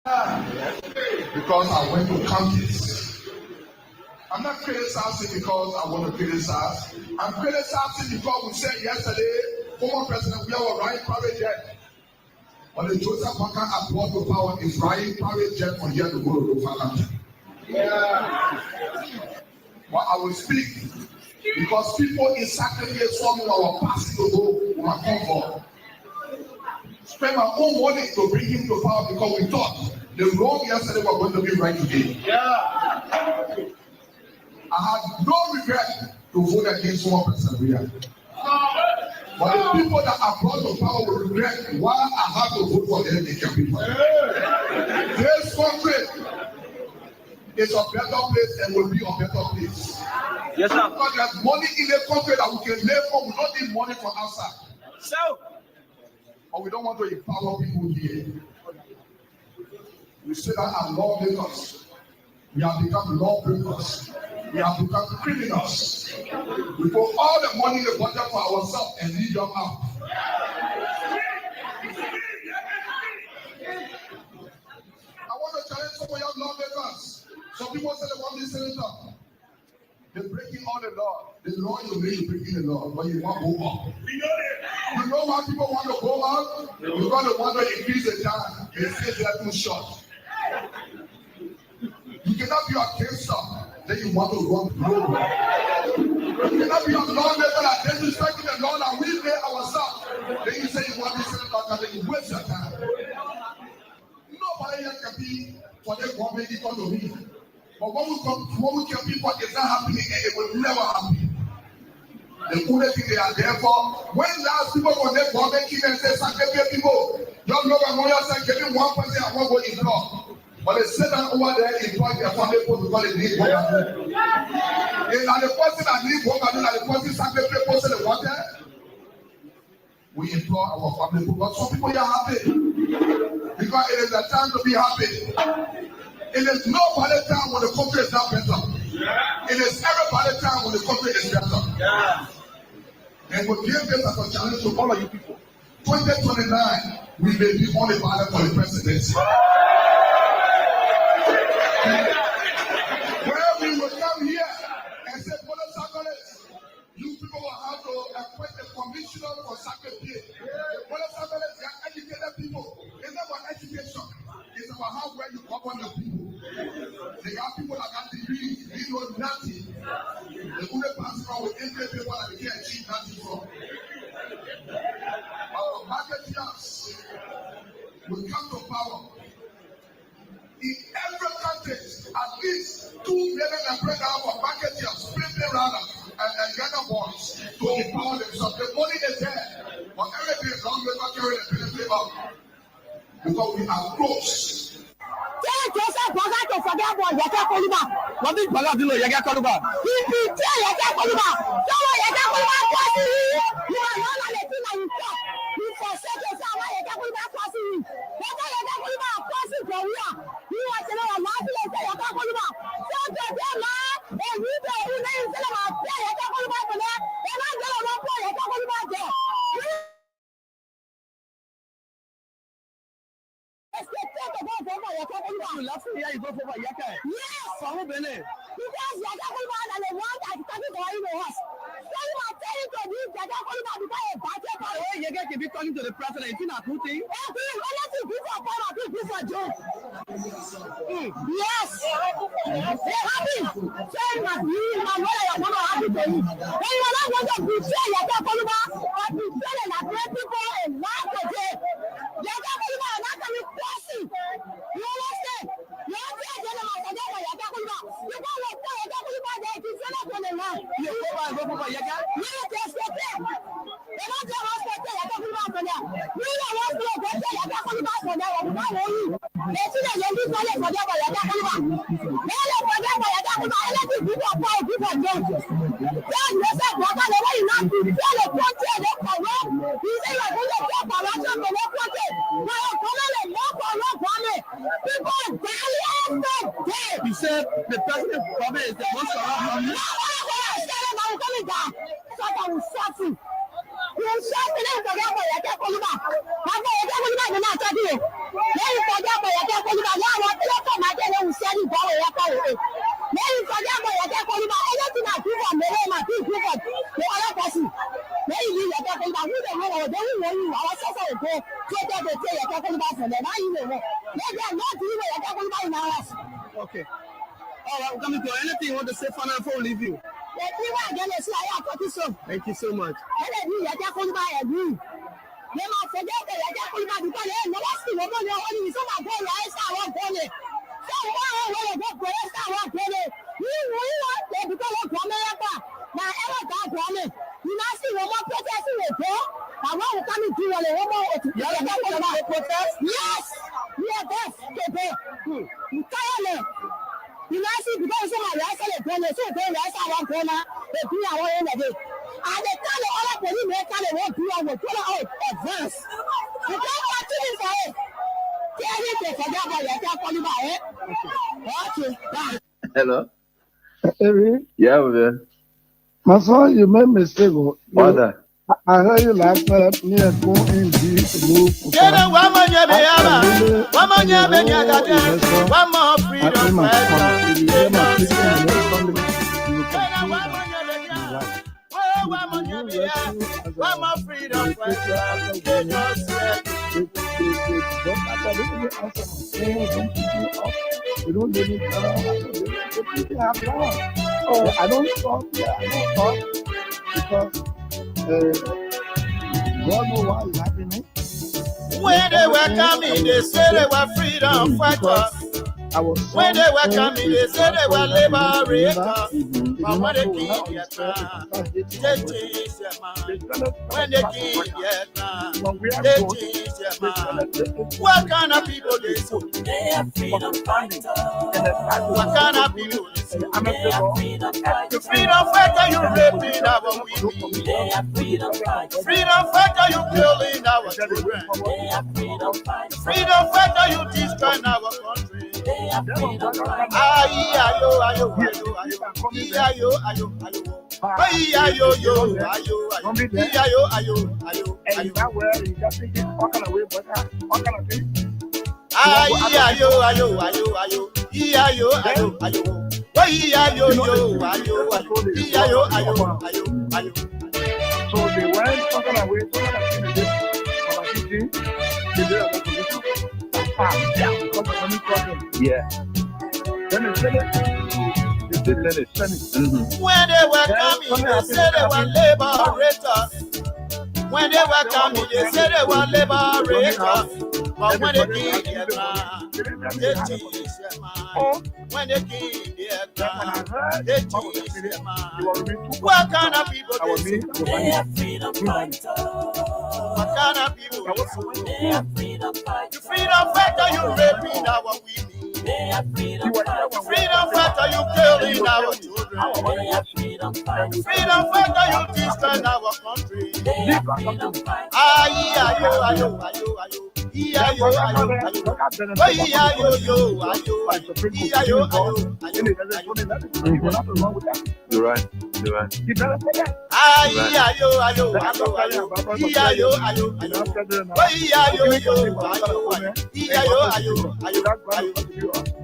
Because I went to counties. I'm not criticizing because I want to criticize. I'm criticizing because we said yesterday, former President Weah was riding private jet. But the Joseph Parker brought to power is riding private jet from here to go to the country. But I will speak because people in sacrifice for me were passing to go to my comfort. Spend my own money to bring him to power because we thought the wrong yesterday were going to be right today. I had no regret to vote against one person here. But the people that are brought to power will regret why I have to vote for them people. This country is a better place and will be a better place. Yes, sir. Because there's money in the country that we can live for. We don't need money from outside. So, but we don't want to empower people here. We say that our lawmakers, we have become lawbreakers. We have become criminals. We put all the money in the budget for ourselves and leave them out. I want to challenge some of your lawmakers. Some people say they want this senator. They're breaking all the law. The law you make is breaking the law, but you want to go up. You know why people want to go up? Because they want to increase the time. They say they are too short. You cannot be a gangster, then you want to run global. You cannot be a lawmaker that disrespecting the law that we made ourselves. Then you say you want this senator, then you waste your time. Nobody here can be for the government economy. But when we kill people, it's not happening and it will never happen. The only thing they are there for, when last people go there, government kill and say, sacrifice people, young lawyer, say, give me 1% I won't go in law. But they sit down over there in point their family post because they need work. And the person that needs work and the person sacrifice post the water. We implore our family because some people are happy. Because it is a time to be happy. It is no better time when the country is not better. It is every better time when the country is better. And we give this as a challenge to all of you people. 2029, we may be on the ballot for the presidency. Where we will come here and say, you people will have to appoint a commissioner for sacrifice. They are educated people. It's not about education. It's about how well you govern the people. They are people that got degrees. They know nothing. The only person with entry people that they can't achieve nothing from. Our marketeers will come to power. In every country, at least 2 million and break out of marketeers, flipping runners, and younger boys to empower themselves. The money is there, but everything is wrong with carrying a benefit out. Because we are close. Tell Joseph Boga to forget about Yaka Koluba. what is Bagadilo Yaga Kaluba? Tell Yaka Koluba. Tell Yaka Koluba. You are not on the thing that you talk. You forsake yourself. Yaka Koluba crossing. Yaka Koluba crossing from here. You want to know a lot of Yaka Koluba. Tell them now, and we do everything instead of Yaka Koluba for that. And I'm going to run for Yaka Koluba there. Yes. For who Bene? Because Yaka Koluba and the one that is coming for him was. So you are telling to this Yaka Koluba because a party for Oh, Yaga can be talking to the president. It's not good thing. Yes. They're happy. Saying that you and my mother are not happy for you. Then you are not going to betray Yaka Koluba or betray the great people and laugh at it. Yaka Koluba are not coming crossing. You understand? You are the agenda of Yaka Koluba. You don't want to Yaka Koluba there. It's not going to lie. You go by Yaga? Yes, yes, yes. They don't just respect Yaka Koluba for them. We don't want to respect Yaka Koluba for them. They see the young people for them for Yaka Koluba. They don't forget for Yaka Koluba. Anything people for people don't. Then you say, what are the way you not to tell the country they corrupt? You say you're going to take corruption for the country. Now you're calling them more corrupt for me. People are dying every day. You said the president probably is the most corrupt. No, I'm coming down. So I will shut you. You will shut me now for Yaka Koluba. Yaka Koluba is not talking. Then you forget for Yaka Koluba. àwọn sọ́sọ́ èkó tó tẹ́tẹ́ tí ẹ̀yẹ kẹ́kọ́ nípa sọ̀lẹ̀ náà yìí lè wọ̀ lẹ́gbẹ̀ẹ́ náà ti wíwọ̀ ẹ̀yẹ kẹ́kọ́ nípa ìnáwó rẹ̀. Okay. All right, coming to anything you want to say for now before we leave you? Thank you so much. Yes, you know, see, because some of the rest of the corner, so they rest at one corner, they do our own of it. And they tell the other police, they tell them what do I want to advance. You can't continue for it. Tell him to forget about it. I can't call you by it. Okay, bye. Hello. Eric, Yeah, man. my son, you made mistake. Father. I heard you last night near go in the loop. One more freedom I don't talk because God knows why it's happening. When they were coming, they said they were freedom fighters. When they were coming, they said they were liberators. But when they came here, they changed their mind. When they came here, they changed their mind. What kind of people they so? They are freedom fighters. What kind of people they so? They are freedom fighters. The freedom fighter you raping our women. They are freedom fighters. Freedom fighter you killing our children. They are freedom fighters. Freedom fighter you destroying our country. They are freedom fighters. Ayo. So they went talking away, Yeah. Then they said it. When they were coming, they said they were liberators. When they were coming, they said they were liberators. But when they came here, they changed their mind. When they came here, they changed their mind. What kind of people they say? They are freedom fighters. What kind of people they say? They are freedom fighters. You freedom fighter, you raping our women. They are freedom fighters. Freedom fighter, you killing our children. They are freedom fighters. Freedom fighter, you destroying our country. They are freedom fighters. You're right.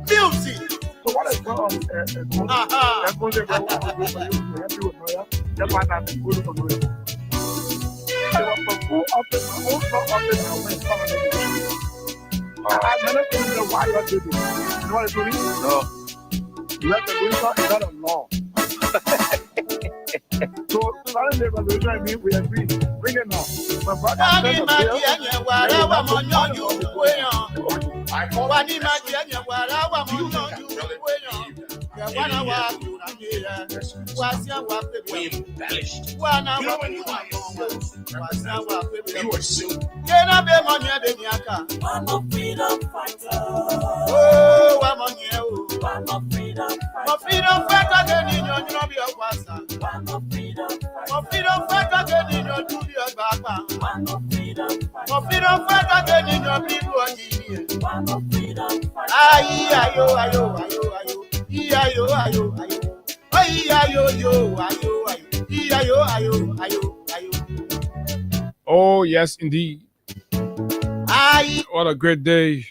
Music. So what is going on? I've never seen the why you do this. You know what it's doing? No. Let the result is not a law. So, starting the resolution, I mean, we agree. Bring it now. My brother said the bill. We embellished. You are soon. One more freedom fighter. Oh, one more year. One more freedom fighter. More freedom fighter than in your job, your wasa. One more freedom fighter. More freedom fighter than in your do your baba. One more freedom fighter. More freedom fighter than in your people on the one more freedom fighter. Ayo. Oh, yes, indeed. What a great day.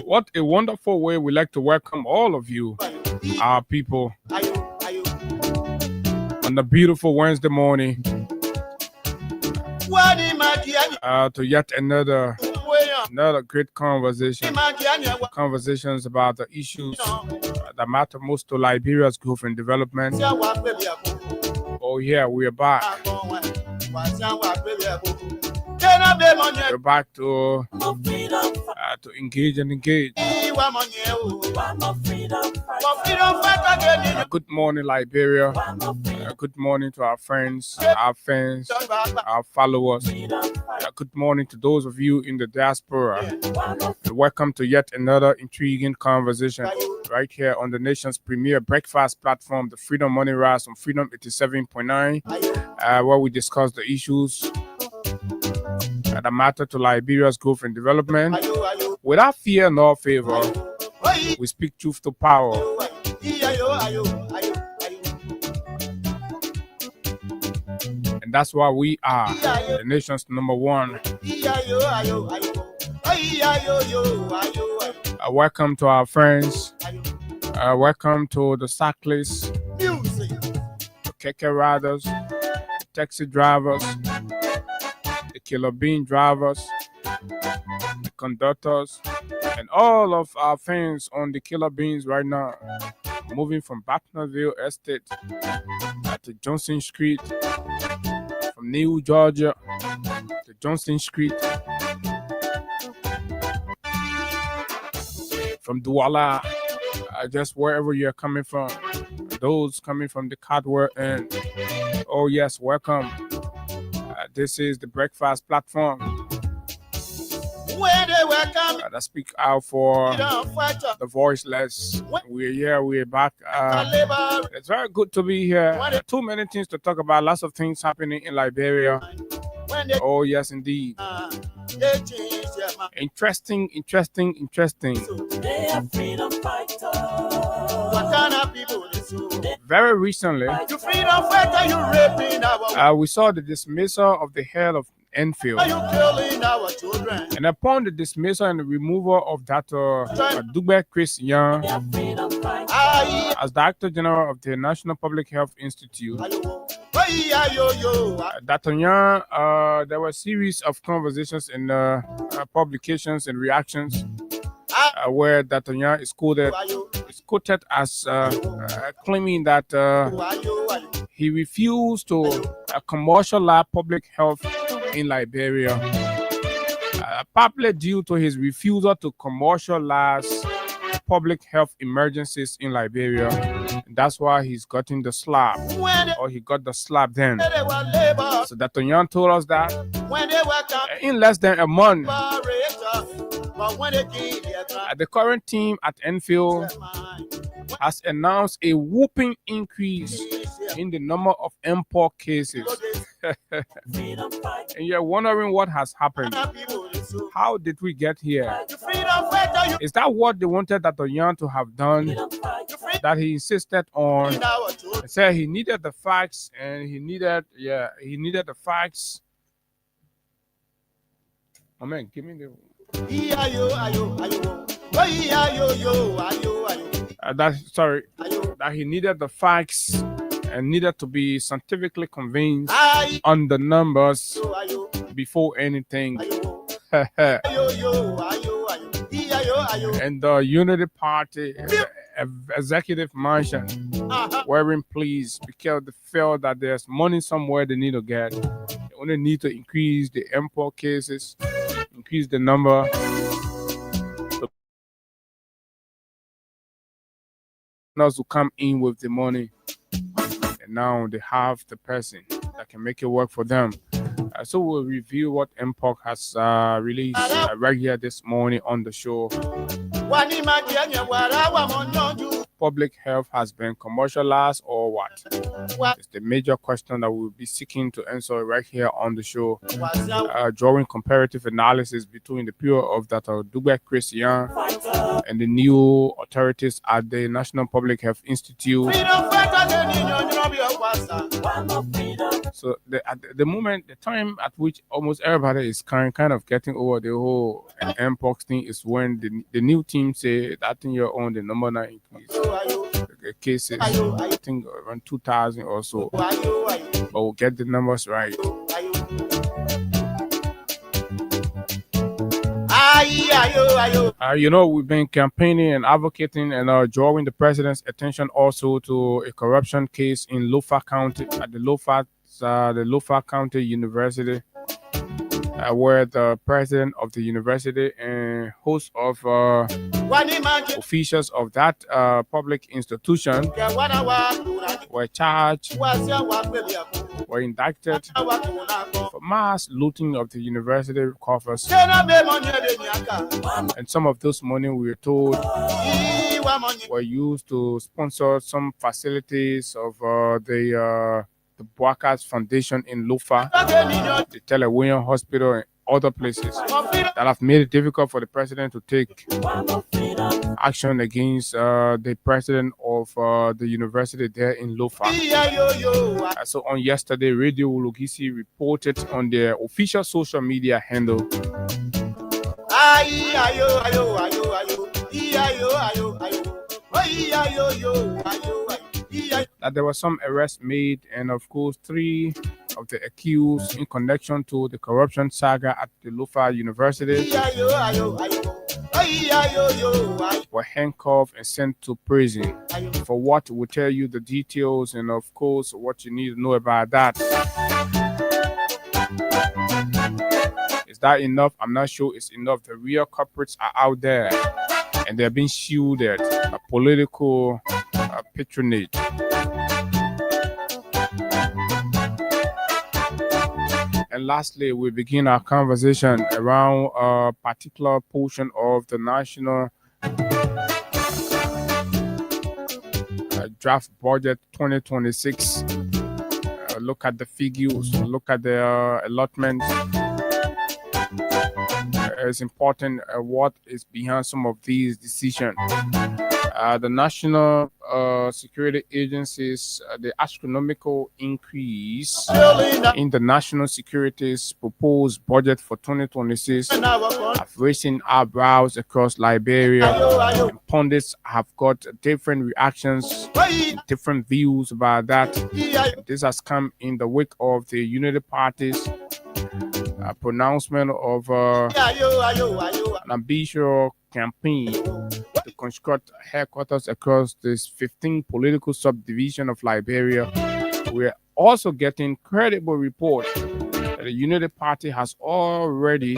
What a wonderful way we like to welcome all of you, our people, on the beautiful Wednesday morning. to yet another great conversation. Conversations about the issues that matter most to Liberia's growth and development. Oh yeah, we are back. We're back to engage and engage. Good morning, Liberia. Good morning to our friends, our fans, our followers. Good morning to those of you in the diaspora. Welcome to yet another intriguing conversation right here on the nation's premier breakfast platform, the Freedom Money Rise on Freedom 87.9, where we discuss the issues that matter to Liberia's growth and development. Without fear nor favor, we speak truth to power. And that's why we are the nation's number one. Welcome to our friends. Welcome to the cyclists, the keke riders, the taxi drivers, the killer bean drivers, the conductors, and all of our fans on the killer beans right now, moving from Batnaville Estate to Johnson Street, from New Georgia to Johnson Street, from Douala, just wherever you're coming from. Those coming from the Cadwell end, oh yes, welcome. This is the breakfast platform that speak out for the voiceless. We're here, we're back. It's very good to be here. Too many things to talk about, lots of things happening in Liberia. Oh yes, indeed. Interesting. Very recently, we saw the dismissal of the head of Enfield. And upon the dismissal and the removal of Dr. Dugbe Chris Young as Director General of the National Public Health Institute, Dr. Young, there were a series of conversations and publications and reactions where Dr. Young is quoted as claiming that he refused to commercialize public health in Liberia, partly due to his refusal to commercialize public health emergencies in Liberia. And that's why he's gotten the slap, or he got the slap then. So Dr. Young told us that in less than a month, the current team at Enfield has announced a whooping increase in the number of import cases. And you're wondering what has happened. How did we get here? Is that what they wanted Dr. Young to have done? That he insisted on? He said he needed the facts, and he needed the facts. Oh man, give me the. That he needed the facts and needed to be scientifically convinced on the numbers before anything. And the Unity Party executive mansion weren't pleased because they felt that there's money somewhere they need to get. They only need to increase the import cases, increase the number. To come in with the money, and now they have the person that can make it work for them. So we'll review what MPOC has released right here this morning on the show. Public health has been commercialized or what? It's the major question that we'll be seeking to answer right here on the show. Drawing comparative analysis between the period of Dr. Dugbe Chris Young and the new authorities at the National Public Health Institute. So at the moment, the time at which almost everybody is kind of getting over the whole MPOX thing is when the new team say that thing you're on the number 9 increase. Cases, I think around 2,000 or so. But we'll get the numbers right. We've been campaigning and advocating and drawing the president's attention also to a corruption case in Lofa County at the Lofa County University, where the president of the university and host of officials of that public institution were charged, were indicted for mass looting of the university coffers. And some of those money, we were told, were used to sponsor some facilities of the Boakas Foundation in Lofa, the Telewilliam Hospital, and other places that have made it difficult for the president to take action against the president of the university there in Lofa. So on yesterday, Radio Lugisi reported on their official social media handle that there was some arrests made, and of course 3 of the accused in connection to the corruption saga at the Lofa University were handcuffed and sent to prison. For what, we'll tell you the details and of course what you need to know about that. Is that enough? I'm not sure it's enough. The real culprits are out there and they're being shielded a political patronage. And lastly, we begin our conversation around a particular portion of the national draft budget 2026. Look at the figures, look at the allotments. It's important what is behind some of these decisions. The national security agencies, the astronomical increase in the national security's proposed budget for 2026 have raised eyebrows across Liberia. And pundits have got different reactions, different views about that. This has come in the wake of the Unity Party's pronouncement of an ambitious campaign to construct headquarters across this 15 political subdivision of Liberia. We're also getting credible reports that the Unity Party has already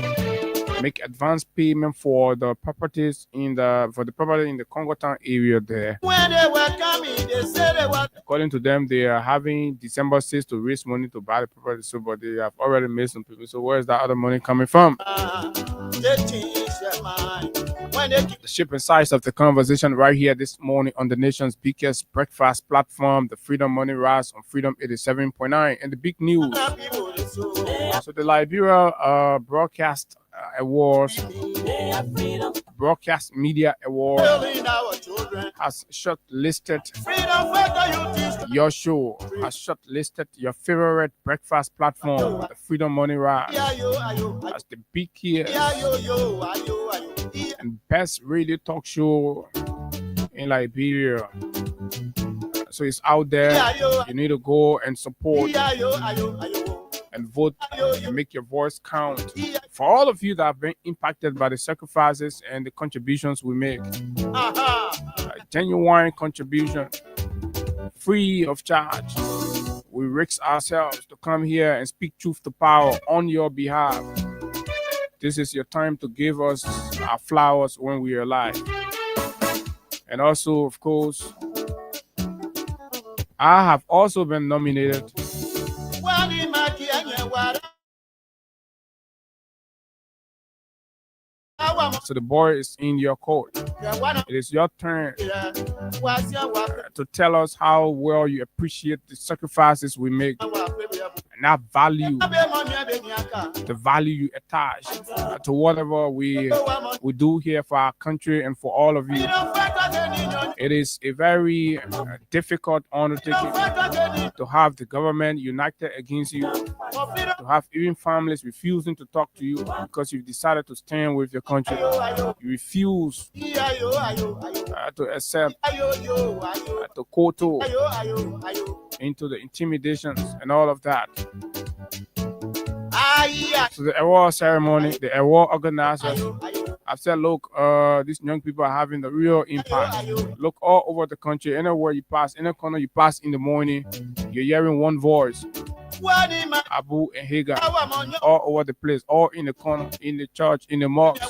make advance payment for the properties in the Congo Town area there. When they were coming, they said they were. According to them, they are having December 6th to raise money to buy the property, so but they have already made some people. So where is that other money coming from? They changed their mind. When they The shape and size of the conversation right here this morning on the nation's biggest breakfast platform, the Freedom Money Rise on Freedom 87.9, and the big news. people they so. So the Liberia Broadcast Awards, Broadcast Media Award Killing our children. has shortlisted Freedom for the youth. your show, has shortlisted your favorite breakfast platform, the Freedom Money Rise, as the big here and best radio talk show in Liberia. So it's out there. You need to go and support and vote and make your voice count. For all of you that have been impacted by the sacrifices and the contributions we make, a genuine contribution, free of charge. We risk ourselves to come here and speak truth to power on your behalf. This is your time to give us our flowers when we are alive. And also, of course, I have also been nominated. So the boy is in your court. It is your turn to tell us how well you appreciate the sacrifices we make and that value, the value you attach to whatever we do here for our country and for all of you. It is a very difficult undertaking to have the government united against you, to have even families refusing to talk to you because you've decided to stand with your country. You refuse to accept, to kowtow into the intimidations and all of that. So the award ceremony, the award organizers I've said, look, these young people are having the real impact. Look all over the country, anywhere you pass, any corner you pass in the morning, you're hearing one voice. Abu and Hagar, all over the place, all in the corner, in the church, in the mosque.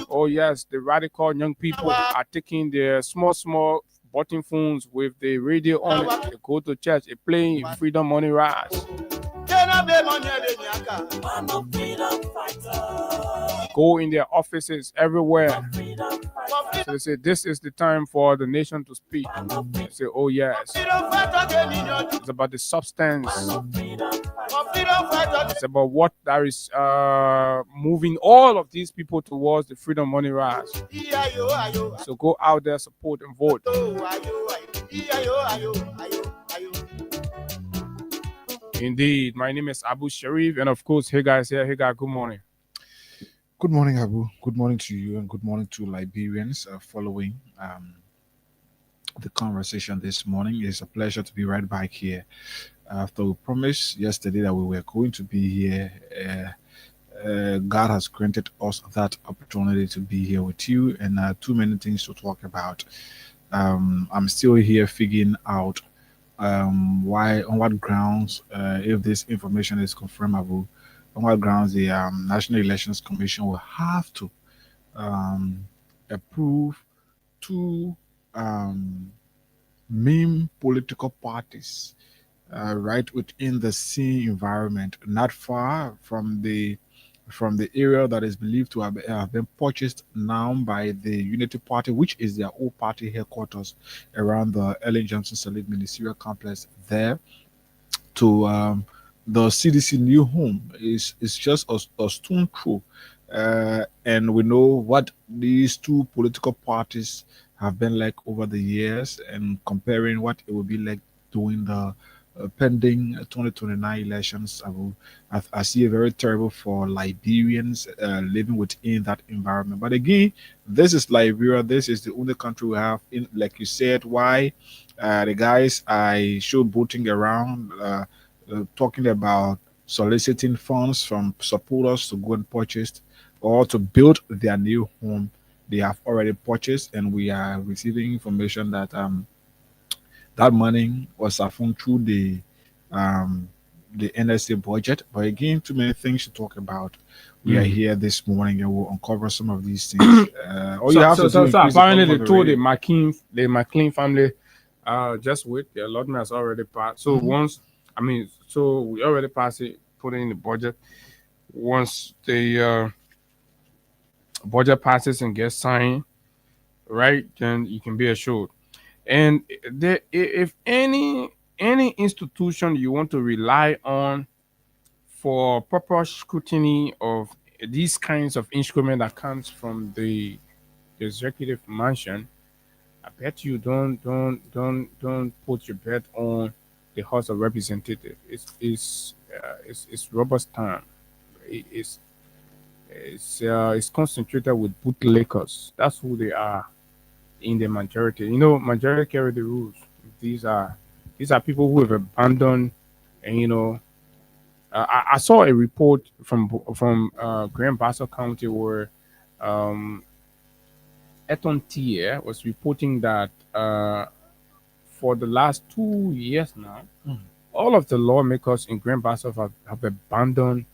Oh yes, the radical young people are taking their small button phones with the radio on it. They go to church, they playing Freedom Money Rise. Go in their offices everywhere. So they say this is the time for the nation to speak. They say, oh yes, it's about the substance. It's about what that is moving all of these people towards the Freedom Money Rise. So go out there, support and vote. Indeed, my name is Abu Sharif, and of course, hey guys here. Hey guys, good morning. Good morning, Abu. Good morning to you, and good morning to Liberians following the conversation this morning. It's a pleasure to be right back here. After we promised yesterday that we were going to be here, God has granted us that opportunity to be here with you, and too many things to talk about. I'm still here figuring out why, on what grounds, if this information is confirmable, on what grounds the National Elections Commission will have to approve two main political parties right within the same environment, not far from the area that is believed to have been purchased now by the Unity Party, which is their old party headquarters around the Ellen Johnson Sirleaf Ministerial Complex there, to the CDC new home is just a stone throw. And we know what these two political parties have been like over the years, and comparing what it will be like during the pending 2029 elections. I see it very terrible for Liberians living within that environment. But again, this is Liberia. This is the only country we have, in, like you said, why the guys I showed voting around talking about soliciting funds from supporters to go and purchase or to build their new home. They have already purchased, and we are receiving information that that money was found through the NSA budget. But again, too many things to talk about. We are here this morning and we'll uncover some of these things. So apparently they told the McLean family, just wait, the allotment has already passed. So so we already passed it, put it in the budget. Once the budget passes and gets signed, right, then you can be assured. And if any institution you want to rely on for proper scrutiny of these kinds of instrument that comes from the executive mansion, I bet you don't put your bet on the House of Representatives. It's rubber stamp. It's concentrated with bootlickers. That's who they are in the majority. You know, majority carry the rules. These are people who have abandoned, and I saw a report from Grand Bassa County where Eton Tier was reporting that for the last 2 years now, all of the lawmakers in Grand Bassa have abandoned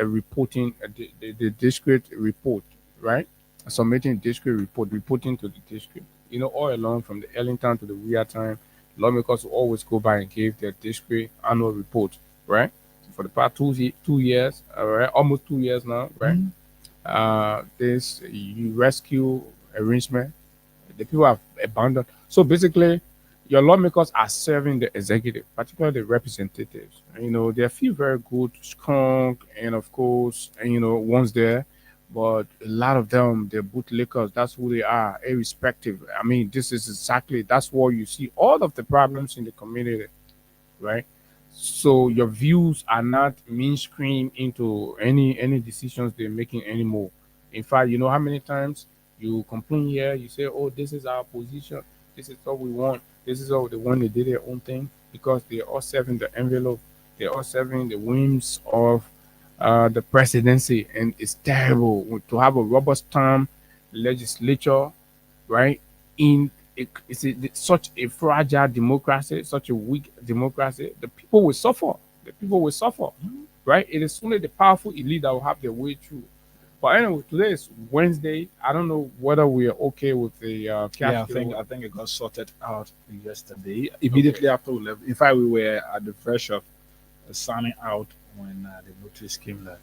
reporting the district report, right? Submitting district report, reporting to the district. All along from the Ellington to the Weir time, lawmakers will always go by and give their district annual report, right? For the past 2 years, right? Almost 2 years now, right? This rescue arrangement, the people have abandoned. So basically, your lawmakers are serving the executive, particularly the representatives. They feel very good, strong, and of course, ones there. But a lot of them, they're bootlickers. That's who they are, irrespective. I mean, that's where you see all of the problems in the community, right? So your views are not mainstream into any decisions they're making anymore. In fact, you know how many times you complain here, you say, oh, this is our position, this is what we want, this is all they want, they did their own thing, because they're all serving the envelope, they're all serving the whims of the presidency, and it's terrible to have a rubber stamp legislature, right? Such a fragile democracy, such a weak democracy. The people will suffer. The people will suffer, right? It is only the powerful elite that will have their way through. But anyway, today is Wednesday. I don't know whether we are okay with the cash. Yeah, I think it got sorted out yesterday. Immediately after we left. In fact, we were at the fresh of signing out when the notice came that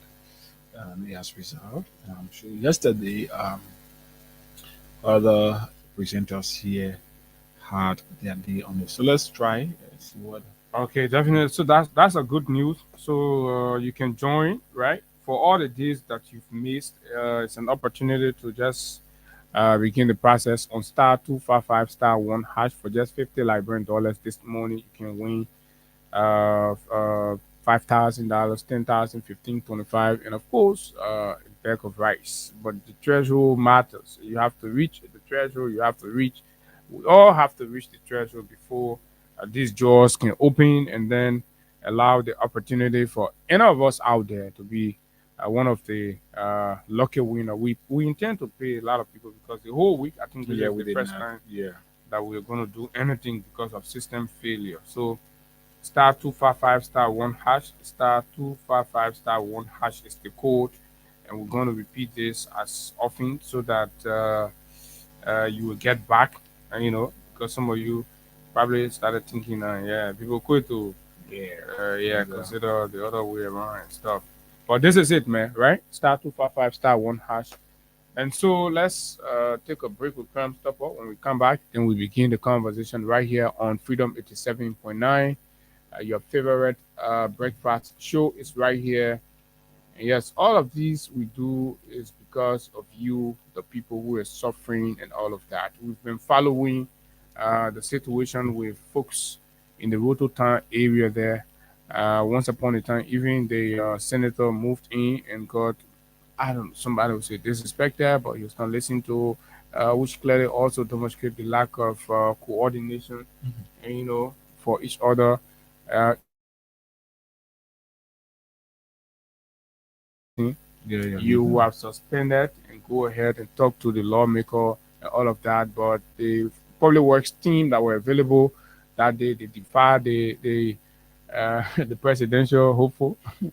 it has resolved. So yesterday, other presenters here had their day on it. So let's try see what. Okay, definitely. So that's a good news. So you can join, right? For all the days that you've missed, it's an opportunity to just begin the process on *255*1# for just $50 this morning. You can win $5,000, 10,000, 15, 25, and of course a bag of rice. But the threshold matters. You have to reach the threshold. You have to reach. We all have to reach the threshold before these doors can open, and then allow the opportunity for any of us out there to be one of the lucky winner. We intend to pay a lot of people because the whole week I think this is the first time that we're going to do anything because of system failure. So *255*1# *255*1# is the code, and we're going to repeat this as often so that you will get back. And because some of you probably started thinking, people quit to consider the other way around and stuff. But this is it, man, right? *255*1#. And so let's take a break with Crime Stopper. When we come back, then we begin the conversation right here on Freedom 87.9. Your favorite breakfast show is right here. And yes, all of these we do is because of you, the people who are suffering and all of that. We've been following the situation with folks in the Rototown area there. Once upon a time, even the senator moved in and got, somebody would say disrespected, but he was not listening to, which clearly also demonstrates the lack of coordination, and, for each other. You have suspended and go ahead and talk to the lawmaker and all of that, but the public works team that were available that day, they defied the presidential hopeful. The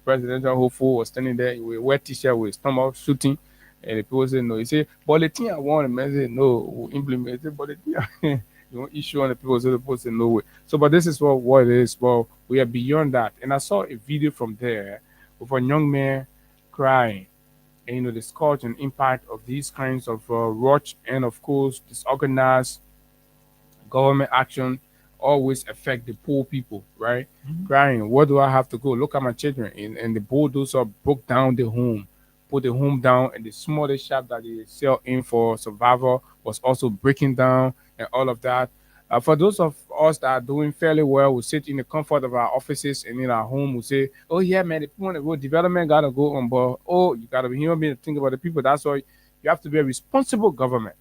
presidential hopeful was standing there with a wet t-shirt with his stomach shooting, and the people said no. He said, but the thing I want to message, no, we'll implement it, but the thing you want issue on the people, so the people say no way. So, but this is what it is. Well, we are beyond that. And I saw a video from there of a young man crying, and the scourge and impact of these kinds of rush and of course disorganized government action always affect the poor people, right? Crying, where do I have to go? Look at my children. And the bulldozer broke down the home, put the home down, and the smallest shop that they sell in for survival was also breaking down and all of that. For those of us that are doing fairly well, we sit in the comfort of our offices and in our home. We say, oh, yeah, man, the people on the road development got to go on board. Oh, you got to be human being to think about the people. That's why you have to be a responsible government.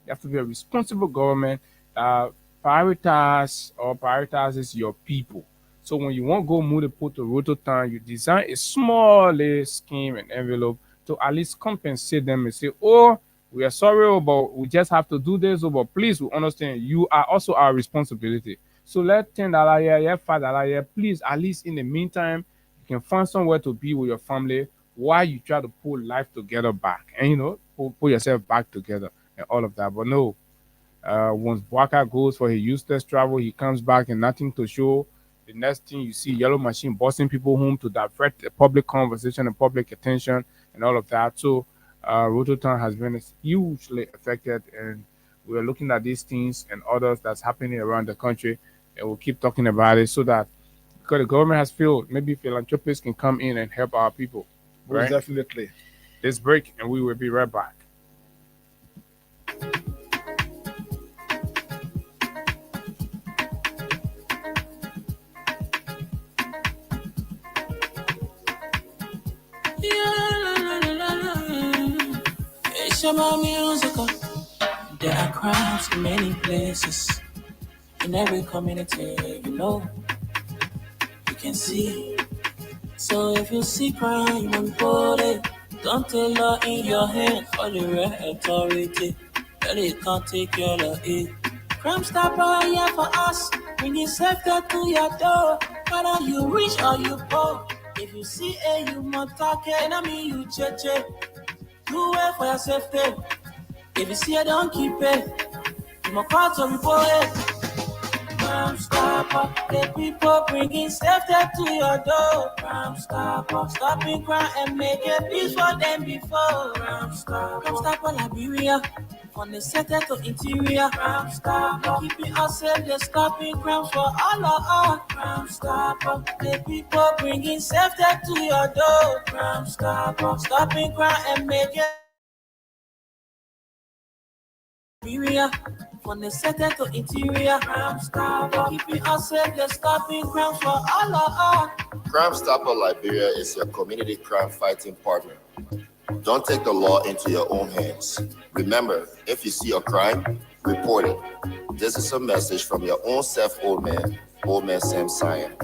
You have to be a responsible government that prioritizes your people. So when you want to go move the put to Rototown, you design a small little scheme and envelope to at least compensate them and say, oh, we are sorry, but we just have to do this, but please, we understand you are also our responsibility. So let $10 here, yeah, $5 here. Please, at least in the meantime, you can find somewhere to be with your family while you try to pull life together back and pull yourself back together and all of that. But no, once Bwaka goes for his useless travel, he comes back and nothing to show. The next thing you see, yellow machine busting people home to divert the public conversation and public attention and all of that. So Rototown has been hugely affected, and we're looking at these things and others that's happening around the country, and we'll keep talking about it so that because the government has failed, maybe philanthropists can come in and help our people. Right? Definitely. Let's break, and we will be right back. About musical. There are crowds in many places, in every community, you can see So if you see crime unfolded, don't take law in your hands for the right authority. That it can't take care of it. Crime Stopper here for us. Bring it safety to your door. Whether you rich or you poor. If you see a human talking, enemy you check. Do it for your safety. If you see a don't keep it. You must call to report it. Crime Stopper, the people bringing safety to your door. Crime Stopper, stopping crime and making peace for them before. Crime Stopper, Liberia, from the center to interior. Crime Stopper, keeping us safe, they're stopping crimes for all of us. Crime Stopper, the people bringing safety to your door. Crime Stopper, stopping crime and making Liberia. From the center to interior, Crime Stopper, keeping us safe, they're stopping crimes for all of us. Crime Stopper Liberia is your community crime fighting partner. Don't take the law into your own hands. Remember, if you see a crime, report it. This is a message from your own self, Old Man Sam Sion.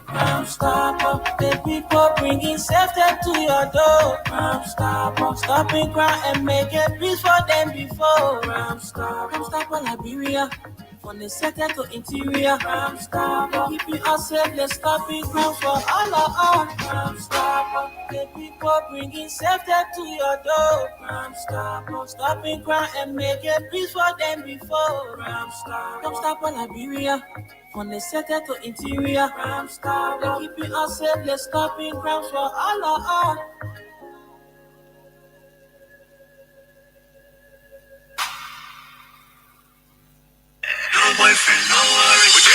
Crime Stopper, the people bringing safety to your door. Crime Stopper, stopping crime and making peace for them before. Crime Stopper Liberia, from the center to interior. Crime Stopper, keeping us safe, they're stopping crimes for all of us. Crime Stopper, the people bringing safety to your door. Crime Stopper, stopping crime and making peace for them before. Crime Stopper Liberia, from the center to interior. Crime Stopper, keeping us safe, they're stopping crimes for all of us. No boyfriend, no worries.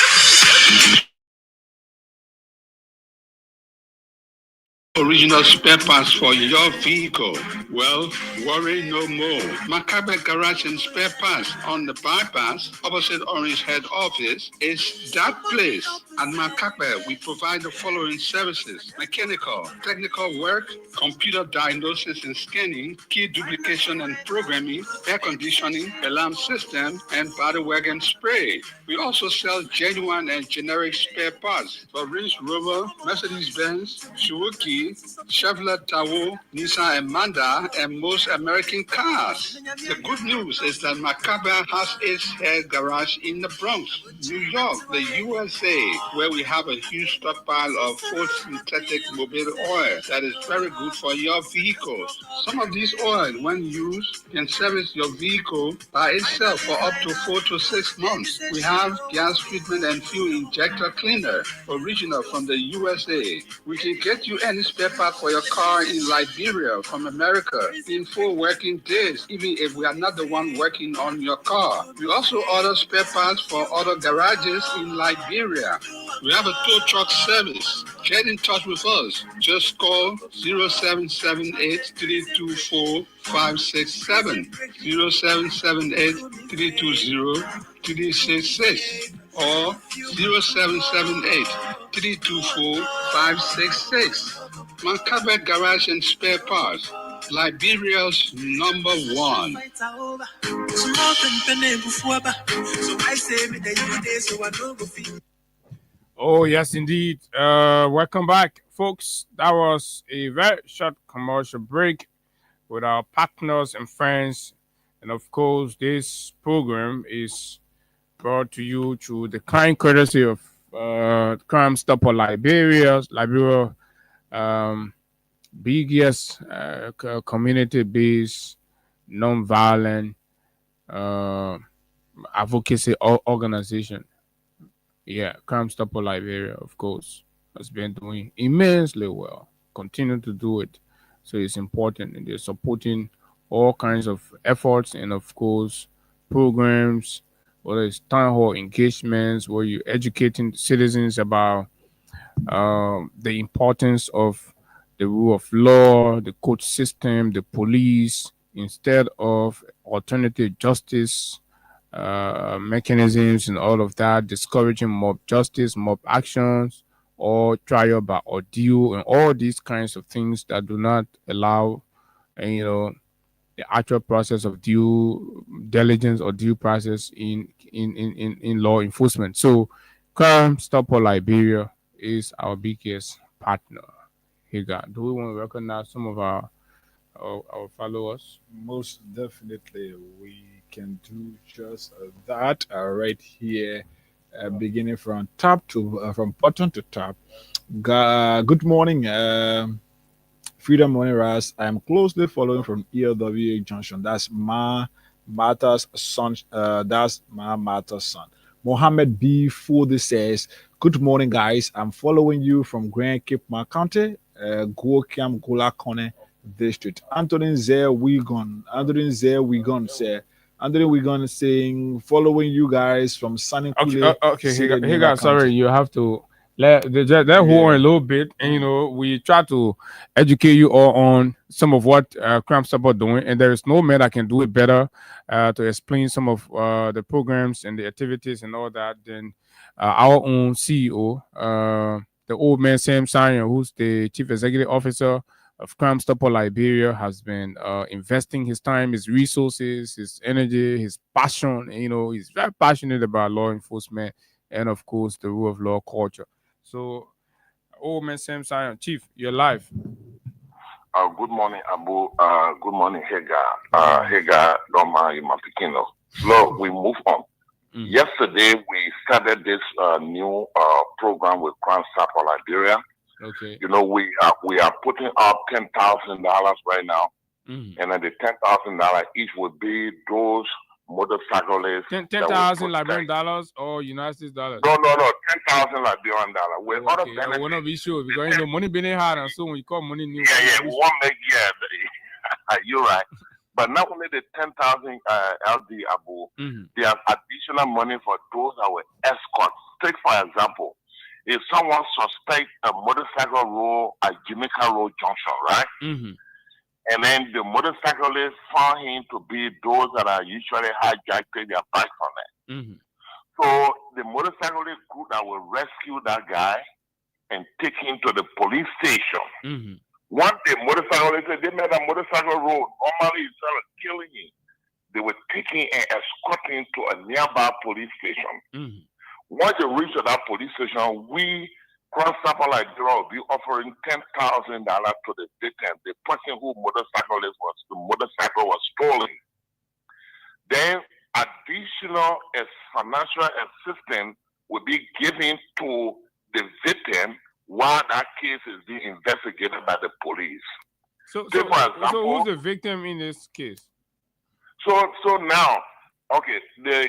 Original spare parts for your vehicle. Well, worry no more. Macabre Garage and Spare Parts on the bypass opposite Orange Head Office is that place. At Macabre, we provide the following services: mechanical, technical work, computer diagnosis and scanning, key duplication and programming, air conditioning, alarm system, and body wagon spray. We also sell genuine and generic spare parts for Range Rover, Mercedes-Benz, Suzuki, Chevrolet Tahoe, Nissan and Mazda, and most American cars. The good news is that Macabre has its head garage in the Bronx, New York, the USA, where we have a huge stockpile of full synthetic mobile oil that is very good for your vehicles. Some of these oil, when used, can service your vehicle by itself for up to 4 to 6 months. We have gas treatment and fuel injector cleaner, original from the USA. We can get you any spare part for your car in Liberia from America in 4 working days, even if we are not the one working on your car. We also order spare parts for other garages in Liberia. We have a tow truck service. Get in touch with us. Just call 0778-324-567, 0778-320-366, or 0778-324-566. Macabre Garage and Spare Parts, Liberia's #1. Oh, yes, indeed. Welcome back, folks. That was a very short commercial break with our partners and friends. And of course, this program is brought to you through the kind courtesy of Crime Stopper Liberia, biggest community-based, non-violent advocacy organization. Yeah, Crime Stopper Liberia, of course, has been doing immensely well. Continue to do it. So it's important, and they're supporting all kinds of efforts and, of course, programs, whether it's town hall engagements, where you're educating citizens about the importance of the rule of law, the court system, the police, instead of alternative justice mechanisms and all of that, discouraging mob justice, mob actions, or trial by ordeal, and all these kinds of things that do not allow, the actual process of due diligence or due process in law enforcement. So, Crime Stopper Liberia is our biggest partner. Hagar, do we want to recognize some of our followers? Most definitely, we can do just that right here, beginning from top to from bottom to top. Good morning, Freedom Morning Ras. I am closely following from ELWA Junction. That's Martha's son. That's Martha's son. Mohammed B. Foodi says, "Good morning, guys. I'm following you from Grand Cape County, Guokiam Gulakone District." Anthony Wigon said, Anthony Wigon saying, "Following you guys from Sunny Kule." Okay. Hey guys, sorry, you have to let hold on a little bit, and we try to educate you all on some of what Crime Stopper doing, and there is no man that can do it better to explain some of the programs and the activities and all that than our own CEO, the old man Sam Sion, who's the Chief Executive Officer of Crime Stopper Liberia, has been investing his time, his resources, his energy, his passion. He's very passionate about law enforcement and, of course, the rule of law culture. So, old man Sam Sion, Chief, you're live. Good morning, Abu. Good morning, Hagar. Hagar, don't mind my Pekino. Look, we move on. Yesterday, we started this new program with Crime Stopper Liberia. Okay. We are putting up $10,000 right now, and then the $10,000 each would be those motorcyclists. $10,000 Liberian dollars or United States dollars? No, $10,000 Liberian dollars. With other benefits. I want to be sure because money being hard, and so when you call money new. Yeah, we won't make you're right. But not only the 10,000 LD Abu, there's additional money for those that were escorts. Take for example, if someone suspects a motorcycle roll at Jamaica Road Junction, right? And then the motorcyclist found him to be those that are usually hijacked their bikes on it. So the motorcyclist group that will rescue that guy and take him to the police station. Once the motorcyclist, they made a motorcycle road, normally instead of killing him, they were taking and escorting to a nearby police station. Once you reach that police station, we, Crime Stopper Liberia, will be offering $10,000 to the victim, the person who the motorcycle was stolen. Then additional financial assistance will be given to the victim while that case is being investigated by the police. So who's the victim in this case? So now, okay, the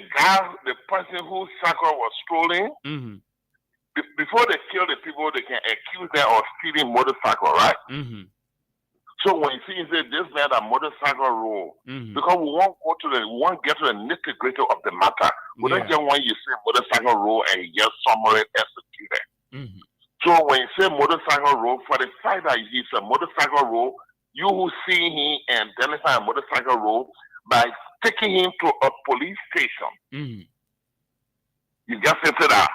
person whose cycle was stolen, before they kill the people, they can accuse them of stealing motorcycle, right? So when you see this man a motorcycle roll, because we won't get to the nitty-gritty of the matter. We don't just want you to say motorcycle roll and you just summary execute it. So when you say motorcycle roll, for the fact that he's a motorcycle roll, you will see him and identify a motorcycle roll by taking him to a police station. You just enter that.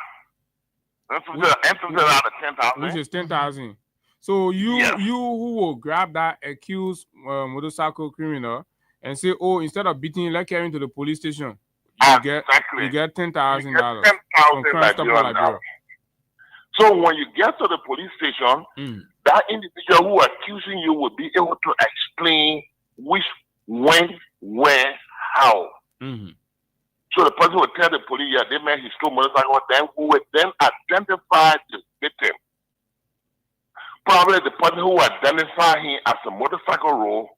Enter out of 10,000. Which is 10,000. So you who will grab that accused motorcycle criminal and say, oh, instead of beating him, let's carry him to the police station. You get $10,000 from Crime Stopper Liberia. So when you get to the police station, that individual who accusing you will be able to explain which, when, where, how. So the person will tell the police, yeah, they meant he stole motorcycle, then who will then identify the victim. Probably the person who identified him as a motorcycle roll,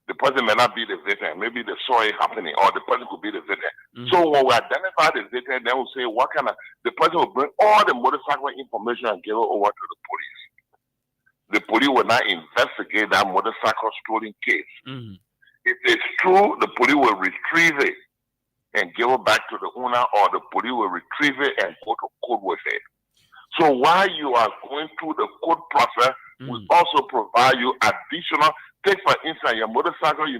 the person may not be the victim. Maybe they saw it happening, or the person could be the victim. So when we identify the victim, then we'll say the person will bring all the motorcycle information and give it over to the police. The police will now investigate that motorcycle stolen case. If it's true, the police will retrieve it and give it back to the owner, or the police will retrieve it and go to court with it. So while you are going through the court process, we also provide you additional. Take for instance, your motorcycle, you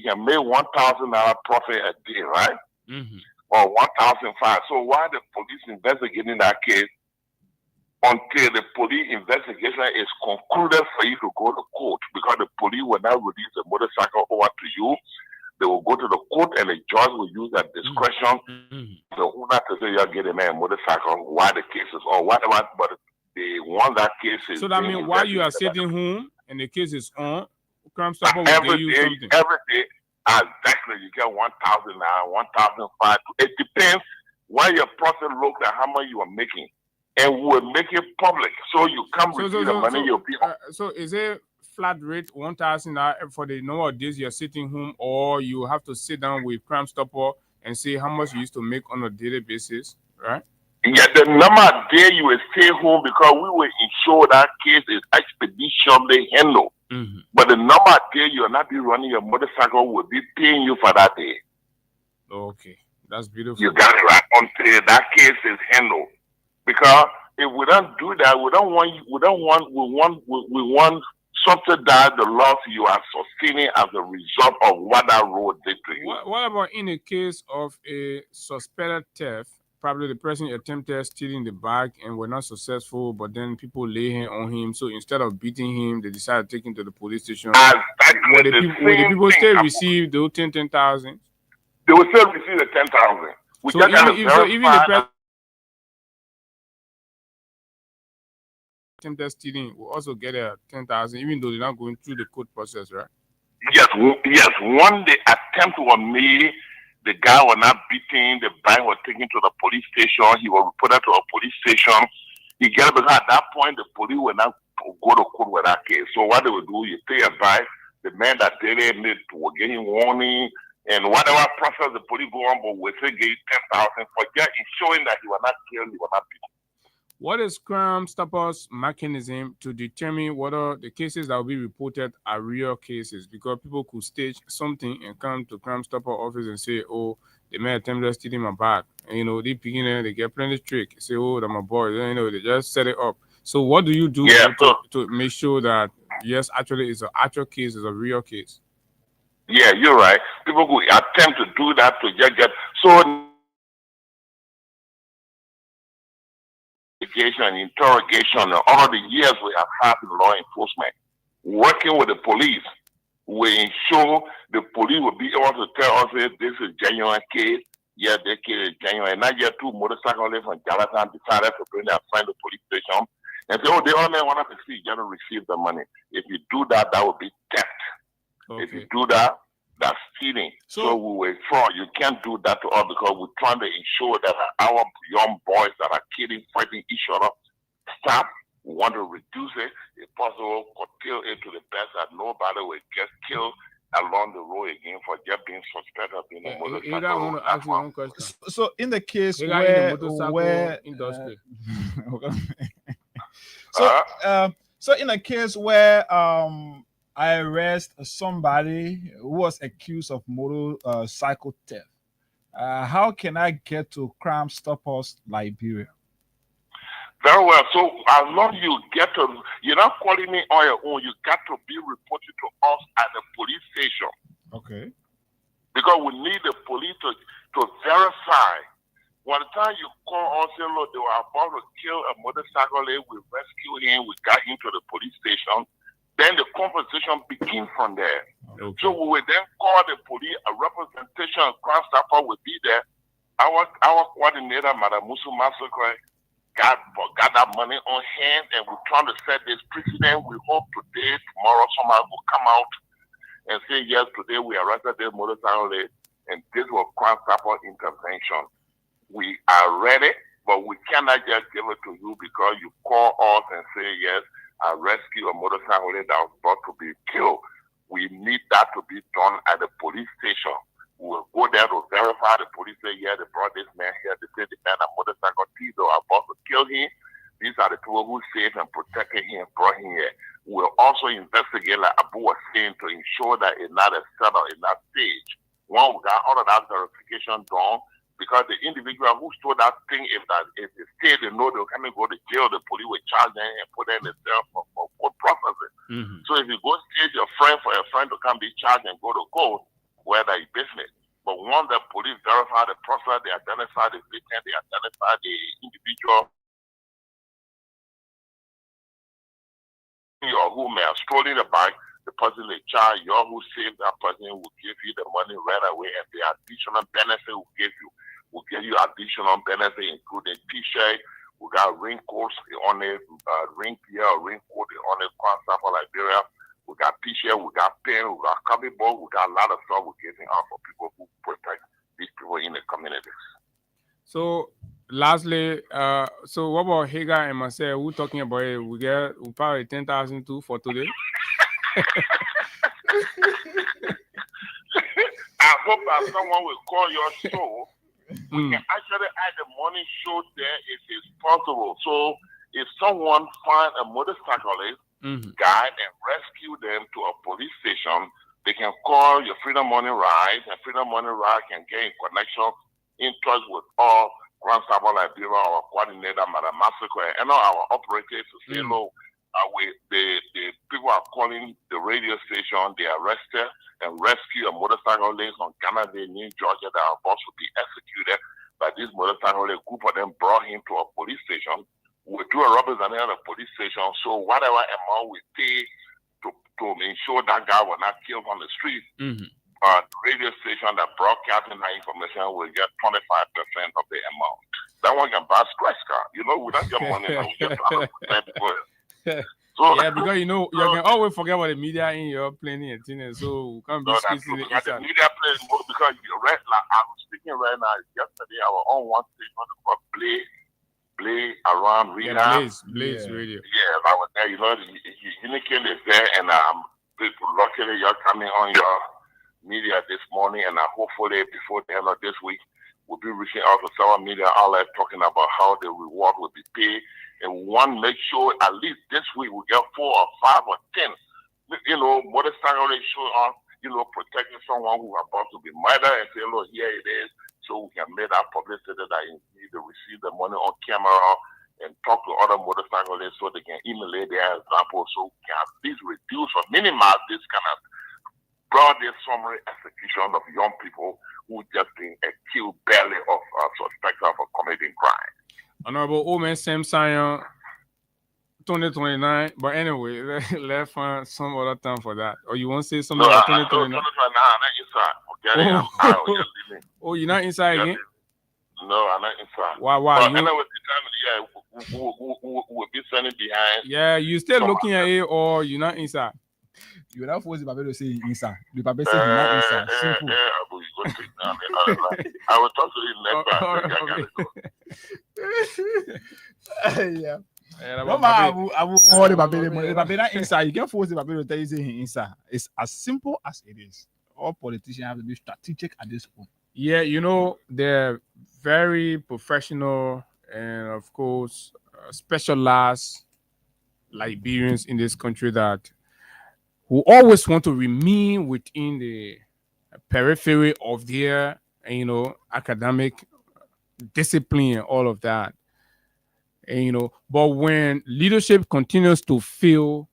can make $1,000 profit a day, right? Or $1,500. So while the police investigating that case, until the police investigation is concluded for you to go to court, because the police will now release the motorcycle over to you. They will go to the court and the judge will use that discretion. The owner to say you're getting a motorcycle while the case is or whatever, but the Once that case is so that means while you are sitting home and the case is on, Crime Stopper will every give you day, something. every day, exactly, you get 1,000 now, 1,500. It depends why your process looks at how much you are making, and we'll make it public so you come receive the money you'll be. So is it flat rate 1,000 for the number of days you're sitting home, or you have to sit down with Crime Stopper and see how much you used to make on a daily basis, right? Yeah, the number of days you will stay home because we will ensure that case is expeditiously handled. Mm-hmm. But the number of days you will not be running your motorcycle will be paying you for that day. Okay, that's beautiful. You got it right until that case is handled. Because if we don't do that, we want subsidize the loss you are sustaining as a result of what that road did to you. What about in a case of a suspected theft? Probably the person attempted stealing the bag and were not successful, but then people lay hands on him. So instead of beating him, they decided to take him to the police station. Will the people still receive the 10,000? They will still receive the 10,000. So even the person attempted stealing will also get a 10,000, even though they're not going through the court process, right? Yes. One the attempt was made. The guy was not beaten. The bag was taken to the police station. He was reported to a police station. He get it because at that point the police will not go to court with that case. So what they will do, you pay a bag. The man that did it will get him warning and whatever process the police go on, but will say give you 10,000 for just ensuring that he was not killed, he was not beaten. What is Crime Stopper's mechanism to determine whether the cases that will be reported are real cases? Because people could stage something and come to Crime Stopper office and say, oh, they may attempt to steal my bag. And, they begin and they get plenty of trick. Say, oh, that's my boy. They just set it up. So what do you do to make sure that, yes, actually it's an actual case, it's a real case? Yeah, you're right. People could attempt to do that to just get... So and interrogation and all the years we have had in law enforcement, working with the police, we ensure the police will be able to tell us if this is genuine case. Yeah, this case is genuine. Not yet two motorcyclists from Jonathan decided to bring their friend to the police station and say, oh, they only want to see you to receive the money. If you do that, that would be theft. Okay. If you do that, that's stealing. So we were fraud. You can't do that to us because we're trying to ensure that our young boys that are killing, fighting each other, stop. We want to reduce it, if possible, curtail it to the best that nobody will get killed along the road again for just being suspected of being a motorcycle. I want to ask you one question. So in the case where industry. So in a case where I arrest somebody who was accused of motorcycle theft, how can I get to Crime Stoppers Liberia? Very well. So as long as you get to, you're not calling me on your own. You got to be reported to us at the police station. Okay. Because we need the police to verify. By the time you call us, say, look, they were about to kill a motorcyclist, we rescued him, we got him to the police station. Then the conversation begins from there. Okay. So we will then call the police, a representation of Crime Stopper will be there. Our coordinator, Madam Musu Massacre, got that money on hand, and we're trying to set this precedent. We hope today, tomorrow, somebody will come out and say, yes, today we arrested this motorcyclist, and this was Crime Stopper intervention. We are ready, but we cannot just give it to you because you call us and say, yes, I rescue a motorcyclist that was about to be killed. We need that to be done at the police station. We'll go there to verify. The police say, yeah, they brought this man here. They say the man a motorcycle thief, they were about to kill him. These are the people who saved and protected him and brought him here. We'll also investigate, like Abu was saying, to ensure that it's not a settle in that stage. When we got all of that verification done, because the individual who stole that thing, if the state they know they'll come and go to jail, the police will charge them and put them in the cell for court processing. Mm-hmm. So if you go stage your friend for your friend to come be charged and go to court, where that is business. But once the police verify the process, they identify the victim, they identify the individual or who may have stolen the bike, the person they charge, you who saved that person will give you the money right away, and the additional benefit will give you additional benefit, including t-shirt. We got raincoats on it, rain gear, raincoat on it, Crown for Liberia. We got t-shirt, we got pen, we got copybook, we got a lot of stuff we're getting out for people who protect these people in the communities. So lastly, so what about Hagar and myself? We're talking about it. We probably 10,000 too for today. I hope that someone will call your show. We can actually add the morning show there if it's possible. So if someone find a motorcyclist, guide and rescue them to a police station, they can call your Freedom Morning Ride, and Freedom Morning Ride can get in connection, in touch with all Grand Sabo Liberia, our coordinator, Madam Massacre, and all our operators to say, look, the people are calling the radio station, they arrested and rescue a motorcyclist on Ghana Day, New Georgia, that are about to be executed by this motorcyclist. A group of them brought him to a police station. We do a representative at a police station, so whatever amount we pay to ensure that guy will not killed on the street, the radio station that broadcasting that information will get 25% of the amount. That one can buy a scratch car. You know, we don't get money, we get 100% for it. So, yeah, because you know, you can always forget about the media in your planning and things, so we can't be squeezing it. The media plays more because I'm speaking right now. Yesterday, our own one station called Play around Rita. Yeah, Blaze Radio. Yeah, I was there. You know, Unikin is there, and people luckily you're coming on your media this morning, and hopefully before the end of this week, we'll be reaching out to several media outlets talking about how the reward will be paid, and one make sure at least this week we get 4 or 5 or 10, motorcycle show on, protecting someone who is about to be murdered, and say, look, here it is. So we can make that publicity that you need to receive the money on camera and talk to other motorcyclists so they can emulate their example, so we can at least reduce or minimize this kind of broad summary execution of young people who just been accused barely of suspected of committing crime. Honorable Omen Sam Sion, 2029. But anyway, let's find some other time for that. Or you want to say something about 2029? No, Oh, you're not inside again? No, I'm not inside. Why? But anyway, we'll be standing behind. Yeah, you still looking at it, or you're not inside? You're not forcing Babel to say inside. The Babel says you're not inside. Simple. I will talk to you next time. Yeah. No matter I will hold the Babel not inside. You can't force the Babel to tell you saying inside. It's as simple as it is. All politicians have to be strategic at this point. Yeah, they're very professional and, of course, specialized Liberians in this country that who always want to remain within the periphery of their, academic discipline and all of that. And, but when leadership continues to fail,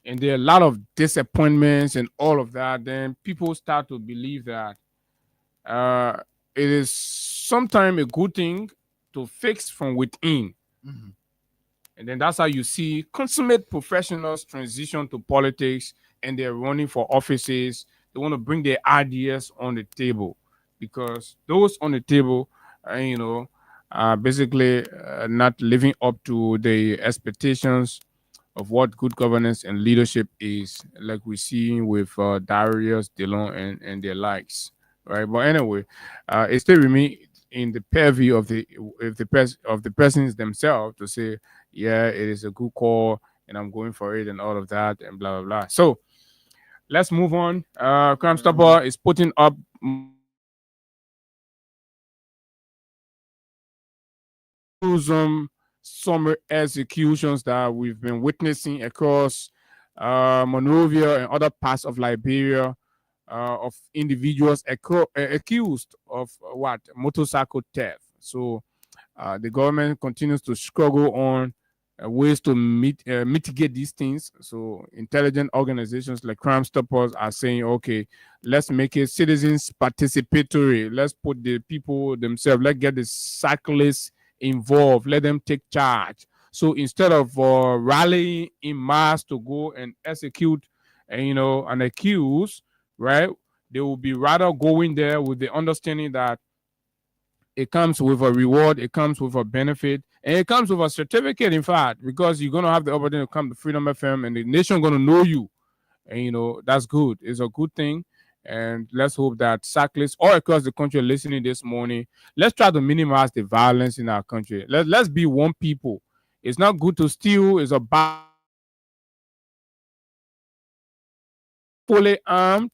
and there are a lot of disappointments and all of that, then people start to believe that it is sometimes a good thing to fix from within. And then that's how you see consummate professionals transition to politics, and they're running for offices. They want to bring their ideas on the table, because those on the table, are basically not living up to the expectations of what good governance and leadership is, like we see with Darius Dillon and their likes, right? But anyway, it still remains in the purview of the persons themselves to say, yeah, it is a good call, and I'm going for it, and all of that, and blah blah blah. So let's move on. Crime Stopper is putting up some summer executions that we've been witnessing across Monrovia and other parts of Liberia, of individuals accused of motorcycle theft. So the government continues to struggle on ways to mitigate these things. So intelligent organizations like Crime Stoppers are saying, okay, let's make it citizens participatory. Let's put the people themselves, let's get the cyclists involved, let them take charge. So instead of rallying in mass to go and execute an accused, right, they will be rather going there with the understanding that it comes with a reward, it comes with a benefit, And it comes with a certificate, in fact, because you're going to have the opportunity to come to Freedom FM and the nation going to know you. And, you know, that's good. It's a good thing. And let's hope that cyclists all across the country are listening this morning. Let's try to minimize the violence in our country. Let's be one people. It's not good to steal. It's a bad. Fully armed,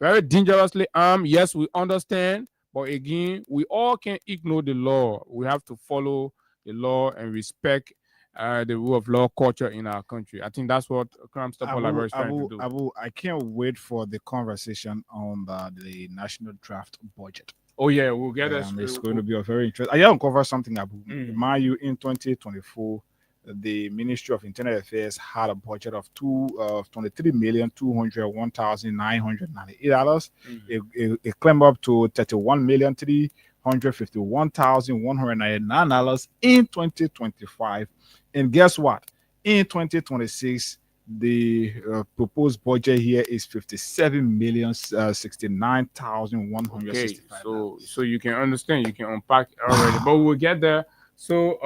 very dangerously armed. Yes, we understand. But again, we all can't ignore the law. We have to follow the law and respect the rule of law culture in our country. I think that's what Crime Stopper Library is trying to do. I can't wait for the conversation on the national draft budget. Oh yeah, we'll get it. It's going to be a very interesting. I uncover something about Mayu in 2024. The Ministry of Internal Affairs had a budget of $23,201,998. It climbed up to $31,351,199 in 2025. And guess what? In 2026, the proposed budget here is $57,069,165. So you can understand, you can unpack already, but we'll get there. So,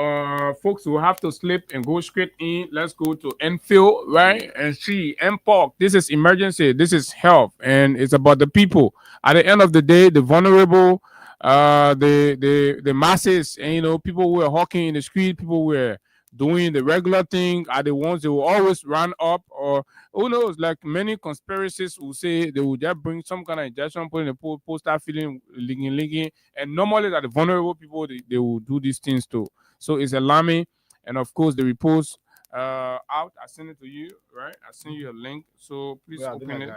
folks, will have to slip and go straight in. Let's go to Enfield, right? And see MPOC. This is emergency. This is health, and it's about the people. At the end of the day, the vulnerable, the masses, and you know, people who are hawking in the street, people who are doing the regular thing are the ones that will always run up, or who knows, like many conspiracies will say they will just bring some kind of injection, put in a poster, feeling linking, and normally that the vulnerable people they will do these things too. So it's alarming, and of course the reports out. I send it to you, right? I send you a link, so please open it.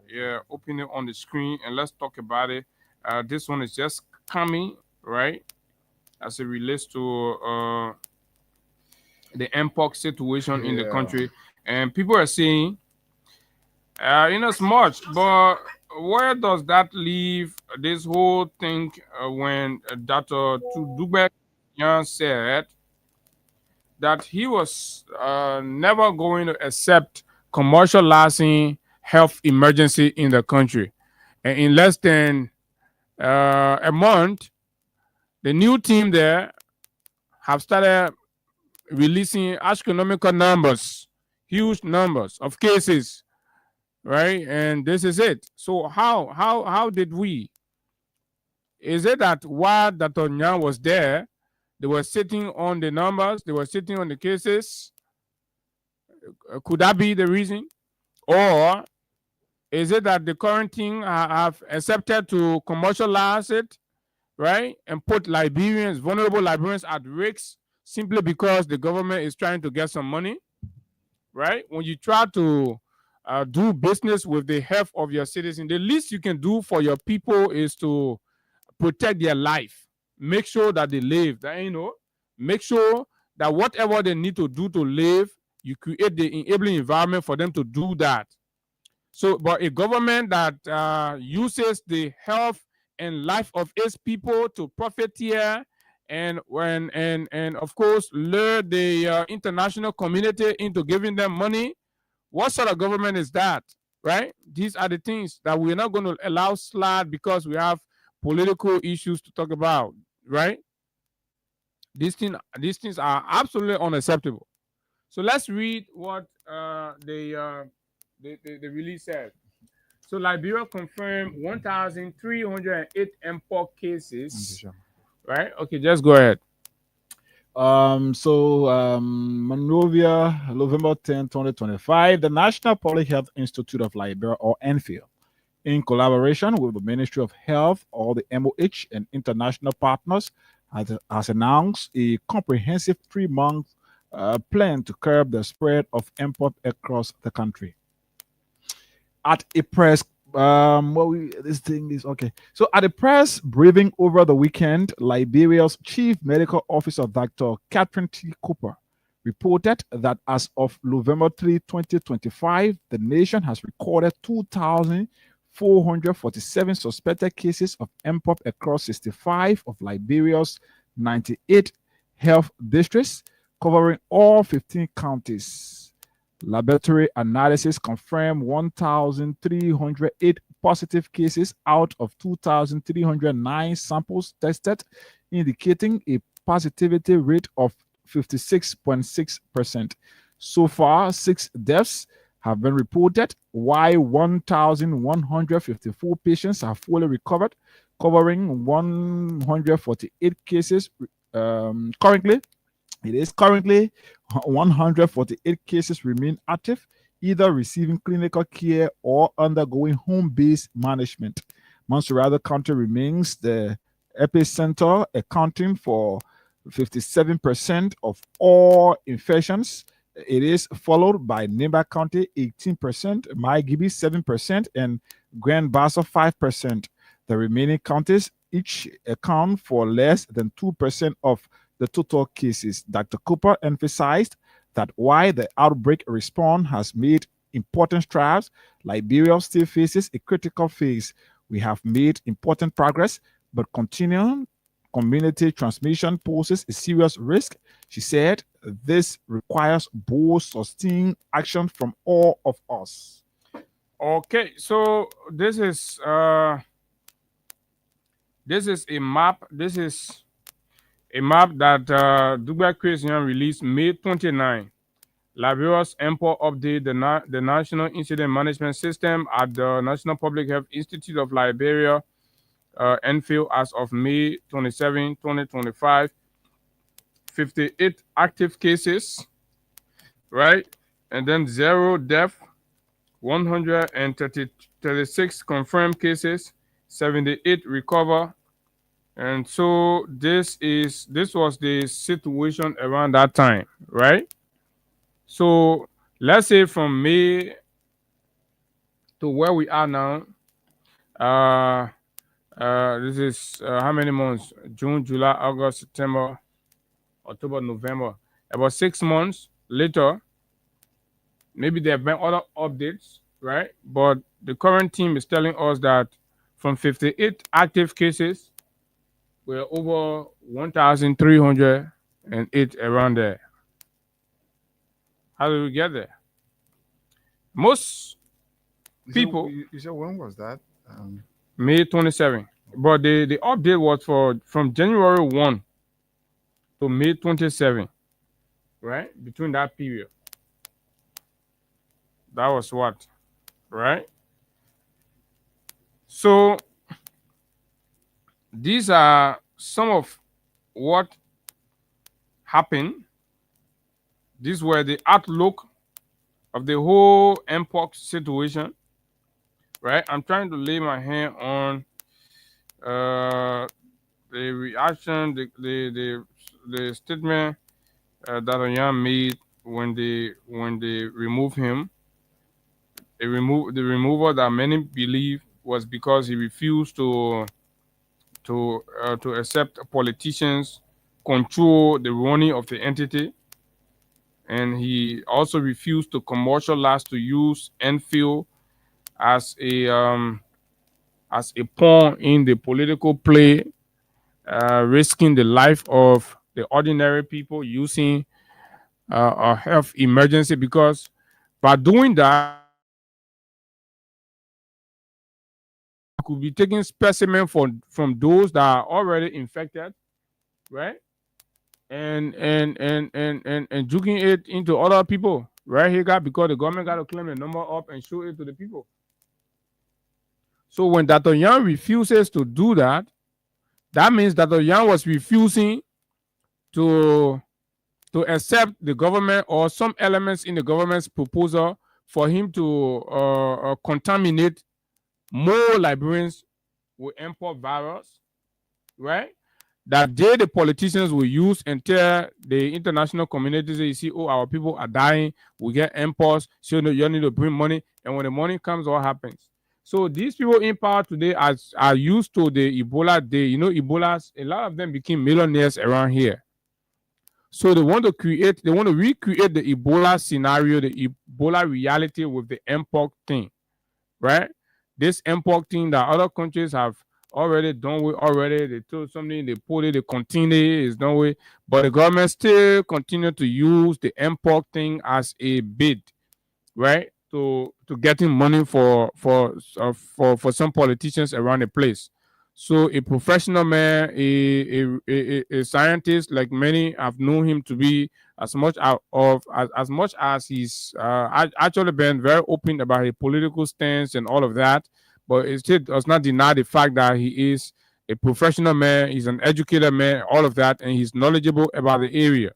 Yeah, open it on the screen and let's talk about it. This one is just coming, right, as it relates to the MPOC situation in the country, and people are saying, in as much, but where does that leave this whole thing when Dr. Dubek said that he was never going to accept commercializing health emergency in the country, and in less than a month, the new team there have started releasing astronomical numbers, huge numbers of cases, right? And this is it. So how did we? Is it that while Dr. Nyan was there, they were sitting on the numbers, they were sitting on the cases? Could that be the reason? Or is it that the current team have accepted to commercialize it, right? And put Liberians, vulnerable Liberians at risk, simply because the government is trying to get some money, right? When you try to do business with the health of your citizens, the least you can do for your people is to protect their life. Make sure that they live. That, you know, make sure that whatever they need to do to live, you create the enabling environment for them to do that. So, but a government that uses the health and life of its people to profiteer and of course lure the international community into giving them money, what sort of government is that, right? These are the things that we're not going to allow slide because we have political issues to talk about, right? These things are absolutely unacceptable. So let's read what the release said. So Liberia confirmed 1,308 MPOC cases. Right? Okay, just go ahead. Monrovia, November 10, 2025, the National Public Health Institute of Liberia, or NPHIL, in collaboration with the Ministry of Health, or the MOH, and international partners, has announced a comprehensive 3-month plan to curb the spread of MPOC across the country. At a press this thing is okay. So at a press briefing over the weekend, Liberia's Chief Medical Officer, Dr. Catherine T. Cooper, reported that as of November 3, 2025, the nation has recorded 2,447 suspected cases of MPOC across 65 of Liberia's 98 health districts, covering all 15 counties. Laboratory analysis confirmed 1,308 positive cases out of 2,309 samples tested, indicating a positivity rate of 56.6%. So far, 6 deaths have been reported, while 1,154 patients have fully recovered, covering 148 cases. Currently 148 cases remain active, either receiving clinical care or undergoing home-based management. Montserrat County remains the epicenter, accounting for 57% of all infections. It is followed by Nimba County 18%, Maigibi 7%, and Grand Bassa 5%. The remaining counties each account for less than 2% of the total cases. Dr. Cooper emphasized that while the outbreak response has made important strides, Liberia still faces a critical phase. We have made important progress, but continuing community transmission poses a serious risk. She said this requires bold, sustained action from all of us. Okay, so this is a map. This is a map that Dugba Christian released May 29. Liberia's MPO update the National Incident Management System at the National Public Health Institute of Liberia, NFIL, as of May 27, 2025. 58 active cases, right? And then 0 death, 136 confirmed cases, 78 recover. And so this was the situation around that time, right? So let's say from May to where we are now, this is how many months? June, July, August, September, October, November. About 6 months later, maybe there have been other updates, right? But the current team is telling us that from 58 active cases, we're over 1,308 around there. How did we get there? Most people. You said when was that? May 27. But the update was from January 1 to May 27, right? Between that period. That was what, right? So these are some of what happened. These were the outlook of the whole Mpox situation, right? I'm trying to lay my hand on the reaction, the statement that Oyan made when they removed him. The removal that many believe was because he refused to accept politicians control the running of the entity, and he also refused to commercialize, to use Enfield as a pawn in the political play, risking the life of the ordinary people, using a health emergency, because by doing that, could be taking specimen from those that are already infected, right? And juking it into other people, right? Because the government got to claim the number up and show it to the people. So when Dr. Young refuses to do that, that means Dr. Young was refusing to accept the government or some elements in the government's proposal for him to contaminate more Liberians with Mpox virus, right? That the politicians will use and tell the international community, say, you see, oh, our people are dying, we get Mpox, so you need to bring money, and when the money comes, what happens? So these people in power today are used to the Ebola day. You know, Ebola, a lot of them became millionaires around here. So they want to recreate the Ebola scenario, the Ebola reality with the Mpox thing, right? This Mpox thing that other countries have already done with already. They told something, they put it, they continue, it's done with. But the government still continue to use the Mpox thing as a bid, right? To getting money for some politicians around the place. So a professional man, a scientist, like many have known him to be, as much as he's actually been very open about his political stance and all of that, but it still does not deny the fact that he is a professional man, he's an educated man, all of that, and he's knowledgeable about the area.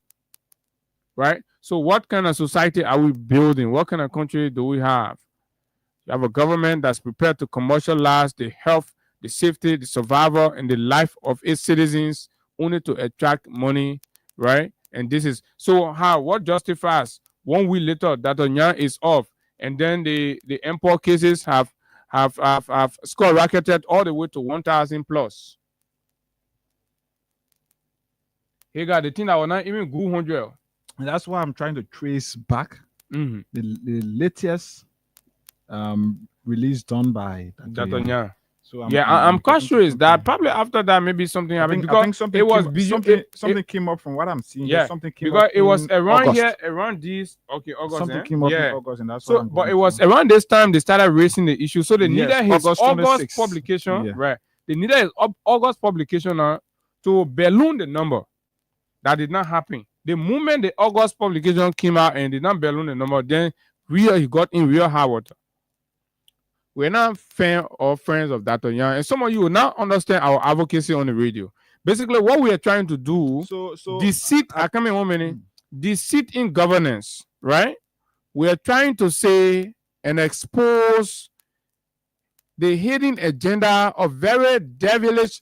Right? So what kind of society are we building? What kind of country do we have? You have a government that's prepared to commercialize the health, the safety, the survival, and the life of its citizens only to attract money, right? And this is so what justifies 1 week later that Onyang is off, and then the import cases have skyrocketed all the way to 1,000 plus. Hey, God, the thing that will not even go 100. And that's why I'm trying to trace back the latest release done by Dr. Onyang. So I'm quite sure is that probably after that maybe something happened because something it was something came up from what I'm seeing. Yeah, something came because up it was around August. here, around this. Okay, August. Something came up in August, and that's so. But it was around this time they started raising the issue. So they needed his August publication, right? They needed his August publication to balloon the number. That did not happen. The moment the August publication came out and did not balloon the number, then he got in real hot water. We're not fan or friends of Dr. Onyang, and some of you will not understand our advocacy on the radio. Basically, what we are trying to do, deceit in governance, right? We are trying to say and expose the hidden agenda of very devilish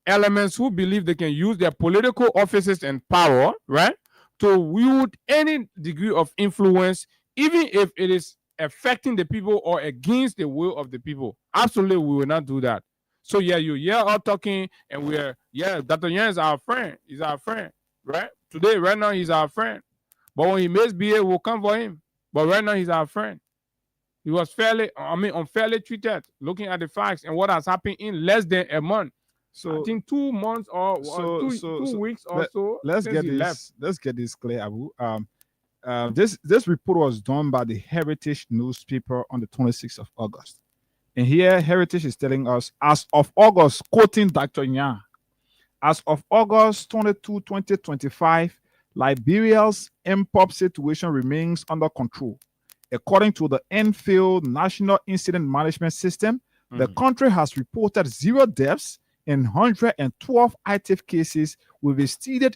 elements who believe they can use their political offices and power, right, to wield any degree of influence, even if it is affecting the people or against the will of the people. Absolutely, we will not do that. So you're all talking, and Dr. Onyang is our friend. He's our friend, right? Today, right now, he's our friend. But when he misbehaves, we'll come for him. But right now, he's our friend. He was unfairly treated, looking at the facts and what has happened in less than a month. So I think 2 months or 2 weeks or so. Let's get this clear, Abu. This report was done by the Heritage newspaper on the 26th of August. And here, Heritage is telling us, as of August, quoting Dr. Onyang, as of August 22, 2025, Liberia's MPOP situation remains under control. According to the Enfield National Incident Management System, the country has reported 0 deaths and 112 active cases with a steady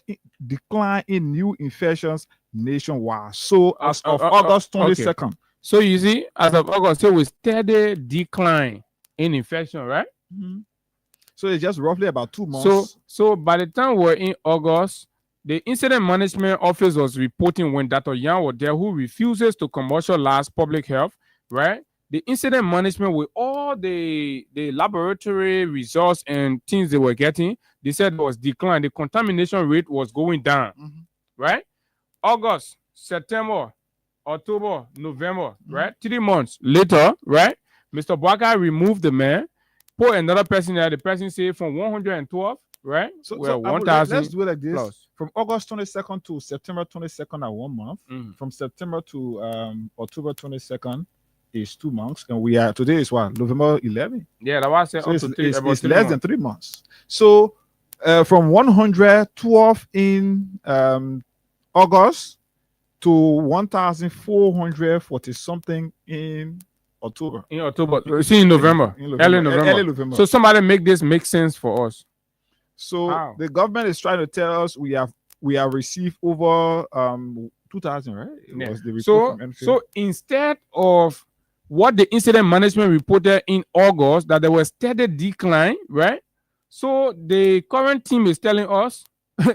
decline in new infections nationwide. So as of August 22nd. Okay. So you see, as of August, so we steady decline in infection, right? So it's just roughly about 2 months. So by the time we're in August, the Incident Management Office was reporting when Dr. Onyang was there, who refuses to commercialize public health, right? The incident management with all the laboratory results and things they were getting, they said was declined. The contamination rate was going down, right? August, September, October, November, right? 3 months later, right? Mr. Bwaka removed the man, put another person there. The person said from 112, right? So 1,000. Let's do it like this. Plus. From August 22nd to September 22nd at 1 month. From September to October 22nd is 2 months. And we are, today is what? November 11? Yeah, that was so it's less than 3 months. So from 112 in August to 1,440 something in October. See, in November. Early November. So somebody make this make sense for us. So the government is trying to tell us we have received over 2,000, right? So instead of what the incident management reported in August, that there was steady decline, right? So the current team is telling us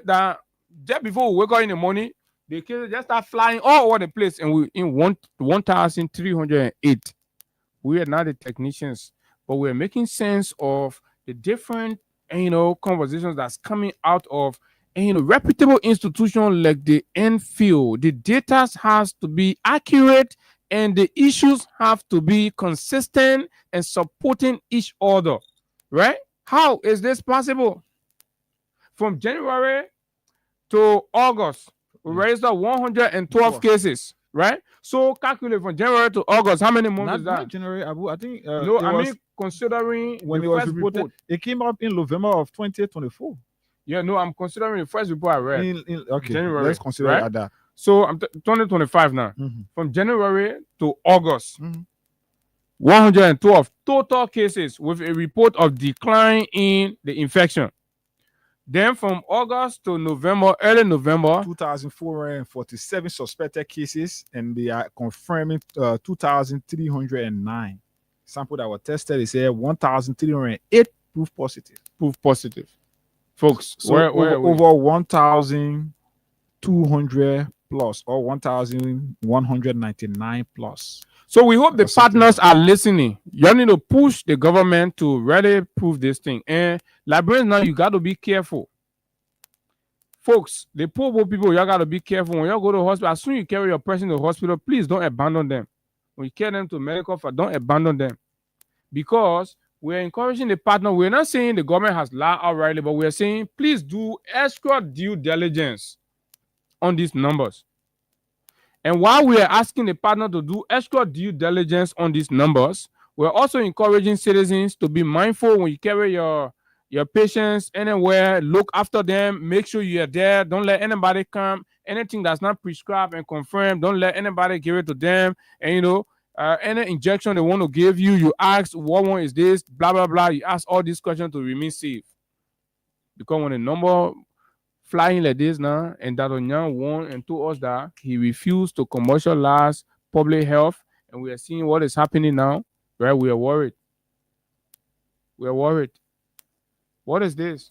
that just before we wake up in the morning, the cases just start flying all over the place, and we in 1,308. We are not the technicians, but we're making sense of the different conversations that's coming out of reputable institutions like the Enfield. The data has to be accurate and the issues have to be consistent and supporting each other, right? How is this possible? From January to August, we raised up 112 cases, right? So calculate from January to August. How many months is that? Not January, Abu. I think No, I mean considering when the it was first reported, report. it came up in November of 2024. Yeah, no, I'm considering the first report I read. Okay, January, let's consider right? it at that. So I'm 2025 now. From January to August, 112 total cases with a report of decline in the infection. Then from August to November, early November, 2,447 suspected cases, and they are confirming 2,309 sample that were tested. They say 1,308 proof positive. Folks. So where over 1,200 plus or 1,199 plus. So we hope the partners are listening. You need to push the government to really prove this thing. And librarians now, you got to be careful. Folks, the poor people, you got to be careful. When you go to the hospital, as soon as you carry your person to the hospital, please don't abandon them. When you carry them to medical, don't abandon them. Because we're encouraging the partner. We're not saying the government has lied outrightly, but we're saying please do extra due diligence on these numbers. And while we are asking the partner to do extra due diligence on these numbers, we're also encouraging citizens to be mindful when you carry your patients anywhere. Look after them. Make sure you're there. Don't let anybody come. Anything that's not prescribed and confirmed, don't let anybody give it to them. And any injection they want to give you, you ask what one is this, blah, blah, blah. You ask all these questions to remain safe. Because when the number flying like this now, and that Onyan warned and told us that he refused to commercialize public health, and we are seeing what is happening now, right? We are worried. What is this?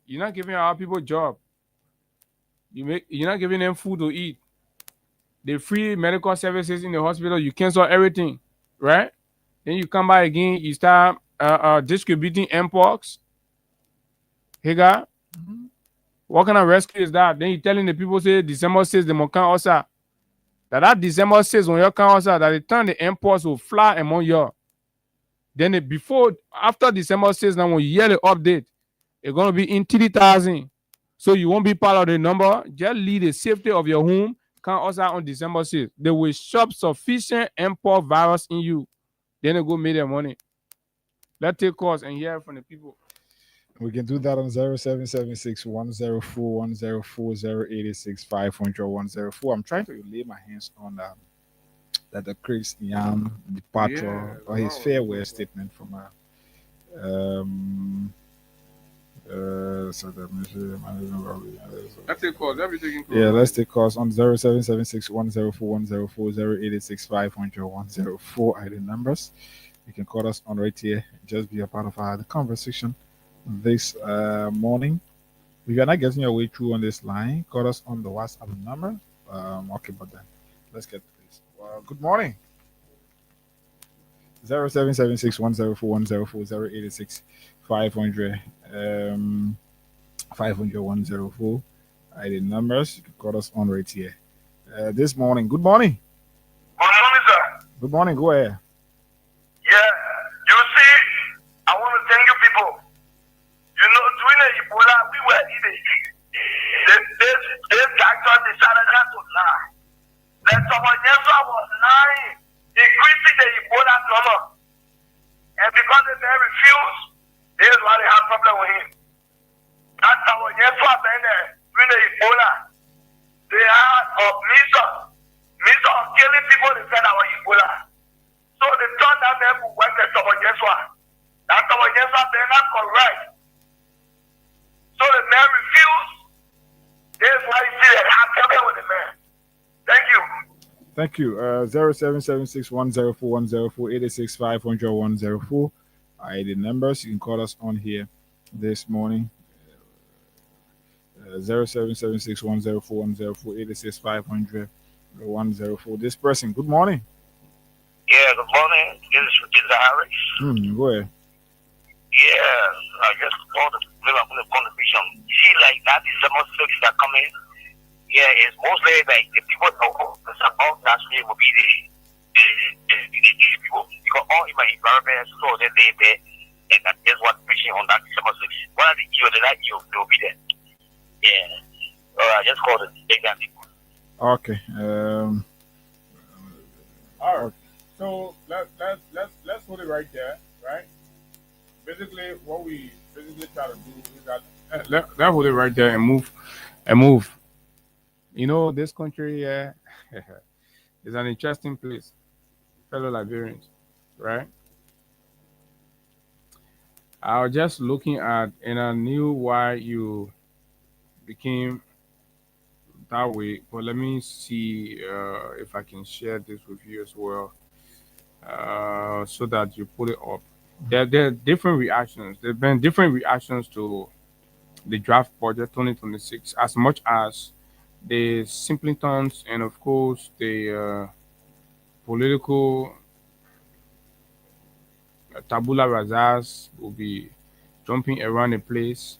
You're not giving our people a job. You're not giving them food to eat. The free medical services in the hospital, you cancel everything, right? Then you come back again, you start distributing Mpox. Hey, God. What kind of rescue is that? Then you're telling the people, say, December 6th, the Mokan Osa. That December 6th, when you come Osa, that the time the Mpox will fly among you. Then after December 6th, now when you hear the update, it's going to be in 30,000. So you won't be part of the number. Just leave the safety of your home. Come Osa on December 6th. They will shop sufficient Mpox virus in you. Then they go make their money. Let's take calls and hear from the people. We can do that on 0776 104 104 086 500 104. I'm trying to lay my hands on that the Chris Yam departure or his farewell statement from let's take calls. Let's take calls on 0776 104 104 086 500 104 are the numbers. You can call us on right here. Just be a part of the conversation this morning. If you're not getting your way through on this line, call us on the WhatsApp number. Okay, but then let's get to this. Well, good morning. 0776 104 104 086 500 500 104 are the numbers. You can call us on right here. This morning. Good morning. Good morning, sir. Good morning. Go ahead. Yeah, you see, I want to thank you people. You know, during the Ebola, we were in the heat. This doctor decided not to lie. That someone else was lying, increasing the Ebola number. And because they refused, this is why they have problem with him. That's how yes, what been there during the Ebola. They had a mission of killing people that said our Ebola. So they thought that they would work at someone Yeswa. That someone Yeswa, they're not correct. So the man refused. This is why you see that I'm coming with the man. Thank you. Thank you. 0776 104 104 86 500 104 are the numbers. You can call us on here this morning. 0776 104 104 86 500 104. This person, good morning. Yeah, good morning. This is Harris. Go ahead. Yeah, I just want to live up with the contribution. See, like that is the most things that come in. Yeah, it's mostly like the people that support naturally will be the people. Because all in my environment, so that they and that is what preaching on that December 6th. One of the year, they will be there. Yeah. I just called it. Okay. All right. So let's hold it right there, right? Basically, what we basically try to do is that let's hold it right there and move. You know, this country here is an interesting place, fellow Liberians, right? I was just looking at, and I knew why you became that way. But let me see if I can share this with you as well, so that you put it up. There are different reactions. There have been different reactions to the draft budget 2026, as much as the simpletons and, of course, the political tabula rasas will be jumping around the place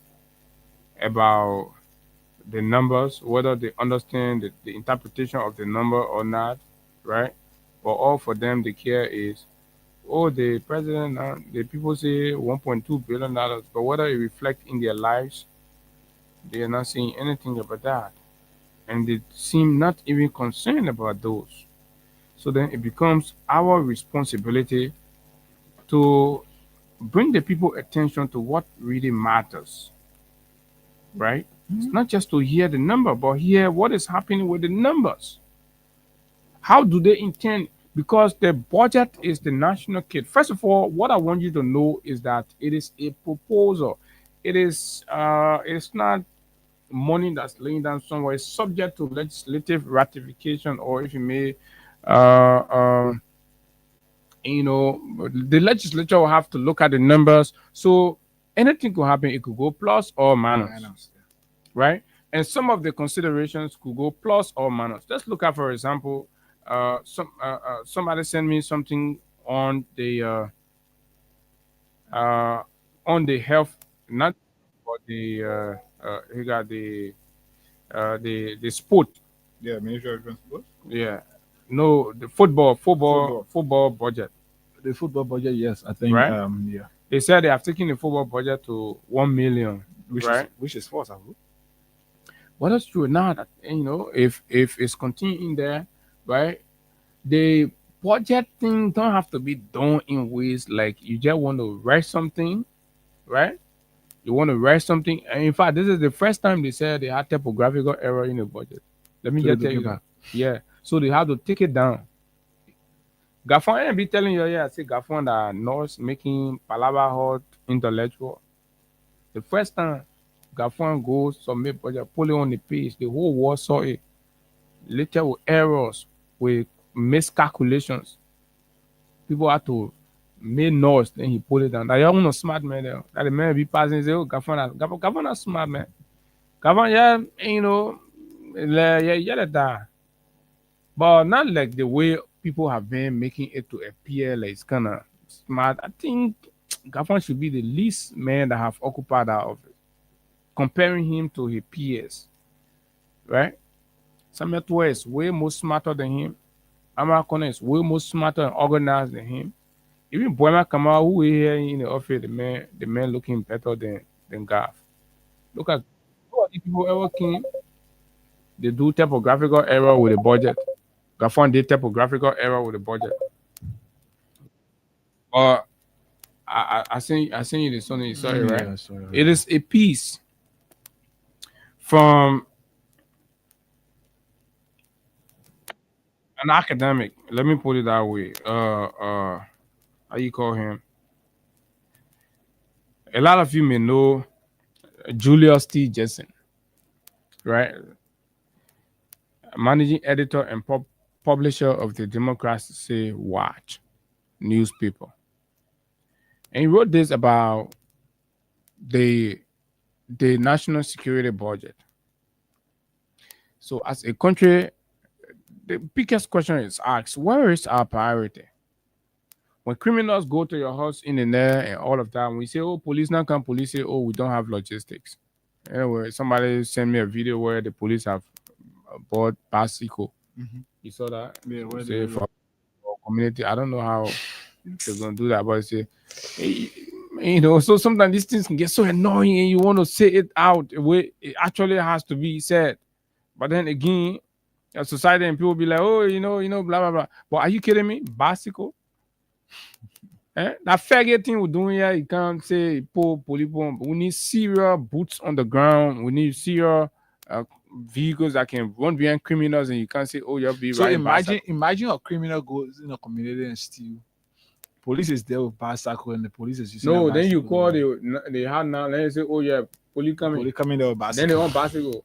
about the numbers, whether they understand the interpretation of the number or not, right? But all for them, the care is, oh, the president, the people say $1.2 billion, but whether it reflects in their lives, they are not saying anything about that. And they seem not even concerned about those. So then it becomes our responsibility to bring the people attention to what really matters, right? It's not just to hear the number, but hear what is happening with the numbers. How do they intend? Because the budget is the national kit. First of all, what I want you to know is that it is a proposal. It's not money that's laying down somewhere. It's subject to legislative ratification, or if you may, the legislature will have to look at the numbers. So anything could happen. It could go plus or minus, right? And some of the considerations could go plus or minus. Let's look at, for example, somebody sent me something on the health, not for the he got the sport. Yeah, Ministry of Sport. Yeah, no, the football budget. The football budget, yes, I think. Right? Yeah. They said they have taken the football budget to 1 million, right? Which is false, I hope. Well, that's true. Now that if it's continuing there, right? The budget thing don't have to be done in ways like you just want to write something, right? You want to write something, and in fact, this is the first time they said they had typographical error in the budget. Let me just tell you that. Yeah, so they have to take it down. Gafon ain't be telling you, yeah, I say Gafon that Norse making palabra hot intellectual. The first time Gafon goes submit budget, pull it on the page, the whole world saw it. Later with errors, with miscalculations. People had to make noise, then he pull it down. That you're not smart man there. That the man be passing and say, oh, Gafon not smart man. Gafon, yeah, that. But not like the way people have been making it to appear like it's kind of smart. I think Gafon should be the least man that have occupied that office. Comparing him to his peers, right? Samuel Toure is way more smarter than him. Amara Kone is way more smarter and organized than him. Even Boema Kamara, who is here in the office, the man looking better than Gaff. Look at what people ever came. They do typographical error with the budget. Gafon did typographical error with the budget. But I sent you the Sony, sorry, right? Yeah, sorry. It is a piece from an academic. Let me put it that way. How you call him? A lot of you may know Julius T. Jessen, right? Managing editor and publisher of the Democracy Watch newspaper. And he wrote this about the national security budget. So as a country, the biggest question is asked, where is our priority? When criminals go to your house in the air and all of that, when we say, oh, police now come, police say, oh, we don't have logistics. Anyway, somebody sent me a video where the police have bought bicycle. Mm-hmm. You saw that? Yeah, where say for community. I don't know how they're gonna do that, but say, hey, so sometimes these things can get so annoying and you want to say it out the way it actually has to be said. But then again, a society, and people be like, oh, blah blah blah. But are you kidding me? Bicycle? That faggot thing we're doing here, you can't say we need serious boots on the ground. We need serious vehicles that can run behind criminals, and you can't say, oh, you'll be So right. imagine a criminal goes in a community and steal. Police is there with bicycle, and the police is using. No, then you call they had now. Then you say, oh yeah, police coming. Police coming there with bicycle. Then they want bicycle.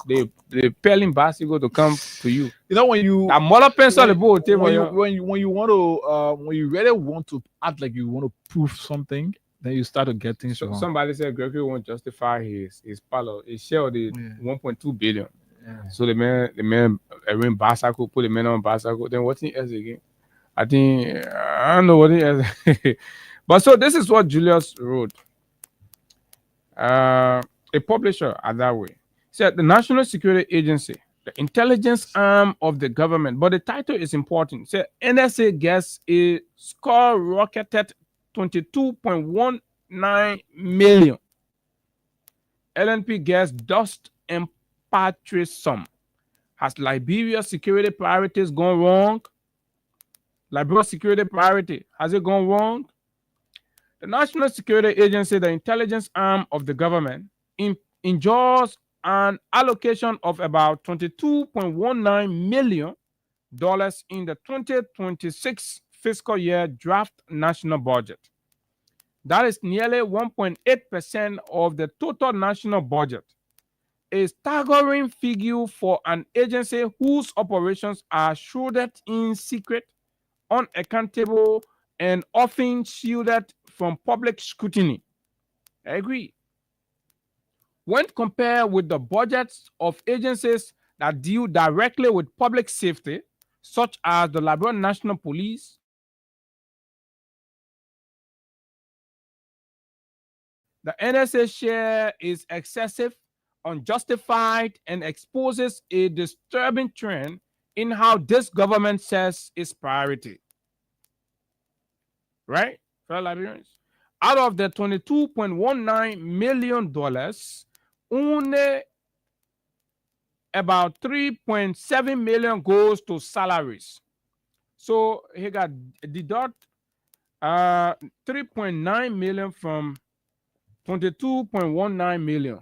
they pelling bicycle to come to you. You know when you a mother pencil the boat when you want to when you really want to act like you want to prove something, then you start to get things wrong. Somebody said Gregory won't justify his palo. His share of the 1.2 billion. Yeah. So the man arranged bicycle, put the man on bicycle. Then what's the else again? I don't know what it is. But so this is what Julius wrote. A publisher at that way said the National Security Agency, the intelligence arm of the government, but the title is important. Said NSA gets a skyrocketed 22.19 million. LNP gets dust and patry sum. Has Liberia's security priorities gone wrong? Liberia's security priority, has it gone wrong? The National Security Agency, the intelligence arm of the government, enjoys an allocation of about $22.19 million in the 2026 fiscal year draft national budget. That is nearly 1.8% of the total national budget. A staggering figure for an agency whose operations are shrouded in secret, unaccountable, and often shielded from public scrutiny. I agree. When compared with the budgets of agencies that deal directly with public safety, such as the Liberian National Police, the NSA share is excessive, unjustified, and exposes a disturbing trend in how this government says its priority. Right, fellow Liberians? Out of the $22.19 million, only about $3.7 million goes to salaries. So he got deduct 3.9 million from 22.19 million.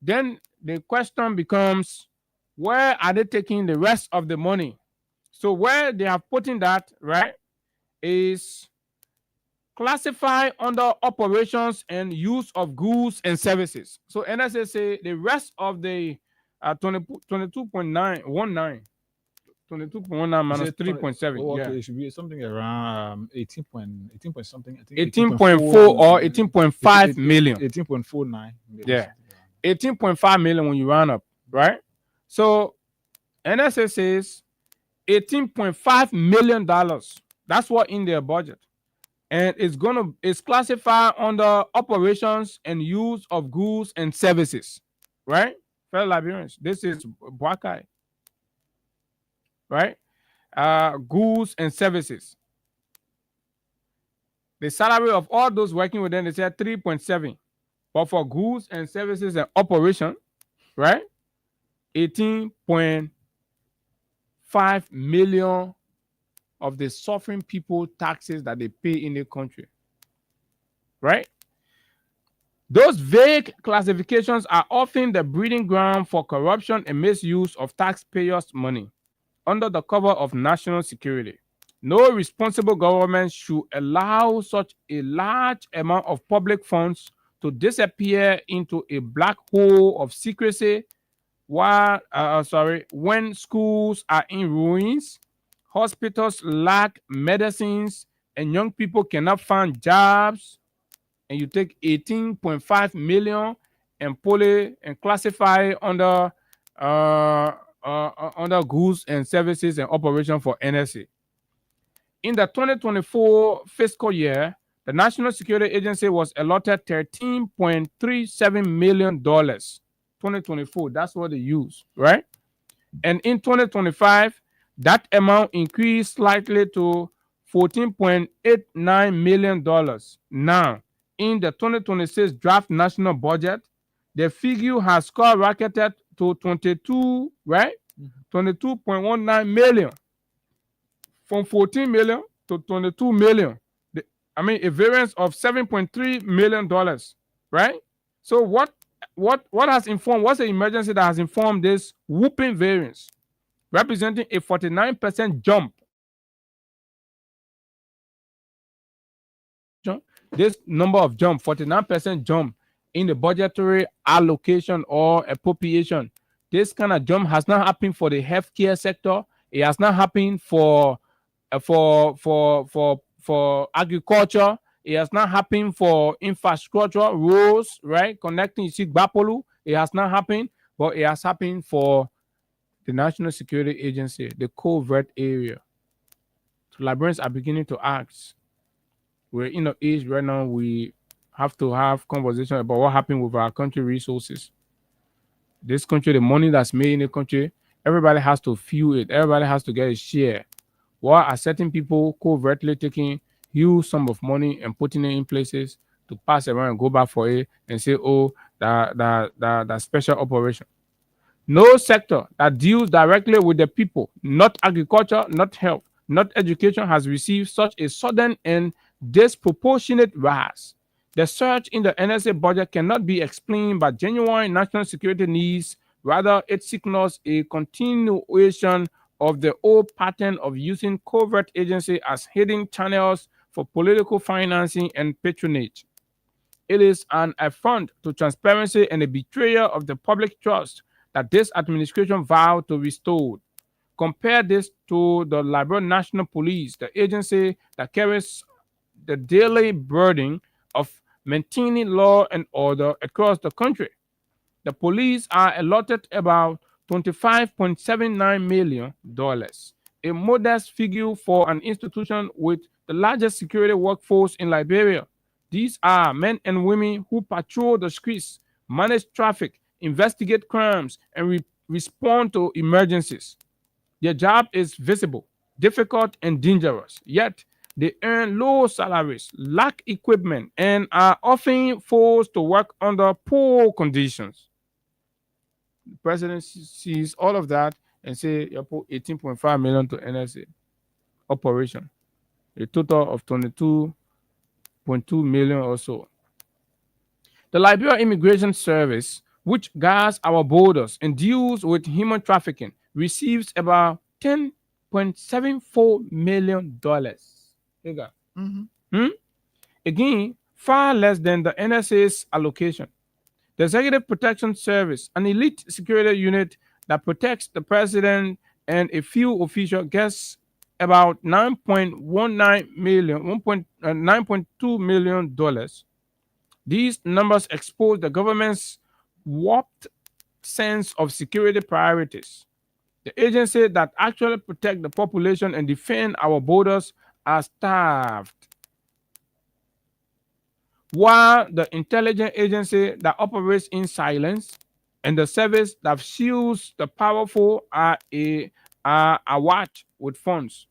Then the question becomes, where are they taking the rest of the money? So where they have put in that, right, is classified under operations and use of goods and services. So NSA say the rest of the 22.19 minus 3.7. Oh, okay, it should be something around 18 point something. I think 18.4 or 18.5 million. 18.49 million. Yeah, 18.5 million when you round up, right? So NSA says $18.5 million. That's what in their budget. And it's classified under operations and use of goods and services, right? Fellow Liberians, this is Bwakai, right? Goods and services. The salary of all those working with them, they said 3.7. But for goods and services and operation, right? 18.5 million of the suffering people taxes that they pay in the country, right? Those vague classifications are often the breeding ground for corruption and misuse of taxpayers' money under the cover of national security. No responsible government should allow such a large amount of public funds to disappear into a black hole of secrecy when schools are in ruins, hospitals lack medicines, and young people cannot find jobs, and you take 18.5 million and pull it and classify under goods and services and operation for NSA. In the 2024 fiscal year, the National Security Agency was allotted $13.37 million. 2024, that's what they use, right? And in 2025, that amount increased slightly to $14.89 million. Now, in the 2026 draft national budget, the figure has skyrocketed to 22, right? 22.19 million. From 14 million to 22 million. A variance of $7.3 million, right? So what has informed, what's the emergency that has informed this whooping variance, representing a 49% jump? This number of jump, 49% jump in the budgetary allocation or appropriation. This kind of jump has not happened for the healthcare sector. It has not happened for agriculture. It has not happened for infrastructure, roads, right? Connecting, you see, Bapolu. It has not happened, but it has happened for the National Security Agency, the covert area. So Liberians are beginning to ask. We're in an age right now, we have to have conversation about what happened with our country resources. This country, the money that's made in the country, everybody has to feel it. Everybody has to get a share. Why are certain people covertly taking huge sum of money and putting it in places to pass around and go back for it and say, oh, that special operation? No sector that deals directly with the people, not agriculture, not health, not education, has received such a sudden and disproportionate rise. The surge in the NSA budget cannot be explained by genuine national security needs. Rather, it signals a continuation of the old pattern of using covert agency as hidden channels for political financing and patronage. It is an affront to transparency and a betrayal of the public trust that this administration vowed to restore. Compare this to the Liberia National Police, the agency that carries the daily burden of maintaining law and order across the country. The police are allotted about $25.79 million, a modest figure for an institution with the largest security workforce in Liberia. These are men and women who patrol the streets, manage traffic, investigate crimes, and respond to emergencies. Their job is visible, difficult, and dangerous, yet they earn low salaries, lack equipment, and are often forced to work under poor conditions. The president sees all of that and say, you put 18.5 million to NSA operation, a total of 22.2 million or so. The Liberia Immigration Service, which guards our borders and deals with human trafficking, receives about $10.74 million. Again, far less than the NSA's allocation. The Executive Protection Service, an elite security unit that protects the president and a few officials, gets about $9.19 million, $9.2 million. These numbers expose the government's warped sense of security priorities. The agencies that actually protect the population and defend our borders are starved, while the intelligence agency that operates in silence and the service that shields the powerful are awash with funds.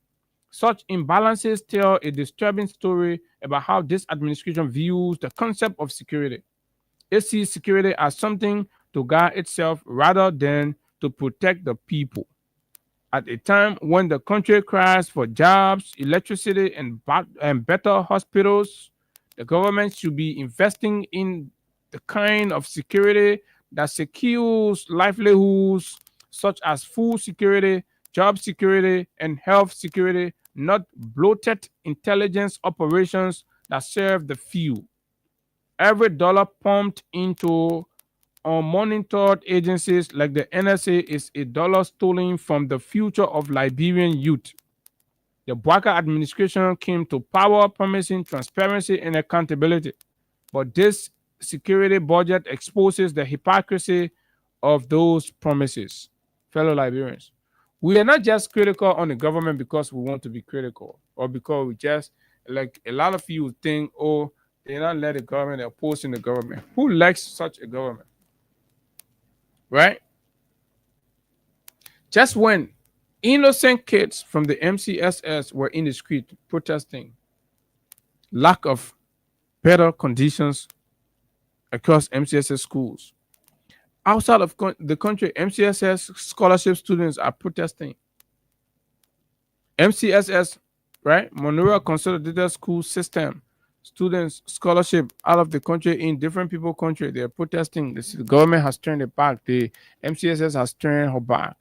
Such imbalances tell a disturbing story about how this administration views the concept of security. It sees security as something to guard itself rather than to protect the people. At a time when the country cries for jobs, electricity, and better hospitals, the government should be investing in the kind of security that secures livelihoods such as food security, job security, and health security, not bloated intelligence operations that serve the few. Every dollar pumped into unmonitored agencies like the NSA is a dollar stolen from the future of Liberian youth. The Bouaka administration came to power promising transparency and accountability, but this security budget exposes the hypocrisy of those promises. Fellow Liberians, we are not just critical on the government because we want to be critical or because we just, like a lot of you think, oh, they don't let the government, they're opposing the government. Who likes such a government? Right? Just when innocent kids from the MCSS were in the street protesting lack of better conditions across MCSS schools, outside of the country, MCSS scholarship students are protesting. MCSS, right? Monroe Consolidated School System students scholarship out of the country in different people country. They're protesting. The government has turned it back. The MCSS has turned her back.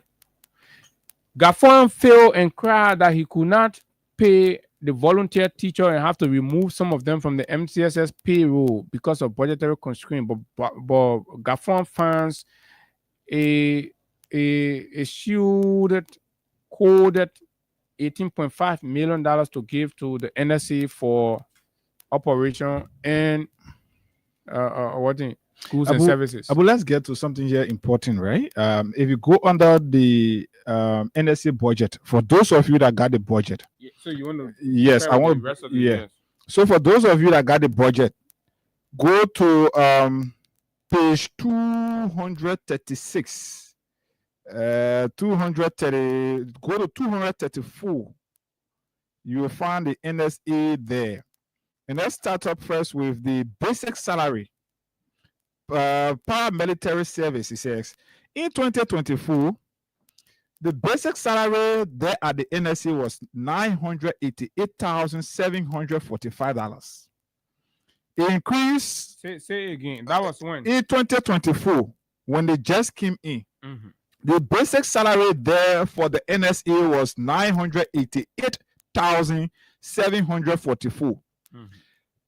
Gafon failed and cried that he could not pay the volunteer teacher and have to remove some of them from the MCSS payroll because of budgetary constraint. But Gafon funds a shielded coded $18.5 million to give to the NSA for operation and schools and services. Abu, let's get to something here important, right? If you go under the NSA budget, for those of you that got the budget, so you want to? Yes, I want. Yeah. So for those of you that got the budget, go to page 236. 230. Go to 234. You will find the NSA there. And let's start up first with the basic salary. Paramilitary service, it says. In 2024, the basic salary there at the NSA was $988,745. It increased. Say again. That was when? In 2024, when they just came in. The basic salary there for the NSA was $988,744.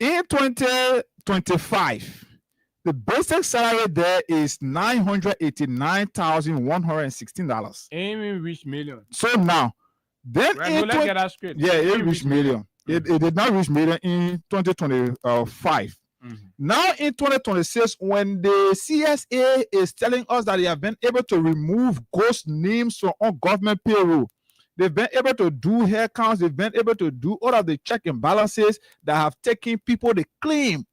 In 2025, the basic salary there is $989,116. Aiming reach million. So now, then right, let's get that straight. Yeah, it reached million. It did not reach million in 2025. Now in 2026, when the CSA is telling us that they have been able to remove ghost names from on government payroll, they've been able to do hair counts, they've been able to do all of the check and balances that have taken people they claim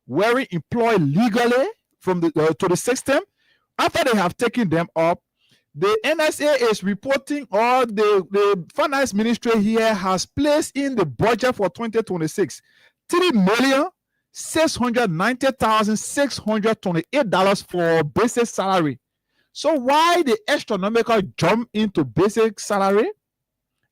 were employed legally from the to the system. After they have taken them up, the NSA is reporting, or the finance ministry here has placed in the budget for 2026 $3,690,628 for basic salary. So why the astronomical jump into basic salary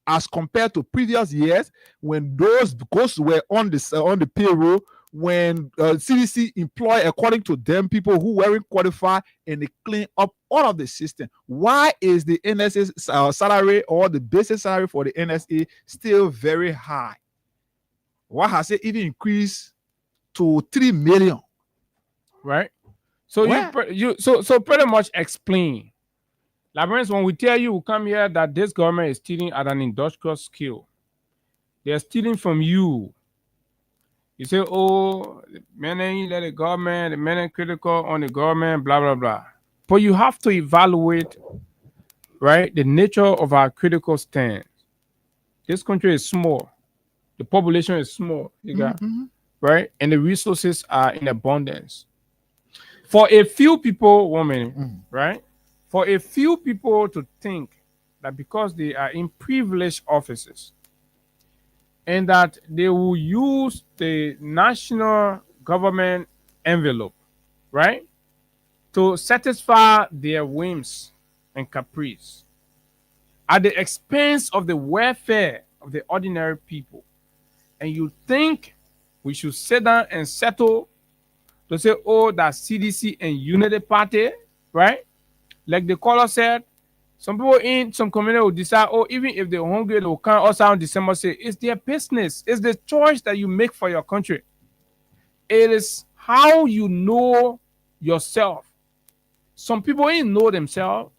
as compared to previous years when those ghosts were on the payroll, when CDC employ, according to them, people who weren't qualified, and they clean up all of the system? Why is the NSA salary, or the basic salary for the NSA, still very high? Why has it even increased to $3 million? Right. So so pretty much explain. Like, when we tell you, we come here, that this government is stealing at an industrial scale. They're stealing from you. You say, oh, men ain't let the government, the men ain't critical on the government, blah, blah, blah. But you have to evaluate, right, the nature of our critical stance. This country is small. The population is small. You got, right? And the resources are in abundance. For a few people, right? For a few people to think that because they are in privileged offices, and that they will use the national government envelope, right, to satisfy their whims and caprice at the expense of the welfare of the ordinary people. And you think we should sit down and settle to say, oh, that CDC and Unity Party, right? Like the caller said, some people in some community will decide, oh, even if they're hungry, they will come us out in December, say, it's their business. It's the choice that you make for your country. It is how you know yourself. Some people ain't know themselves.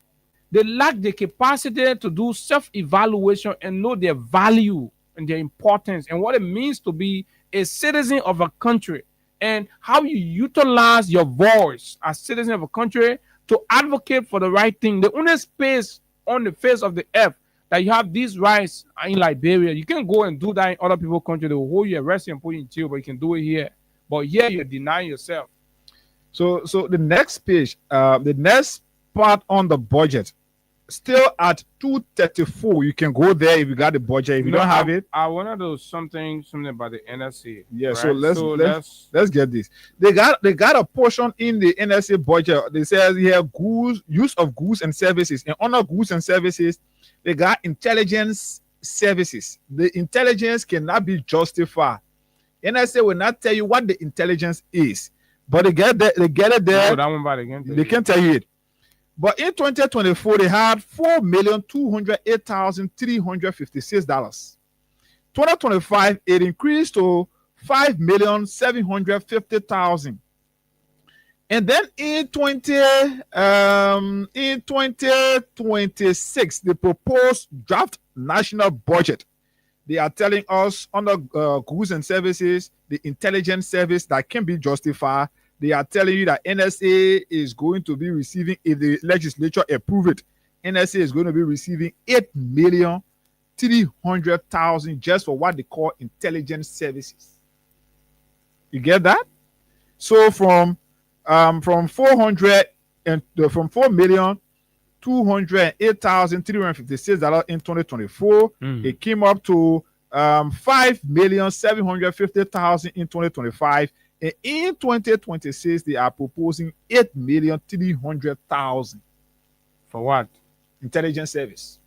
They lack the capacity to do self-evaluation and know their value and their importance and what it means to be a citizen of a country, and how you utilize your voice as citizen of a country to advocate for the right thing. The only space on the face of the earth that you have these rights in Liberia. You can go and do that in other people's country. They will hold you, arrest you, and put you in jail, but you can do it here. But here you're denying yourself. So the next page, the next part on the budget still at 234. You can go there if you got the budget. If you don't have it, I want to do something about the NSA. Yeah, right? so let's get this. They got a portion in the NSA budget. They say here use of goods and services, and under goods and services, they got intelligence services. The intelligence cannot be justified. NSA will not tell you what the intelligence is, but they get it there. They can tell you it. But in 2024, they had $4,208,356. 2025, it increased to $5,750,000. And then in 2026, the proposed draft national budget, they are telling us under goods and services, the intelligence service that can be justified. They are telling you that NSA is going to be receiving, if the legislature approve it, NSA is going to be receiving $8,300,000 just for what they call intelligence services. You get that? So from $4,208,356 in 2024, it came up to $5,750,000 in 2025. And in 2026, they are proposing $8,300,000. For what? Intelligence service.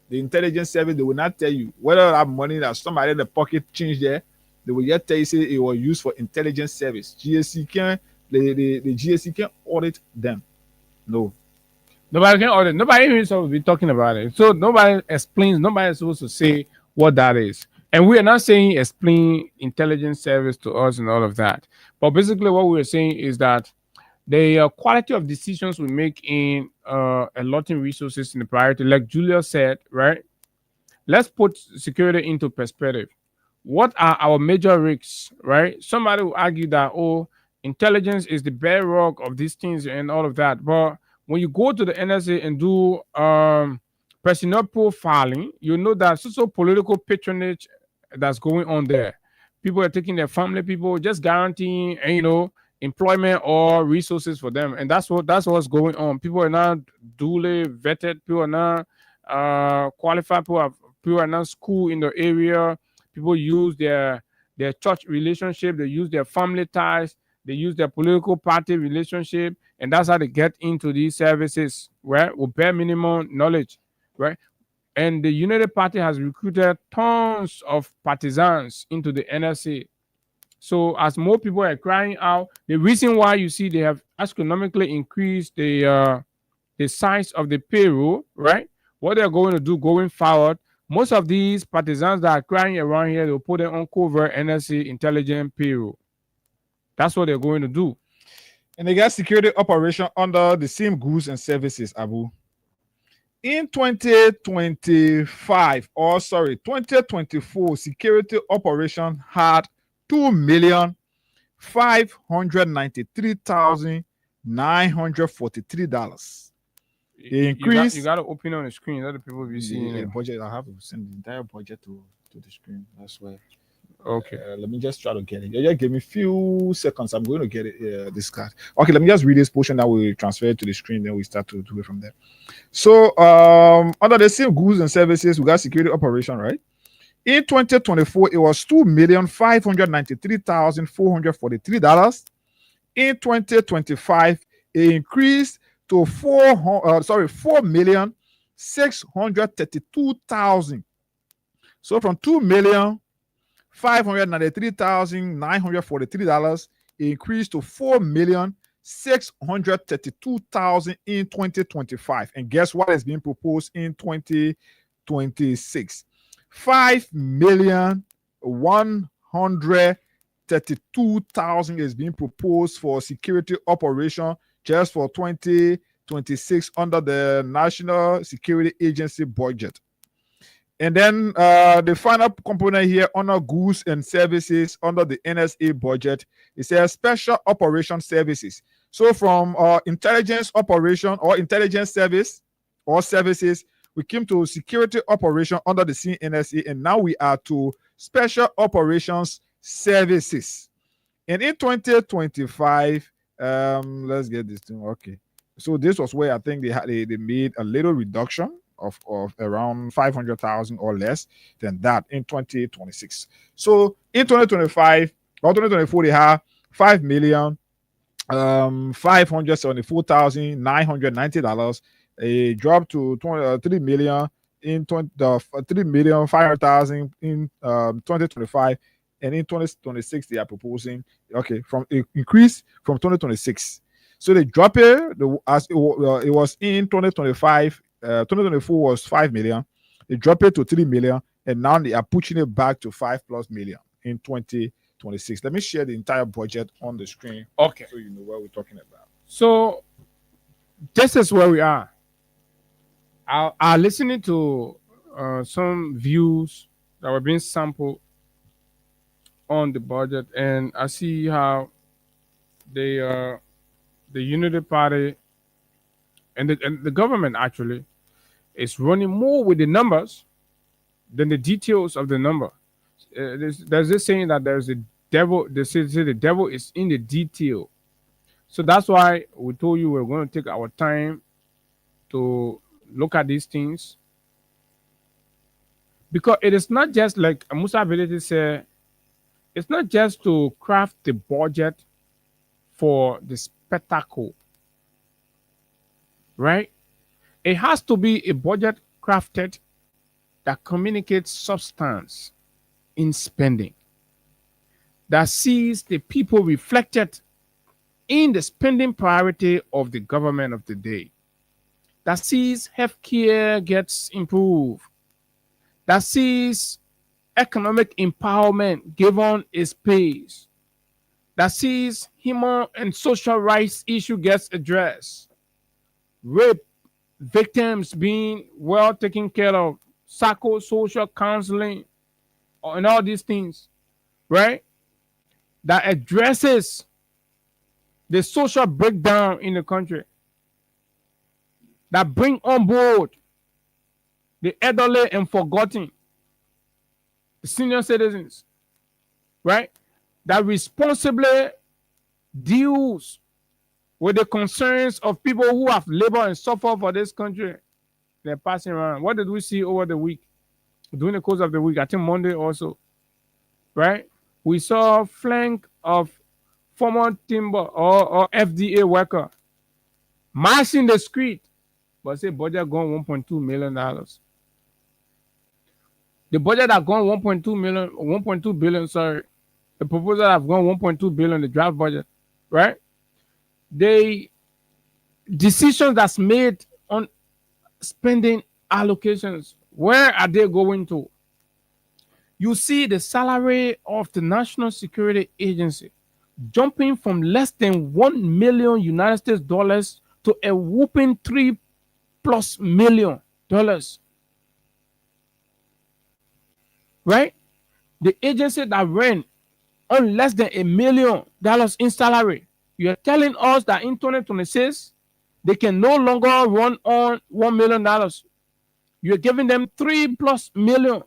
The intelligence service, they will not tell you whether that money that somebody in the pocket changed there. They will just tell you say it was used for intelligence service. GSC can the GSC can audit them. No. Nobody can audit. Nobody even supposed to be talking about it. So nobody explains. Nobody is supposed to say what that is. And we are not saying explain intelligence service to us and all of that. But basically what we're saying is that the quality of decisions we make in allotting resources in the priority, like Julia said, right? Let's put security into perspective. What are our major risks, right? Somebody will argue that, oh, intelligence is the bedrock of these things and all of that. But when you go to the NSA and do personnel profiling, you know that social political patronage that's going on there. People are taking their family people, just guaranteeing, employment or resources for them, and that's what's going on. People are not duly vetted. People are not qualified. People are not schooled in the area. People use their church relationship. They use their family ties. They use their political party relationship, and that's how they get into these services, right? With bare minimum knowledge, right? And the United Party has recruited tons of partisans into the NSA. So as more people are crying out, the reason why you see they have astronomically increased the size of the payroll, right? What they're going to do going forward, most of these partisans that are crying around here, they'll put them on covert NSA intelligence payroll. That's what they're going to do. And they got security operation under the same goods and services, Abu. In 2024, security operation had $2,593,943. The increase. You got to open on the screen. Other people be seeing the budget. I have to send the entire budget to the screen. That's why. Okay. Let me just try to get it. Yeah, give me a few seconds. I'm going to get it. This card. Okay, let me just read this portion that we transfer it to the screen. Then we start to do it from there. So, under the same goods and services, we got security operation, right? In 2024, it was $2,593,443. In 2025, it increased to $4,632,000. So from $2,593,943, it increased to $4,632,000 in 2025. And guess what is being proposed in 2026? $5,132,000 is being proposed for security operation just for 2026 under the National Security Agency budget. And then the final component here under goods and services under the NSA budget, it says special operation services. So from intelligence operation or intelligence service or services, we came to security operation under the CNSA, and now we are to special operations services. And in 2025, let's get this thing. Okay. So this was where I think they made a little reduction of around 500,000 or less than that in 2026. So in 2025 or 2024, they have 5,574,990. A drop to 3 million in 3,500,000 in 2025, and in 2026 they are proposing from increase from 2026. So they drop it as it was in 2025. 2024 was 5 million. They drop it to 3 million, and now they are pushing it back to 5+ million in 2026. Let me share the entire budget on the screen. Okay. So you know what we're talking about. So this is where we are. I listening to some views that were being sampled on the budget, and I see how the Unity Party and the government actually is running more with the numbers than the details of the number. There's this saying that there's a devil. They say the devil is in the detail. So that's why we told you we're going to take our time to look at these things, because it is not just like Musa Ability said. It's not just to craft the budget for the spectacle, right? It has to be a budget crafted that communicates substance in spending, that sees the people reflected in the spending priority of the government of the day, that sees healthcare gets improved, that sees economic empowerment given its space, that sees human and social rights issue gets addressed, rape victims being well taken care of, psychosocial counseling, and all these things, right? That addresses the social breakdown in the country, that bring on board the elderly and forgotten, the senior citizens, right? That responsibly deals with the concerns of people who have labored and suffered for this country. They're passing around. What did we see over the week? During the course of the week, I think Monday also, right? We saw a flank of former timber or FDA worker marching the street, but say budget gone $1.2 million. The budget that gone 1.2 billion, sorry. The proposal have gone 1.2 billion, the draft budget, right? The decisions that's made on spending allocations, where are they going to? You see the salary of the National Security Agency jumping from less than $1 million United States dollars to a whooping $3+ million. Right? The agency that ran on less than $1 million in salary, you're telling us that in 2026 they can no longer run on $1 million. You're giving them $3+ million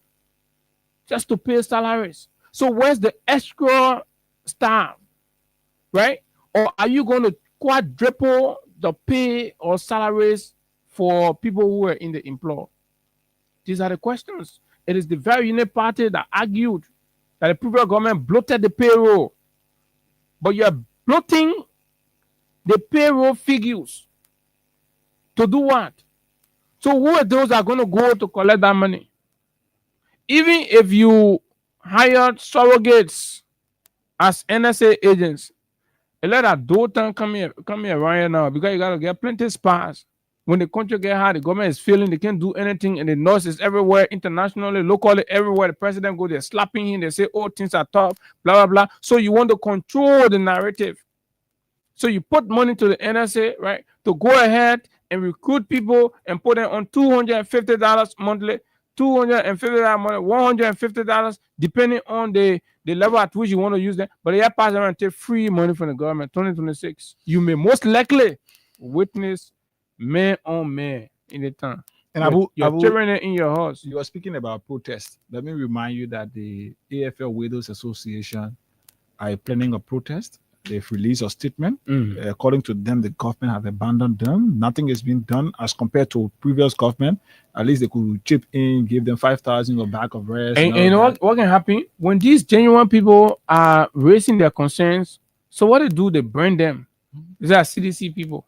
just to pay salaries. So where's the extra staff, right? Or are you going to quadruple the pay or salaries for people who are in the employ? These are the questions. It is the very Unity Party that argued that the previous government bloated the payroll. But you're bloating the payroll figures to do what? So who are those that are going to go to collect that money? Even if you hired surrogates as NSA agents, a lot of Dotan come here right here now, because you got to get plenty of spies. When the country get hard, the government is failing, they can't do anything, and the nurses everywhere, internationally, locally, everywhere. The president go there, slapping him, they say, oh, things are tough, blah, blah, blah. So you want to control the narrative. So you put money to the NSA, right, to go ahead and recruit people and put them on $250 monthly, $250 monthly, $150, depending on the level at which you want to use them. But they have passed around and take free money from the government, 2026. You may most likely witness man on man in the town. And you're tyranny in your house. You are speaking about protest. Let me remind you that the AFL Widows Association are planning a protest They've released a statement. According to them, the government have abandoned them. Nothing is being done as compared to previous government. At least they could chip in, give them 5,000 or bag of rice. And you know what can happen? When these genuine people are raising their concerns, so what they do, they burn them. These are CDC people.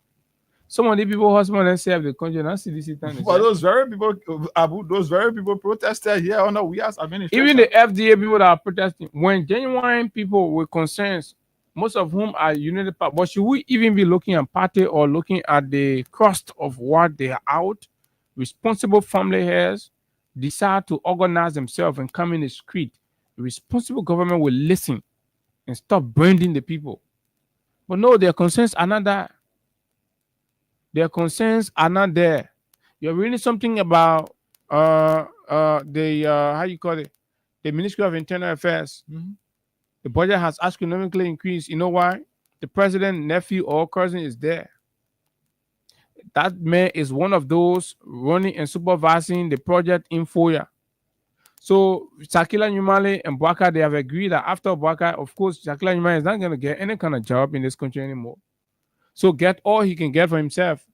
Some of the people husband and say the country, not CDC time. But those very people, Abu, those very people protested here on the WIAS administration. Even the FDA people that are protesting, when genuine people with concerns, most of whom are United Party, but should we even be looking at party or looking at the cost of what they are out? Responsible family heads decide to organize themselves and come in the street. The responsible government will listen and stop branding the people. But no, their concerns are not that. Their concerns are not there. You're reading something about the how you call it, the Ministry of Internal Affairs. The budget has astronomically increased. You know why? The president, nephew, or cousin is there. That man is one of those running and supervising the project in Foya. So Shakila Nyumale and Bwaka, they have agreed that after Bwaka, of course, Shakila Nyumale is not going to get any kind of job in this country anymore. So get all he can get for himself.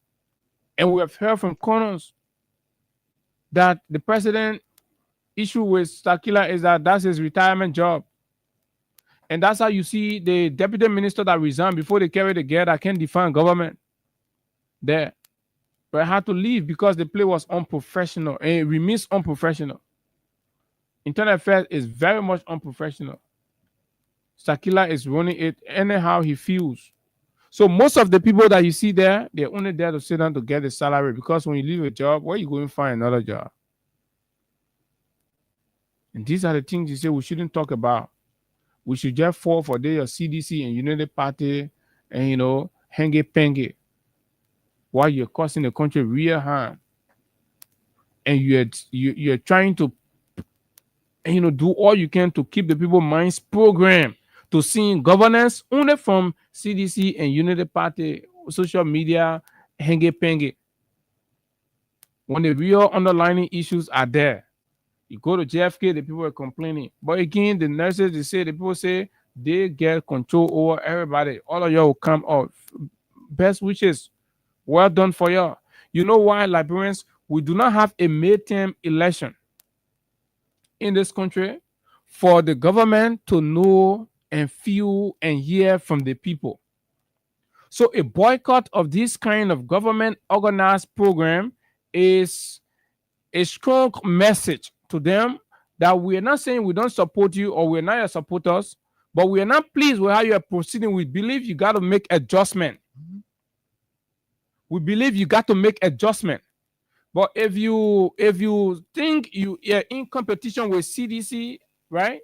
And we have heard from corners that the president issue with Shakila is that that's his retirement job. And that's how you see the deputy minister that resigned before they carry the gear that can defund government there. But I had to leave because the play was unprofessional and it remains unprofessional. Internal Affairs is very much unprofessional. Shakila is running it anyhow he feels. So most of the people that you see there, they're only there to sit down to get a salary, because when you leave a job, where you going to find another job? And these are the things you say we shouldn't talk about. We should just fall for your CDC and United Party and, you know, henge-penge while you're causing the country real harm. And you're trying to, you know, do all you can to keep the people's minds programmed to seeing governance only from CDC and United Party, social media, henge-penge. When the real underlying issues are there. You go to JFK, the people are complaining. But again, the nurses, the people say they get control over everybody. All of y'all will come out. Best wishes. Well done for y'all. You know why, Liberians? We do not have a midterm election in this country for the government to know and feel and hear from the people. So a boycott of this kind of government organized program is a strong message to them that we are not saying we don't support you or we're not your supporters, but we are not pleased with how you are proceeding. We believe you got to make adjustment. We believe you got to make adjustment. But if you think you are in competition with CDC, right,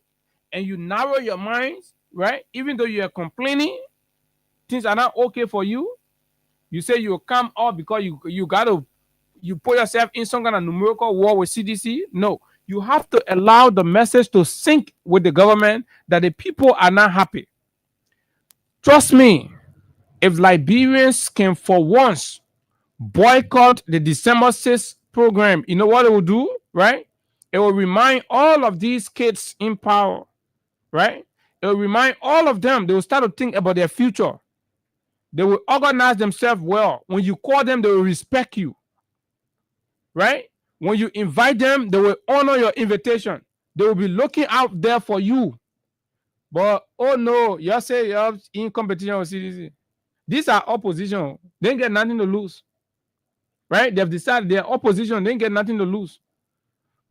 and you narrow your minds, right, even though you are complaining, things are not okay for you, you say you'll come out because you put yourself in some kind of numerical war with CDC. No, you have to allow the message to sync with the government that the people are not happy. Trust me, if Liberians can for once boycott the December 6th program, you know what it will do, right? It will remind all of these kids in power, right? It will remind all of them, they will start to think about their future. They will organize themselves well. When you call them, they will respect you, right? When you invite them, they will honor your invitation. They will be looking out there for you. But, oh no, you say you're in competition with CDC. These are opposition. They ain't get nothing to lose. Right? They've decided they're opposition. They ain't get nothing to lose.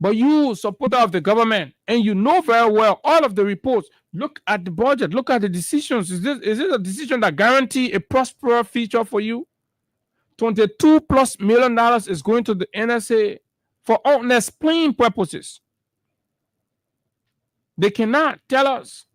But you, supporter of the government, and you know very well all of the reports, look at the budget, look at the decisions. Is this a decision that guarantee a prosperous future for you? $22+ million is going to the NSA for unexplained purposes. They cannot tell us.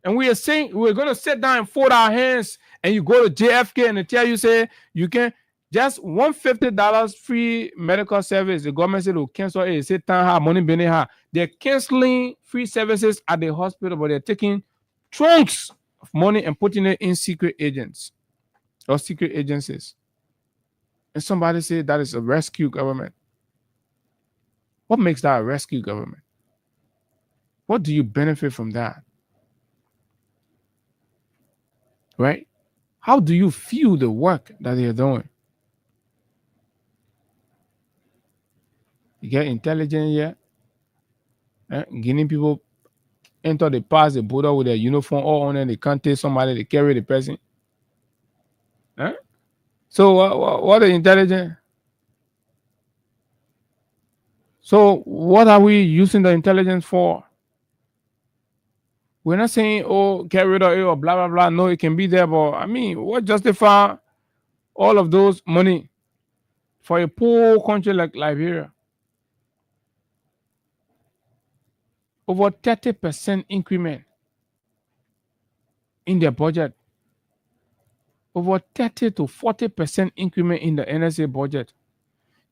And we are saying we're going to sit down and fold our hands, and you go to JFK and they tell you, say, you can just $150 free medical service. The government said will cancel it. Say money. They're canceling free services at the hospital, but they're taking chunks of money and putting it in secret agents or secret agencies. And somebody said that is a rescue government. What makes that a rescue government? What do you benefit from that? right? How do you feel the work that they're doing? You get intelligence here, Guinea people enter, they pass the border with their uniform all on, and they can't take somebody, they carry the person. So what is intelligence? So what are we using the intelligence for? We're not saying, oh, get rid of it or blah, blah, blah. No, it can be there, but I mean, what justify all of those money for a poor country like Liberia? Over 30% increment in their budget. Over 30 to 40% increment in the NSA budget.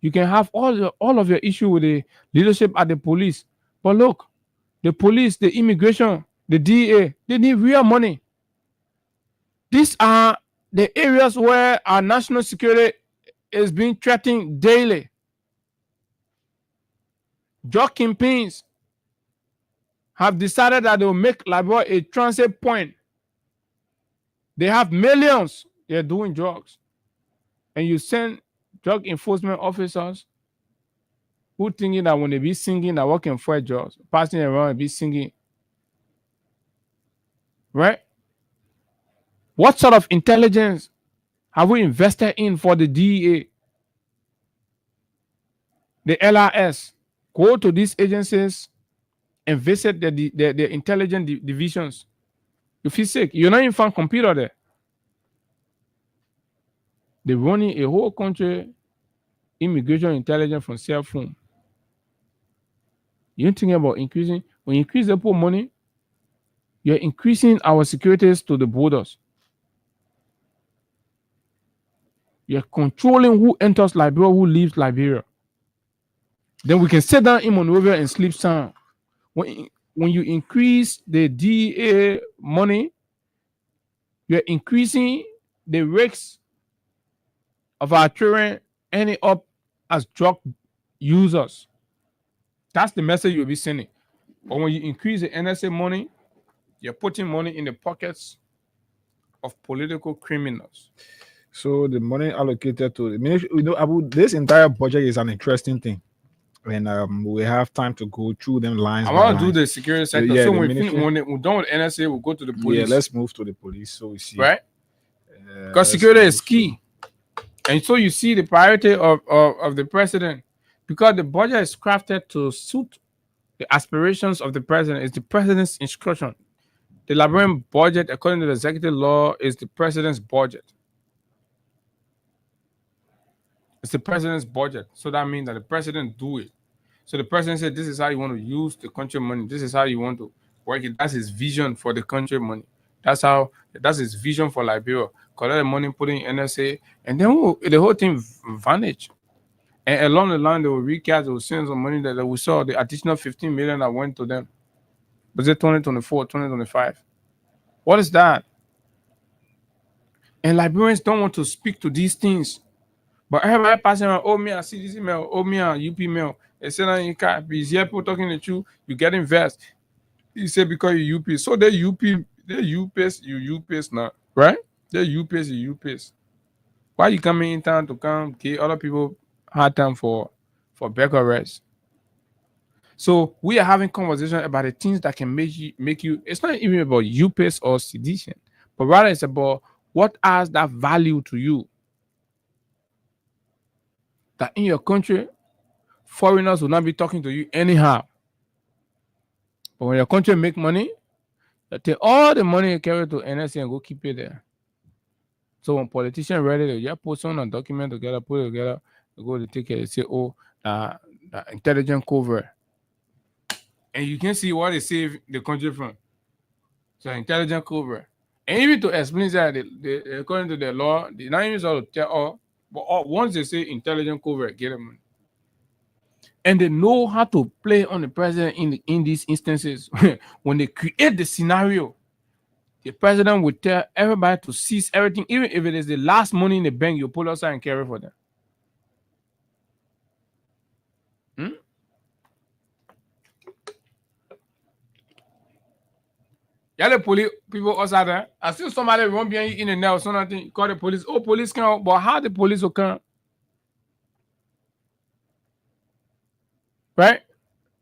You can have all of your issue with the leadership at the police. But look, the police, the immigration, the DA, they need real money. These are the areas where our national security is being threatened daily. Drug kingpins have decided that they will make Liberia a transit point. They have millions. They're doing drugs. And you send drug enforcement officers who thinking that when they be singing, they're working for drugs, passing around and be singing. Right? What sort of intelligence have we invested in for the DEA? The LRS? Go to these agencies and visit the intelligence divisions. You feel sick. You're not even find computer there. They're running a whole country immigration intelligence from cell phone. You're thinking about increasing. When you increase the poor money, you're increasing our securities to the borders. You're controlling who enters Liberia, who leaves Liberia. Then we can sit down in Monrovia and sleep sound. When you increase the DA money, you're increasing the risks of our children ending up as drug users. That's the message you'll be sending. But when you increase the NSA money, you're putting money in the pockets of political criminals. So the money allocated to this entire budget is an interesting thing. And we have time to go through them lines. I want to do the security sector. Yeah, so when we're done with NSA, we'll go to the police. Yeah, let's move to the police. So we see. Right? Because security is key. And so you see the priority of the president, because the budget is crafted to suit the aspirations of the president. It's the president's instruction. The Liberian budget, according to the executive law, is the president's budget. It's the president's budget. So that means that the president do it. So the president said, this is how you want to use the country money. This is how you want to work it. That's his vision for the country money. That's his vision for Liberia. Collect the money, put it in NSA, and then the whole thing vanish. And along the line, they will recast, they will send some money that we saw, the additional 15 million that went to them. Was it 2024, 2025? What is that? And Liberians don't want to speak to these things. But everybody passing around, oh, me, I see this email, oh, me, UP mail. They say that you can't be here, people talking to you, you get invest. He said because you UP. So they UPS, you UPS now, right? They UPS, you UPS. Why you coming in town to come give other people hard time for back arrest? So we are having conversation about the things that can make you. It's not even about UPS or sedition, but rather it's about what has that value to you. That in your country, foreigners will not be talking to you anyhow. But when your country make money, they take all the money you carry to NSA and go keep it there. So when politicians ready, they just put some document together, put it together, they go to take it, they say, oh, intelligent cover. And you can see what they save the country from. So intelligent cover. And even to explain that, according to the law, they not even sort of tell all, but once they say intelligent cover, get them money. And they know how to play on the president in these instances. When they create the scenario, the president will tell everybody to seize everything, even if it is the last money in the bank, you pull outside and carry for them. Yeah, the police people outside there. I see somebody run behind you in the net or something. Call the police. Oh, police come. But how the police will come? Right?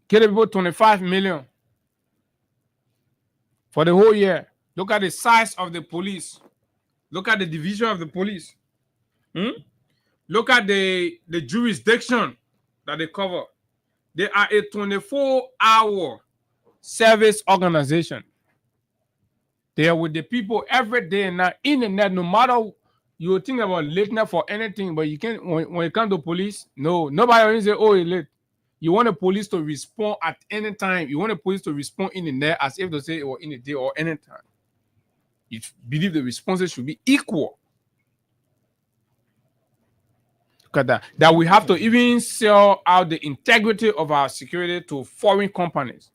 Get the people 25 million for the whole year. Look at the size of the police. Look at the division of the police. Look at the jurisdiction that they cover. They are a 24-hour service organization. They are with the people every day and night in the net. No matter you think about lateness for anything, but you can't when it comes to police. No, nobody will say, "Oh, it's late." You want the police to respond at any time. You want the police to respond in the net as if they say or in the day or any time. You believe the responses should be equal. Look at that. That we have to even sell out the integrity of our security to foreign companies.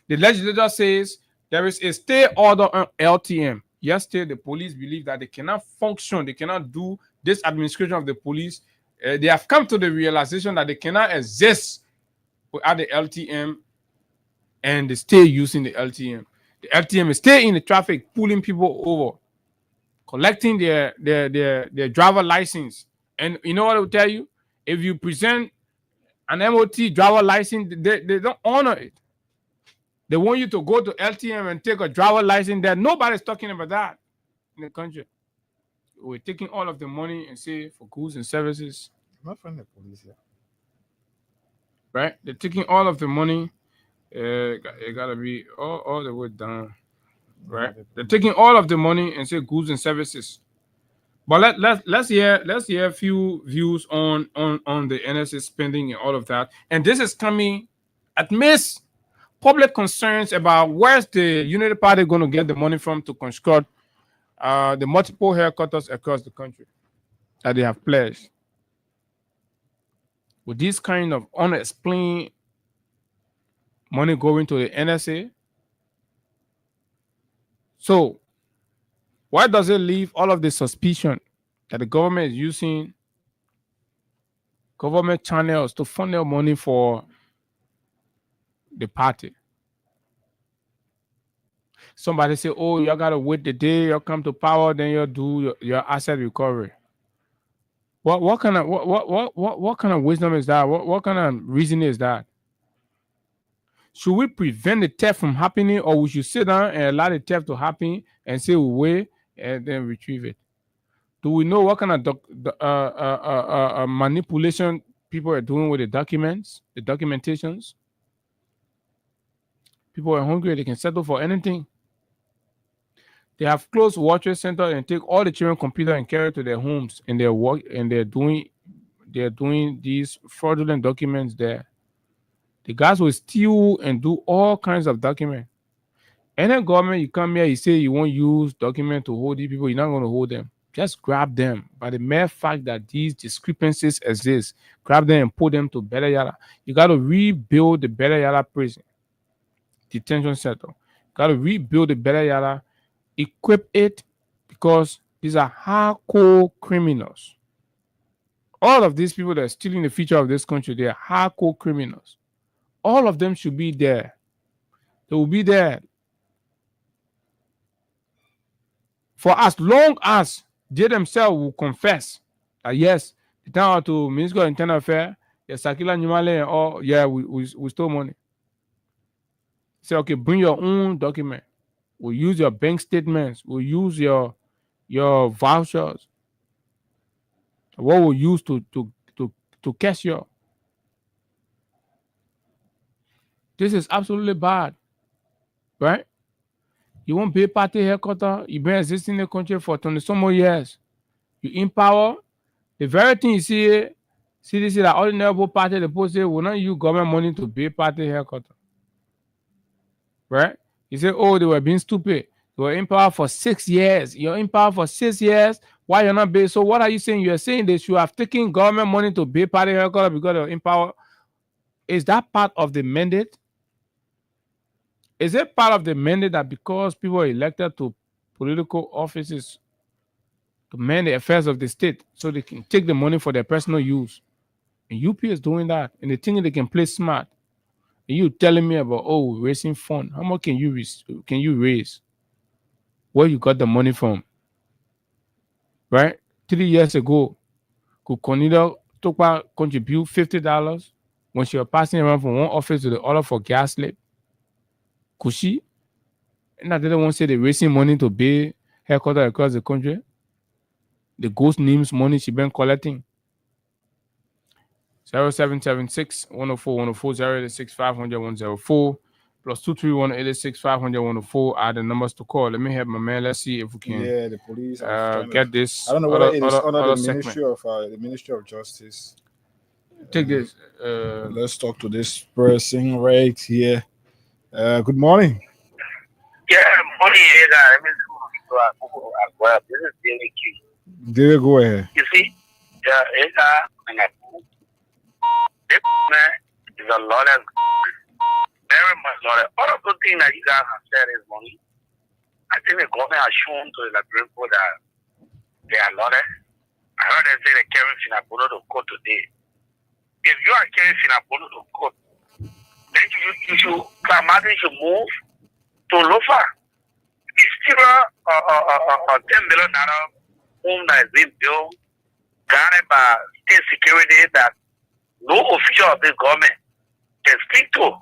The legislature says there is a stay order on LTM. Yesterday, the police believe that they cannot function. They cannot do this administration of the police. They have come to the realization that they cannot exist without the LTM, and they stay using the LTM. The LTM is still in the traffic, pulling people over, collecting their driver license. And you know what I will tell you? If you present an MOT driver license, they don't honor it. They want you to go to LTM and take a driver license there. Nobody's talking about that in the country. We're taking all of the money and say for goods and services. Not from the police, yeah. Right? They're taking all of the money. It gotta be all the way down. Right? They're taking all of the money and say goods and services. But let's hear a few views on the NSA spending and all of that. And this is coming amidst public concerns about where's the Unity Party going to get the money from to construct the multiple headquarters across the country that they have pledged. With this kind of unexplained money going to the NSA. So why does it leave all of the suspicion that the government is using government channels to funnel money for the party? Somebody say, "Oh, you gotta wait the day you come to power, then you'll do your asset recovery." What kind of wisdom is that? What kind of reason is that? Should we prevent the theft from happening, or we should sit down and allow the theft to happen and say we wait and then retrieve it? Do we know what kind of manipulation people are doing with the documents, the documentations? People are hungry; they can settle for anything. They have closed World Trade Center and take all the children's computer and carry it to their homes, and they're work and they're doing these fraudulent documents there. The guys will steal and do all kinds of documents. Any government you come here, you say you won't use document to hold these people, you're not going to hold them. Just grab them. By the mere fact that these discrepancies exist, grab them and put them to Bella Yara. You got to rebuild the Bella Yara prison detention center. Got to rebuild the Bella Yara, equip it, because these are hardcore criminals. All of these people that are stealing the future of this country, they are hardcore criminals. All of them should be there. They will be there for as long as they themselves will confess that yes, the time to Minister of Internal Affairs, yes, Sakila Nyumale, or yeah, we stole money. Say, okay, bring your own document. We'll use your bank statements. We'll use your vouchers. What we'll use to cash your. This is absolutely bad, right? You won't be a party headquarters. You've been existing in the country for 20 some more years. You empower. The very thing you see this is that ordinary party, the post say will not use government money to pay party headquarters. Right? You say, oh, they were being stupid. They were in power for 6 years. You're in power for 6 years. Why you're not based? So what are you saying? You're saying they should have taken government money to pay party headquarters because they're in power. Is that part of the mandate? Is it part of the mandate that because people are elected to political offices to manage the affairs of the state so they can take the money for their personal use? And UP is doing that. And they think they can play smart. And you telling me about, oh, raising fund. How much can you raise? where you got the money from. Right? 3 years ago, could Cornelia Tokpa contribute $50 when she was passing around from one office to the other for gas slip? Could she? And I didn't want to say they're raising money to pay headquarters across the country. The ghost names money she been collecting. 0776 104 104 086 500 104 plus 231 86 500 104 are the numbers to call. Let me help my man. Let's see if we can. Yeah, the police get this. I don't know whether it is under the Ministry of Justice. Take this. Let's talk to this person right here. Good morning. Yeah, morning, this is David Q. David, go ahead. You see, this man is a lawless, very much lawless. All of the things that you guys have said is money. I think the government has shown to the Nigerian people that they are lawless. I heard them say they're carrying Finabono to court today. If you are carrying Finabono to court, then you should move to Lofa. It's still a $10 million home that is being built, guarded by state security that no official of the government can speak to.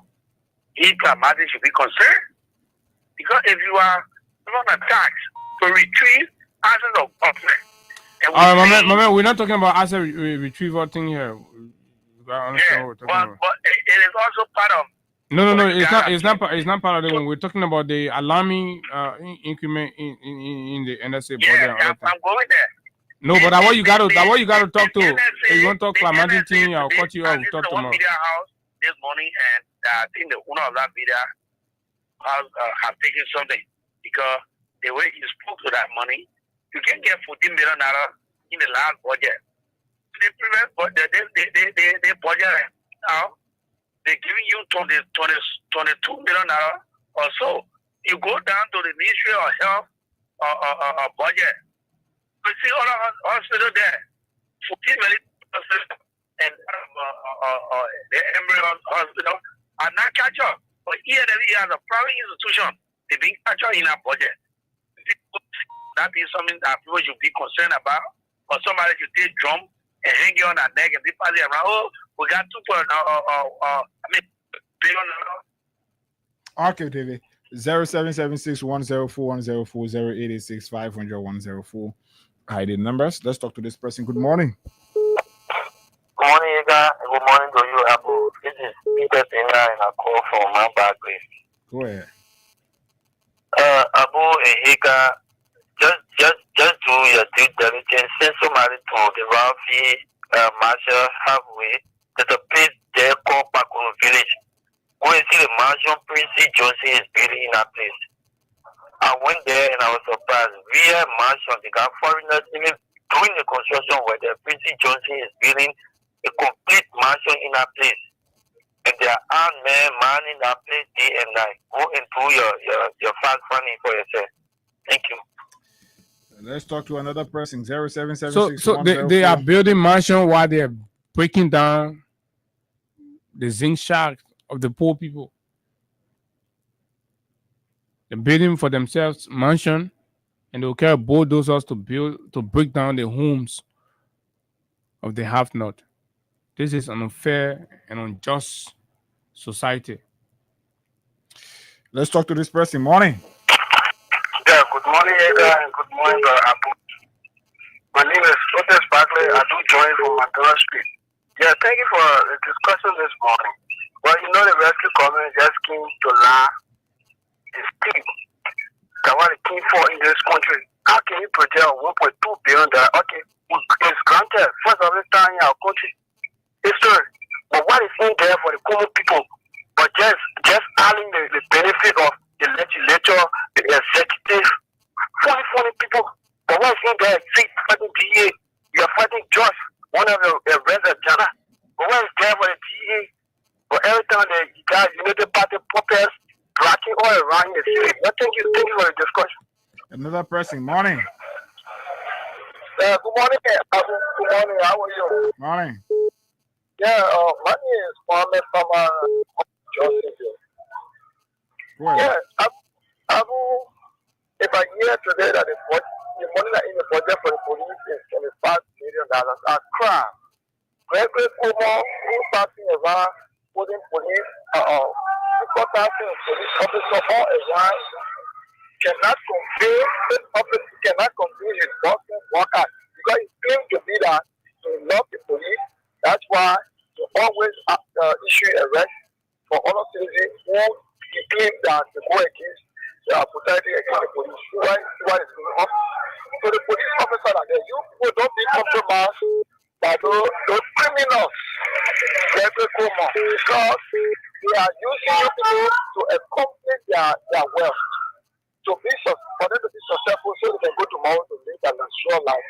He should be concerned. Because if you are on a tax to retrieve assets of government. My man, we're not talking about asset retrieval thing here. But it is also part of. No, it's not part of the one. We're talking about the alarming increment in the NSA budget. I'm going there. No, but that what you got to talk to. If you want to talk about managing team, I'll cut you off. Talk tomorrow. Media house this morning, and I think the owner of that media house have taken something because the way he spoke to that money, you can get $14 million in the last budget. The previous budget, they budget now. They're giving you $22 million or so. You go down to the Ministry of Health budget. You see all the hospital there, 14 million, and the Embryo Hospital are not catch up. But here as a private institution, they being catch up in our budget. That is something that people should be concerned about. Or somebody should take drum and hang you on their neck and be passing around. Oh, we got billion. Okay, David. 0776 104 104 0886 500 104. Hiding numbers. Let's talk to this person. Good morning. Good morning, Ega. Good morning to you, Abu. This is Peter Tenga and I call from my background. Go ahead. Abu and Ega, just do your due diligence. Send somebody to the Ralphie Marshall halfway. There's a place there called Pakuru Village. Go and see the mansion Prince Johnson is building in that place. I went there and I was surprised. Via mansion, they got foreigners even doing the construction where the Prince Johnson is building a complete mansion in that place. And there are armed men manning that place day and night. Go and do your fast funding for yourself. Thank you. Let's talk to another person. 0776. So they are building mansion while they are breaking down the zinc shack of the poor people. They're building for themselves mansion, and they'll carry bulldozers to break down the homes of the have-not. This is an unfair and unjust society. Let's talk to this person. Morning. Yeah, good morning, Ega, and good morning, Abu. My name is Otis Barkley. I do join from McDonald Street. Yeah, thank you for the discussion this morning. Well, you know the rescue community just came to learn the steep that what it came for in this country. How can you project $1.2 billion? Okay, it's granted. First of all time in our country history. But what is in there for the common people? But just adding the benefit of the legislature, the executive, funny people. But what is in there? See, fighting DA, you are fighting Josh, one of the resident Jana. But what is there for the DA? But every time you guys, the party puppets, blocking all around the city. Well, thank you for the discussion. Another person. Morning. Good morning, Abu. Good morning. How are you? Morning. Yeah, my name is Mohammed from Johnson. Yeah, Abu, If I hear today that the money that in the budget for the police is $25 million, I cry. Gregory Kumo, who passing around putting police, people passing police officer all around, cannot convey his boss's workers because he claims to be that he loves the police. That's why he always issue arrest for all of citizens who he claims that they go against brutality against the police. Why is going on? So the police officer are there. You people don't be compromised by those criminals, because they are using you people to accomplish their wealth. For them to be successful so they can go tomorrow to live a natural life.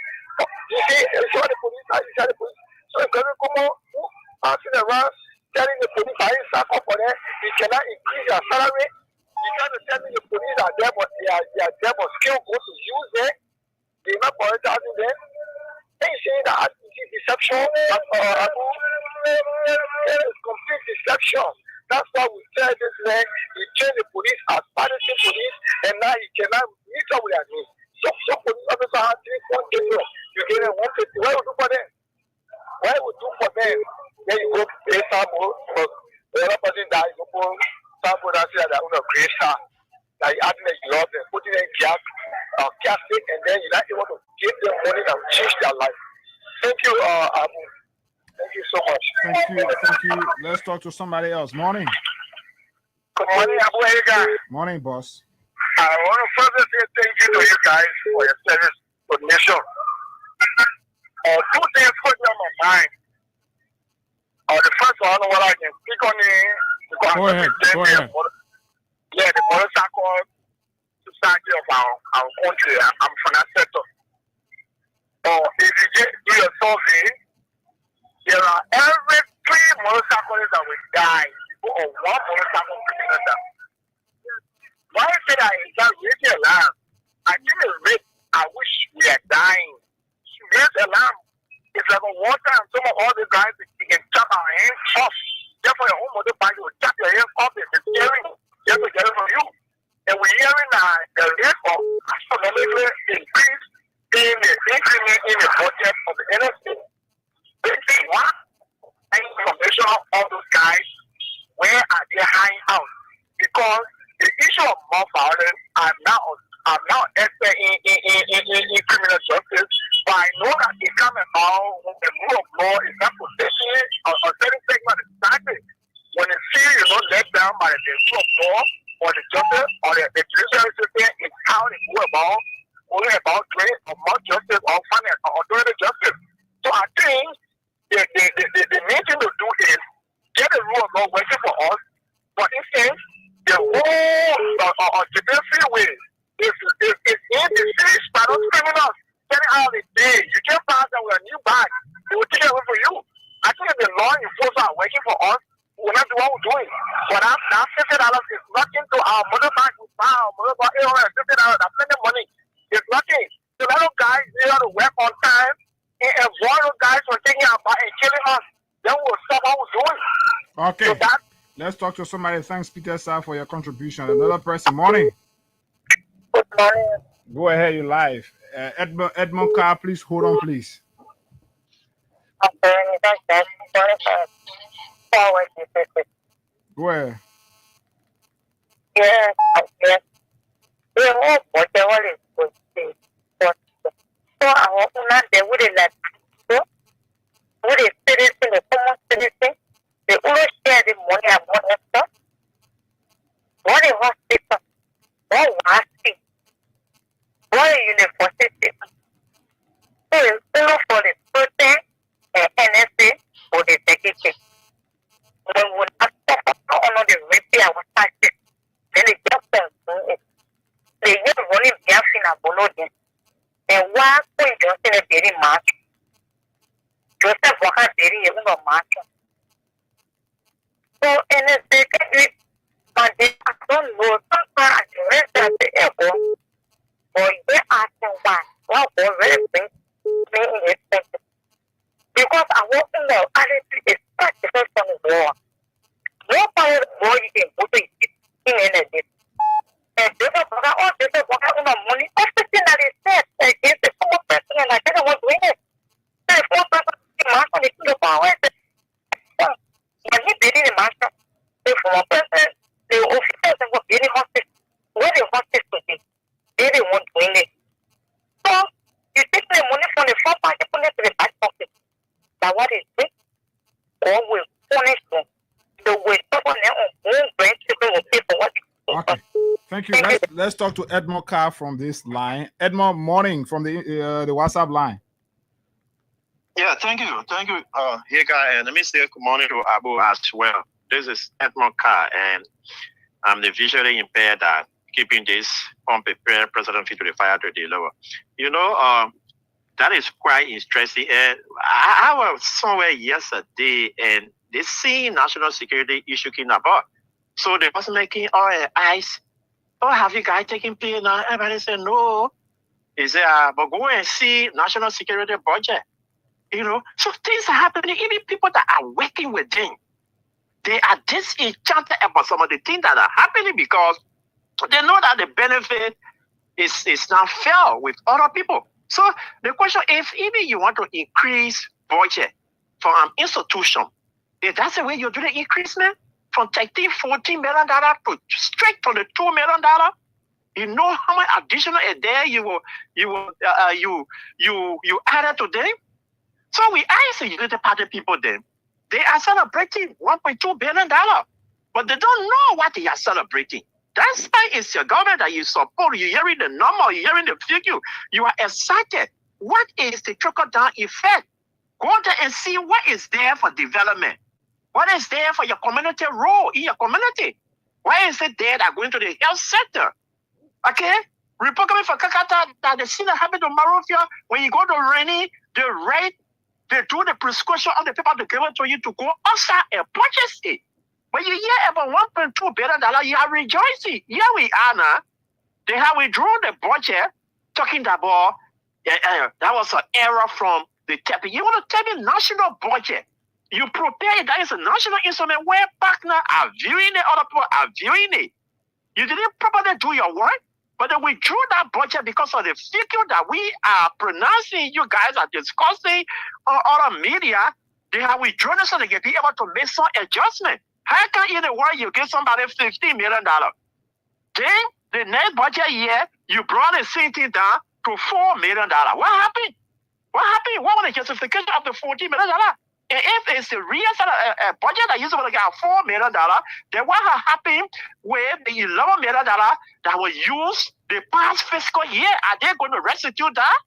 You see, the police. So if Gregory Kumo who passing around telling the police I ain't sack up for them, he cannot increase their salary. He trying to tell me the police are there, but they are there but still go to use them. They're not prioritizing them. They saying that it's deception. It is complete deception. That's why we tell this man he changed the police as punishing police, and now he cannot meet up with their needs. So police officer have 3 points. You get a 150. What would you do for them? What would you do for them? Then you go pay sample for the other person that you go sample that say that you create star. That you adding a lot and putting in casket, and then you're not able to give them money that will change their life. Thank you, Abu. Thank you so much. Thank you. Let's talk to somebody else. Morning. Good morning, Abu. How you guys? Morning, boss. I want to further say thank you to you guys for your service to the nation. 2 things put me on my mind. The first one, what I can speak on it. Go ahead. Yeah, the motorcycle society of our country. I'm from that sector. If you just do your survey, there are every 3 motorcyclists that will die or 1 motorcycle criminal. Why I say that is that raise alarm. I think the rate at which we are dying. Raise alarm. It's like a water and some of all the guys they can chop our hands off. Therefore your own motorbike will chop your hands off. It's scary. You have to get it from you. And we're hearing the rate of astronomically increase in the increment in the budget of the NSC. Basically, what information of all those guys, where are they hiding out? Because the issue of mob violence, I'm now expert in criminal justice, but I know that it comes about when the rule of law is not protecting a certain segment of society. When they feel let down by the rule of law or the justice or the judiciary system, is how they go about doing more justice or finance or authority justice. So I think the main thing to do is get the rule of law working for us. For instance, the whole judicial way is indefeasible by those criminals. Getting out of the day, you can't pass them with a new bag. They will take it away from you. I think if the law enforcers are working for us, we'll not do what we're doing. But that $50 is nothing to our motorbike. We buy our motorbike $850. That's plenty of money. It's nothing. So a lot of guys, they have to work on time and avoid those guys from taking our bike and killing us. Then we'll stop what we're doing. Okay. So let's talk to somebody. Thanks, Peter Sir, for your contribution. Another person. Morning. Good morning. Go ahead, you're live. Edmond Carr, please hold on, please. Go ahead. Yeah. So I want to they wouldn't let go. Would it fit in the common citizen? They always share the money and money stuff. What a hospital. What was it? What a university. So it's still for the person and NSA for the secretary. When we not on the repair, I was touching. Then they just they just running their fin and below them. And one point just in a very much. Joseph Walker very even a match. So in a second, but they don't know sometimes the rest of the airport. Or they ask them why. Well, very big. Because I want to know, honestly, it's not the first from the war. No power war you can put it in energy. And this is what I want to say, what I want to the front part, they put it to the back pocket. That what is it? God will punish them. The way someone else won't bring people will pay for what they do. Okay. Thank you. Let's talk to Edmond Carr from this line. Edmond, morning from the WhatsApp line. Yeah, thank you. Here, guy, and let me say good morning to Abu as well. This is Edmond Carr, and I'm the visually impaired that keeping this from preparing President Fit to the fire to the lower. You know, that is quite interesting. And I was somewhere yesterday, and they see national security issue in about. So they was making eyes. Oh, have you guys taken play now? Everybody said no. He said, but go and see national security budget. You know, so things are happening. Even people that are working with them, they are disenchanted about some of the things that are happening because they know that the benefit is not fair with other people. So the question, if even you want to increase budget for an institution, if that's the way you do the increasement from $14 million to straight to the $2 million, you know how much additional a day you added to them. So we ask the Unity Party people then, they are celebrating $1.2 billion, but they don't know what they are celebrating. That's why it's your government that you support. You're hearing the number, you're hearing the figure. You are excited. What is the trickle-down effect? Go there and see what is there for development. What is there for your community role in your community? Why is it there that going to the health sector? Okay? Republican for Kakata, that the scene that happened to Marufia, when you go to Reni, they do the prescription on the paper to give it to you to go outside and purchase it. When you hear about $1.2 billion, you are rejoicing. Here we are now. They have withdrawn the budget, talking about that was an error from the TEPI. You want to tell me national budget? You prepare it. That is a national instrument where partners are viewing it, other people are viewing it. You didn't properly do your work, but they withdrew that budget because of the figure that we are pronouncing. You guys are discussing on other media. They have withdrawn it so they can be able to make some adjustment. How can in the world you give somebody $15 million? Then the next budget year, you brought the same thing down to $4 million. What happened? What was the justification of the $14 million? And if it's the real budget that you're supposed to get $4 million, then what happened with the $11 million that was used the past fiscal year? Are they going to restitute that?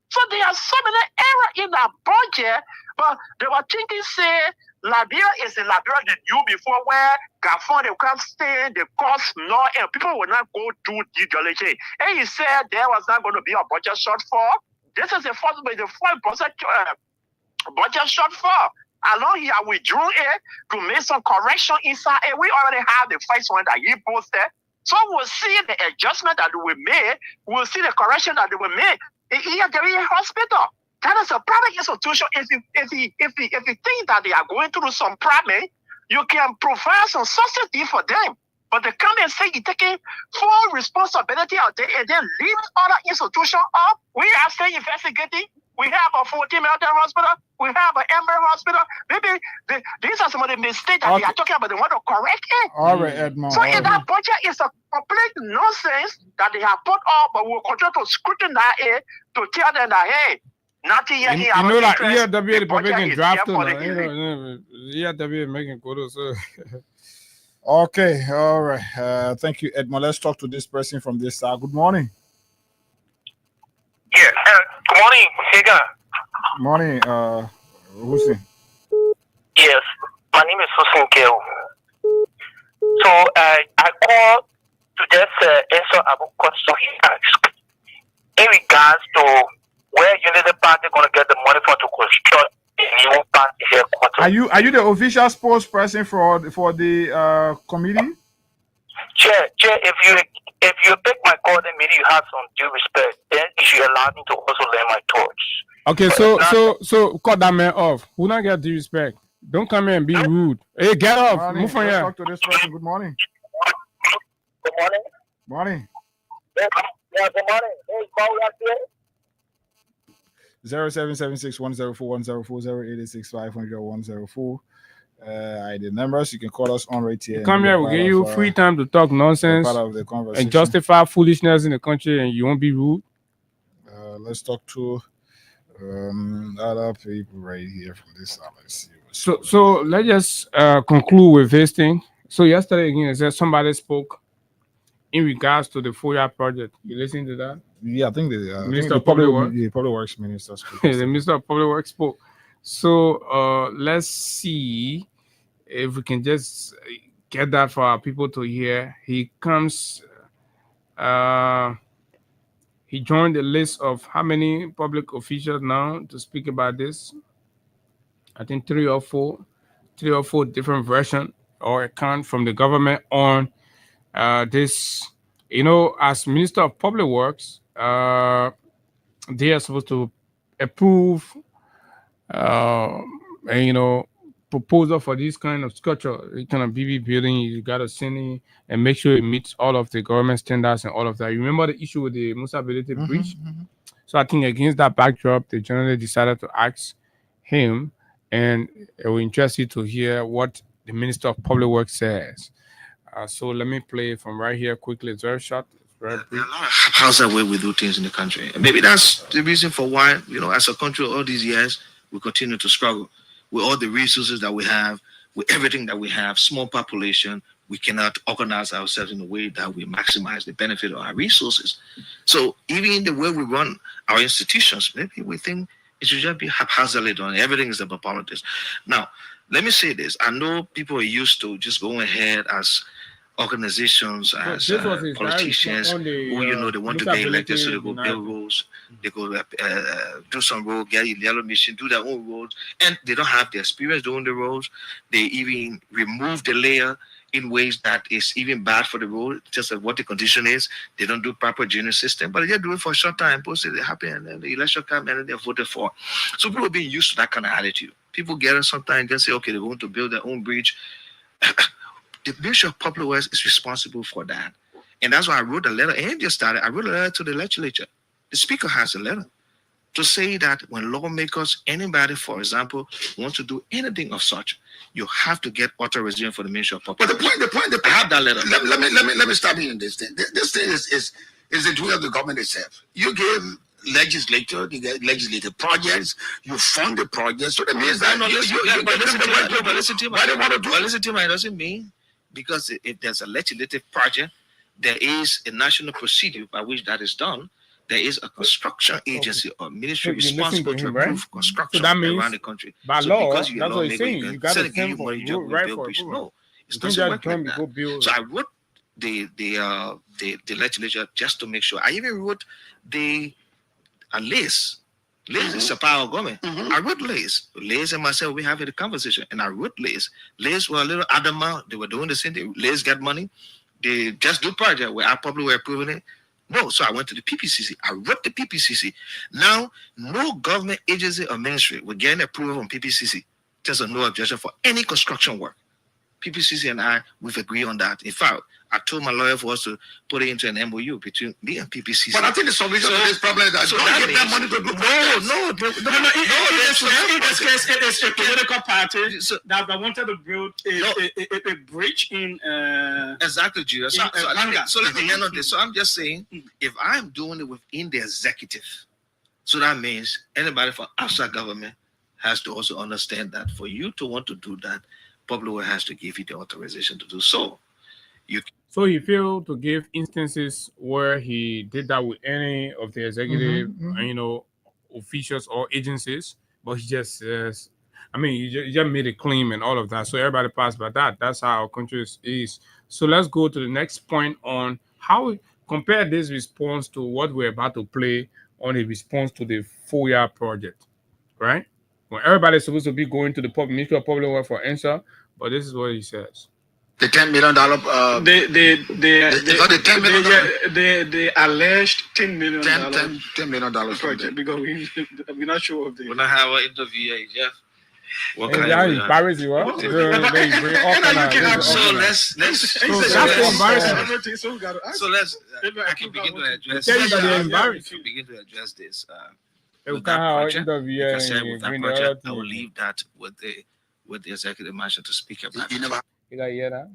So there are so many errors in that budget, but they were thinking, say, Liberia is the Liberia they knew before, where Gafon, they can't stay, the cost, no, and people will not go do due diligence. And he said there was not going to be a budget shortfall. This is the first budget shortfall. Along here, we drew it to make some correction inside, and we already have the first one that he posted. So we'll see the adjustment that we made. We'll see the correction that we made. Here, there is a hospital. That is a private institution. If you think that they are going through some problem, you can provide some subsidy for them. But they come and say you're taking full responsibility of it and then leave other institutions up. We are still investigating. We have a 14 Military Hospital. We have an Amber Hospital. Maybe these are some of the mistakes that they are talking about. They want to correct it. All right, Edmond. So in that budget is a complete nonsense that they have put up, but we'll continue to scrutinize it to tell them that, hey, nothing yet. You know that ERW the Republican draft ERW making quotas. Okay, all right. Thank you, Edmond. Let's talk to this person from this side. Good morning. Yeah. Good morning, Hagar. Morning, Hussein. Yes, my name is Hussein Keo. So I called to just answer a question he asked in regards to where Unity Party going to get the money for to construct a new party headquarters. Are you the official spokesperson for the committee? Chair, if you take my call, then maybe you have some due respect. Then you should allow me to also lend my torch. Okay, so cut that man off. Who not get due respect? Don't come here and be rude. Hey, get off. Morning. Move from Let's here. talk to this person. Good morning. Good morning. Morning. Yeah, good morning. Hey, call right here. 0776-104-104-0886-500-104. The numbers you can call us on right here. You come here, we'll give you free time to talk nonsense part of the conversation. and justify foolishness in the country, and you won't be rude. Let's talk to Other people right here from this side. Let's see. So let's just conclude with this thing. So yesterday again, it said somebody spoke in regards to the FOIA project. You listen to that? Yeah, I think the Minister of Public Works. The Public Works Minister spoke. The Minister of Public Works spoke. So let's see if we can just get that for our people to hear. He comes. He joined the list of how many public officials now to speak about this? I think three or four different versions or account from the government on this. You know, as Minister of Public Works, they are supposed to approve, proposal for this kind of structure, this kind of BB building. You got to send it and make sure it meets all of the government standards and all of that. You remember the issue with the Musa Ability Bridge? So I think against that backdrop, they generally decided to ask him, and we're interested to hear what the Minister of Public Works says. So let me play from right here quickly. It's very short. It's very brief. How's that way we do things in the country? And maybe that's the reason for why, as a country, all these years, we continue to struggle with all the resources that we have, with everything that we have, small population. We cannot organize ourselves in a way that we maximize the benefit of our resources. So even in the way we run our institutions, maybe we think it should just be haphazardly done. Everything is about politics. Now, let me say this. I know people are used to just going ahead as organizations, as politicians who, they want to get elected, so they go build roads, they go do some road, get a yellow mission, do their own roads, and they don't have the experience doing the roads. They even remove the layer in ways that is even bad for the road, just as what the condition is. They don't do proper drainage system, but they do it for a short time, post it happen, and then the election comes and then they're voted for. So people are being used to that kind of attitude. People get it sometimes and say, okay, they're going to build their own bridge. The Ministry of Public Works is responsible for that. And that's why I wrote a letter, and just started, I wrote a letter to the legislature. The speaker has a letter to say that when lawmakers, anybody, for example, wants to do anything of such, you have to get authorization for the Ministry of Public Works. But the point, I have that letter. Let me stop you in this thing. This thing is the doing of the government itself. You give legislature, you get legislative projects, you fund the projects. So that means that listen to me, it doesn't mean because if there's a legislative project, there is a national procedure by which that is done. There is a construction agency or ministry responsible to approve construction around the country. By law, that's what he's saying. You got to send for right for approval. No, it doesn't work like that. So I wrote the legislature just to make sure. I even wrote Liz. Liz is a power of government. I wrote Liz. Liz and myself, we having a conversation, and I wrote Liz. Liz were a little adamant. They were doing the same thing. Liz got money. They just do project where I probably were approving it. No, so I went to the PPCC. I wrote the PPCC. Now, no government agency or ministry will get an approval from PPCC. There's no objection for any construction work. PPCC and we've agreed on that. In fact, I told my lawyer for us to put it into an MOU between me and PPCC. But I think the solution to this problem is that don't get that money to do It's a political party that wanted to build a bridge in exactly, Julia. So let me end on this. So I'm just saying, if I'm doing it within the executive, so that means anybody from outside government has to also understand that for you to want to do that, Public Works has to give you the authorization to do so. So he failed to give instances where he did that with any of the executive, officials or agencies, but he just says, he just made a claim and all of that. So everybody passed by that. That's how our country is. So let's go to the next point on how we compare this response to what we're about to play on a response to the FOIA project, right? When everybody's supposed to be going to the Ministry of Public Works for answer, but this is what he says. The $10 million. The alleged $10 million. $10 million project because we're not sure of the. When I have an interview, Jeff. What kind of embarrass you? So let's. I can begin to address. Begin to address this. With that project, like I said, with that project, I will leave that with the executive management to speak about. You got hear that?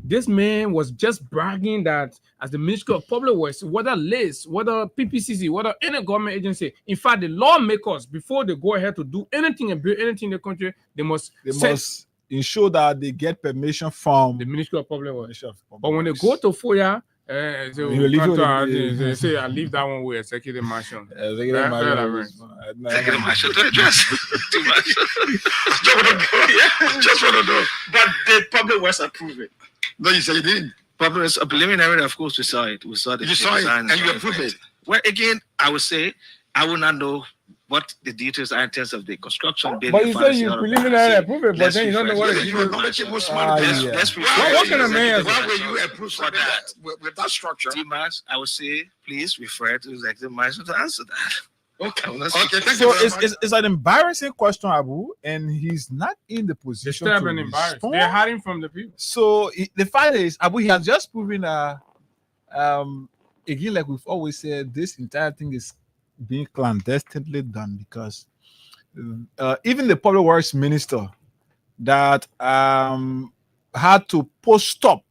This man was just bragging that as the Ministry of Public Works, whether LIS, whether PPCC, whether any government agency, in fact, the lawmakers, before they go ahead to do anything and build anything in the country, they must ensure that they get permission from the Ministry of Public Works. But when they go to FOIA, they say, I leave that one with Executive Mansion. Executive Mansion to address. Just want to know. But the Public Works approve it. No, you said you didn't. Public Works, preliminary, of course, we saw it. We saw the You saw it and you approved it. Well, again, I would say, I would not know what the details are in terms of the construction. But you say you preliminary approve it, but then you don't know what it is. What kind of man? Why will you approve for that with that structure? I would say, please refer to the Executive Mansion to answer that. Okay. So it's an embarrassing question, Abu, and he's not in the position to respond. They're hiding from the people. So the fact is, Abu, he has just proven again, like we've always said, this entire thing is being clandestinely done because even the Public Works Minister that had to post stop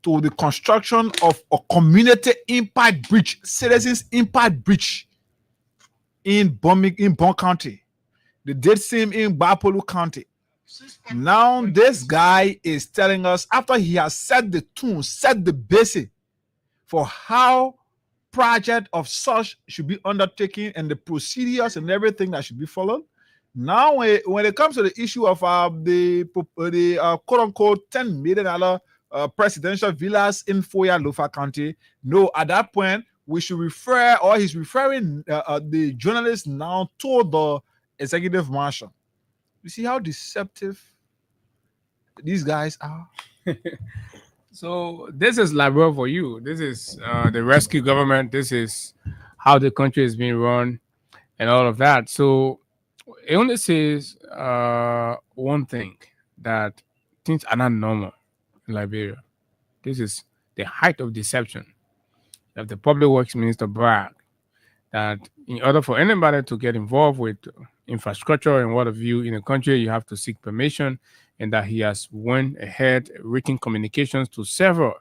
to the construction of a community impact bridge, citizens impact bridge in Bond County. They did same in Bapolu County. Now this guy is telling us, after he has set the tune, set the basis for how project of such should be undertaken and the procedures and everything that should be followed. Now, when it comes to the issue of the quote-unquote $10 million presidential villas in Foya, Lofa County, no, at that point, we should refer, or he's referring the journalist now to the Executive Mansion. You see how deceptive these guys are? So this is liberal for you. This is the rescue government. This is how the country is being run and all of that. So it only says one thing, that things are not normal in Liberia. This is the height of deception. That the Public Works Minister bragged that in order for anybody to get involved with infrastructure and what have you in the country, you have to seek permission, and that he has went ahead written communications to several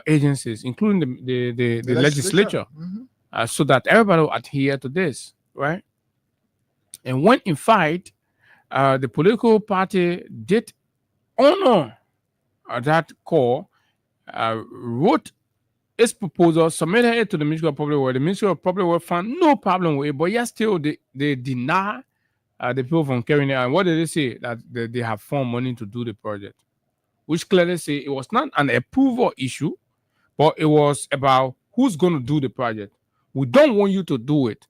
agencies, including the legislature, so that everybody will adhere to this, right? And when in fact, the political party did honor that call, wrote its proposal, submitted it to the Ministry of Public Works. The Ministry of Public Works found no problem with it, but yet still they deny the people from carrying it. And what did they say? That they have found money to do the project, which clearly say it was not an approval issue, but it was about who's going to do the project. We don't want you to do it.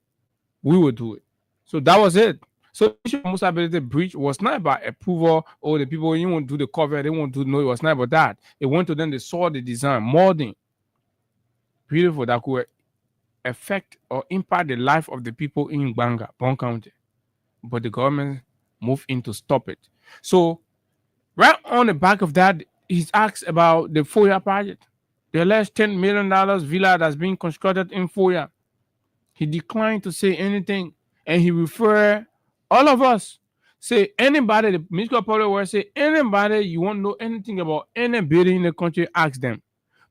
We will do it. So that was it. So the issue of Most Ability Bridge was not about approval or the people, you won't do the cover, they won't do, no, it was not about that. It went to them, they saw the design, molding. Beautiful, that could affect or impact the life of the people in Bond County. But the government moved in to stop it. So right on the back of that, he's asked about the Foya project. The last $10 million villa that's being constructed in Foya. He declined to say anything, and he referred all of us. Say anybody, the Ministry of Public Works say anybody you want to know anything about any building in the country, ask them.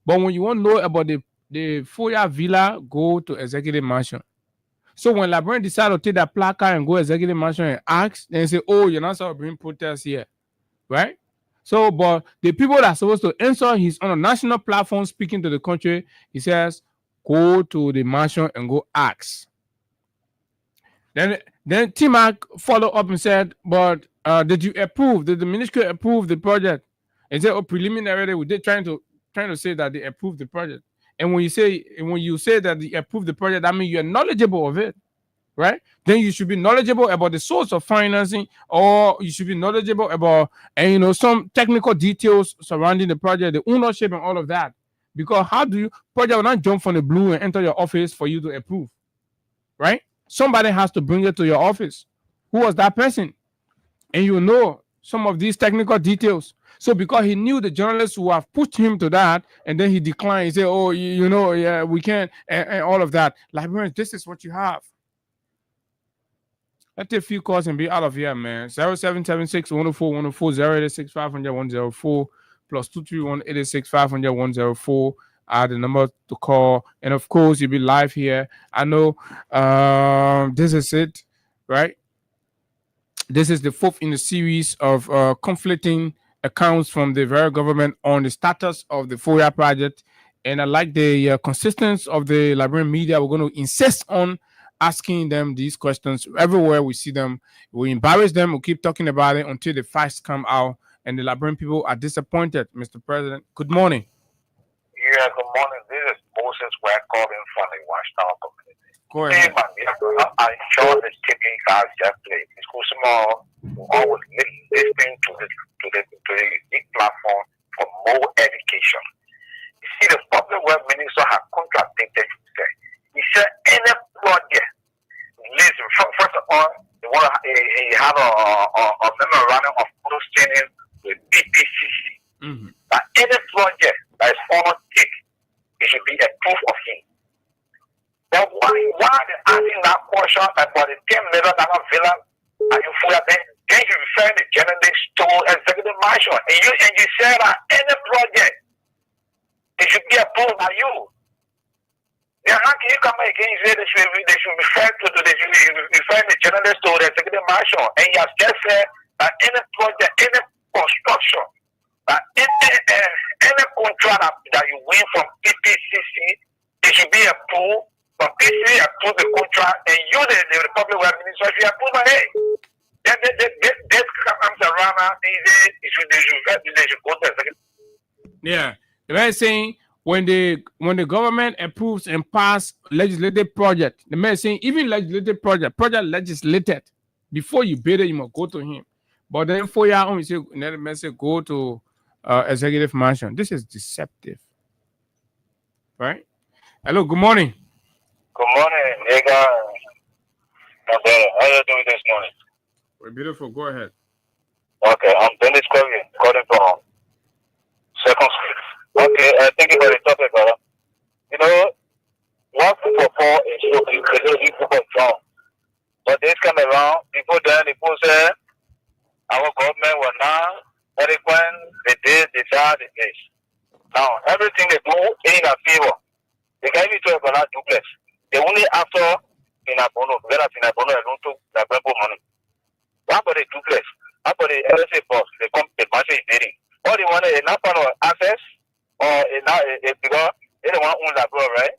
But when you want to know about the Foya villa, go to Executive Mansion. So when Librarian decided to take that placard and go Executive Mansion and ask, then say, oh, you're not supposed to bring protests here, right? So, but the people that are supposed to answer, he's on a national platform speaking to the country. He says, go to the mansion and go ask. Then T-Mac followed up and said, but did you approve? Did the ministry approve the project? And said, oh, preliminary, we did trying to say that they approved the project. And when you say that they approved the project, that means you're knowledgeable of it, right? Then you should be knowledgeable about the source of financing, or you should be knowledgeable about some technical details surrounding the project, the ownership and all of that. Because how do you project will not jump from the blue and enter your office for you to approve, right? Somebody has to bring it to your office. Who was that person? And you know some of these technical details. So because he knew the journalists who have pushed him to that, and then he declined, he said, oh, yeah, we can't, and all of that. Librarians, this is what you have. Let's take a few calls and be out of here, man. 0776-104-104, 0865-100-104. plus 231-886-500-104 are the number to call. And of course, you'll be live here. I know this is it, right? This is the fourth in the series of conflicting accounts from the very government on the status of the FOIA project. And I like the consistency of the Liberian media. We're going to insist on asking them these questions everywhere we see them. We embarrass them. We keep talking about it until the facts come out. And the Liberian people are disappointed, Mr. President. Good morning. Yeah, good morning. This is Moses. We're calling from the Watchtower community. Go ahead. I'm sure the taking guys just played. It's small. Always listening to the big platform for more education. You see, the public work minister has contradicted himself. He said any project. Listen, first of all, he had a memorandum of understanding with PPCC. That any project that is on tick, it should be a proof of him. But why they asking that question about the $10 million villa and you feel that then you refer the journalist to executive marshal and you say that any project it should be approved by you. Then how can you come again and say they should refer to the journalist to the executive marshal and you have just said that any project, any construction, that any contract that you win from PPCC, it should be approved. But PPCC approve the contract, and you, the Republic of Minister, if you approve it, hey, that comes around and they should go to executive. Yeah, the man saying when the government approves and pass legislative project, the man saying even legislative project legislated before you bid it, you must go to him. But then for your own, you say, another man say go to executive mansion. This is deceptive, right? Hello, good morning. Good morning, nigga. How are you doing this morning? We're beautiful. Go ahead. Okay, I'm Dennis Curry, calling from Second Street. Okay, thank you for the topic, brother. You know, one football is looking crazy football strong. But this come around, people say our government will now eloquent, they did, they tried, they did. Now, everything they do in a favor. They can even talk about duplex. They only after in a bono, whereas in a bono, I don't took the money. What about the duplex? What about the LSA boss? They come, the market is bidding. All they want is enough access or because they don't want own that, right?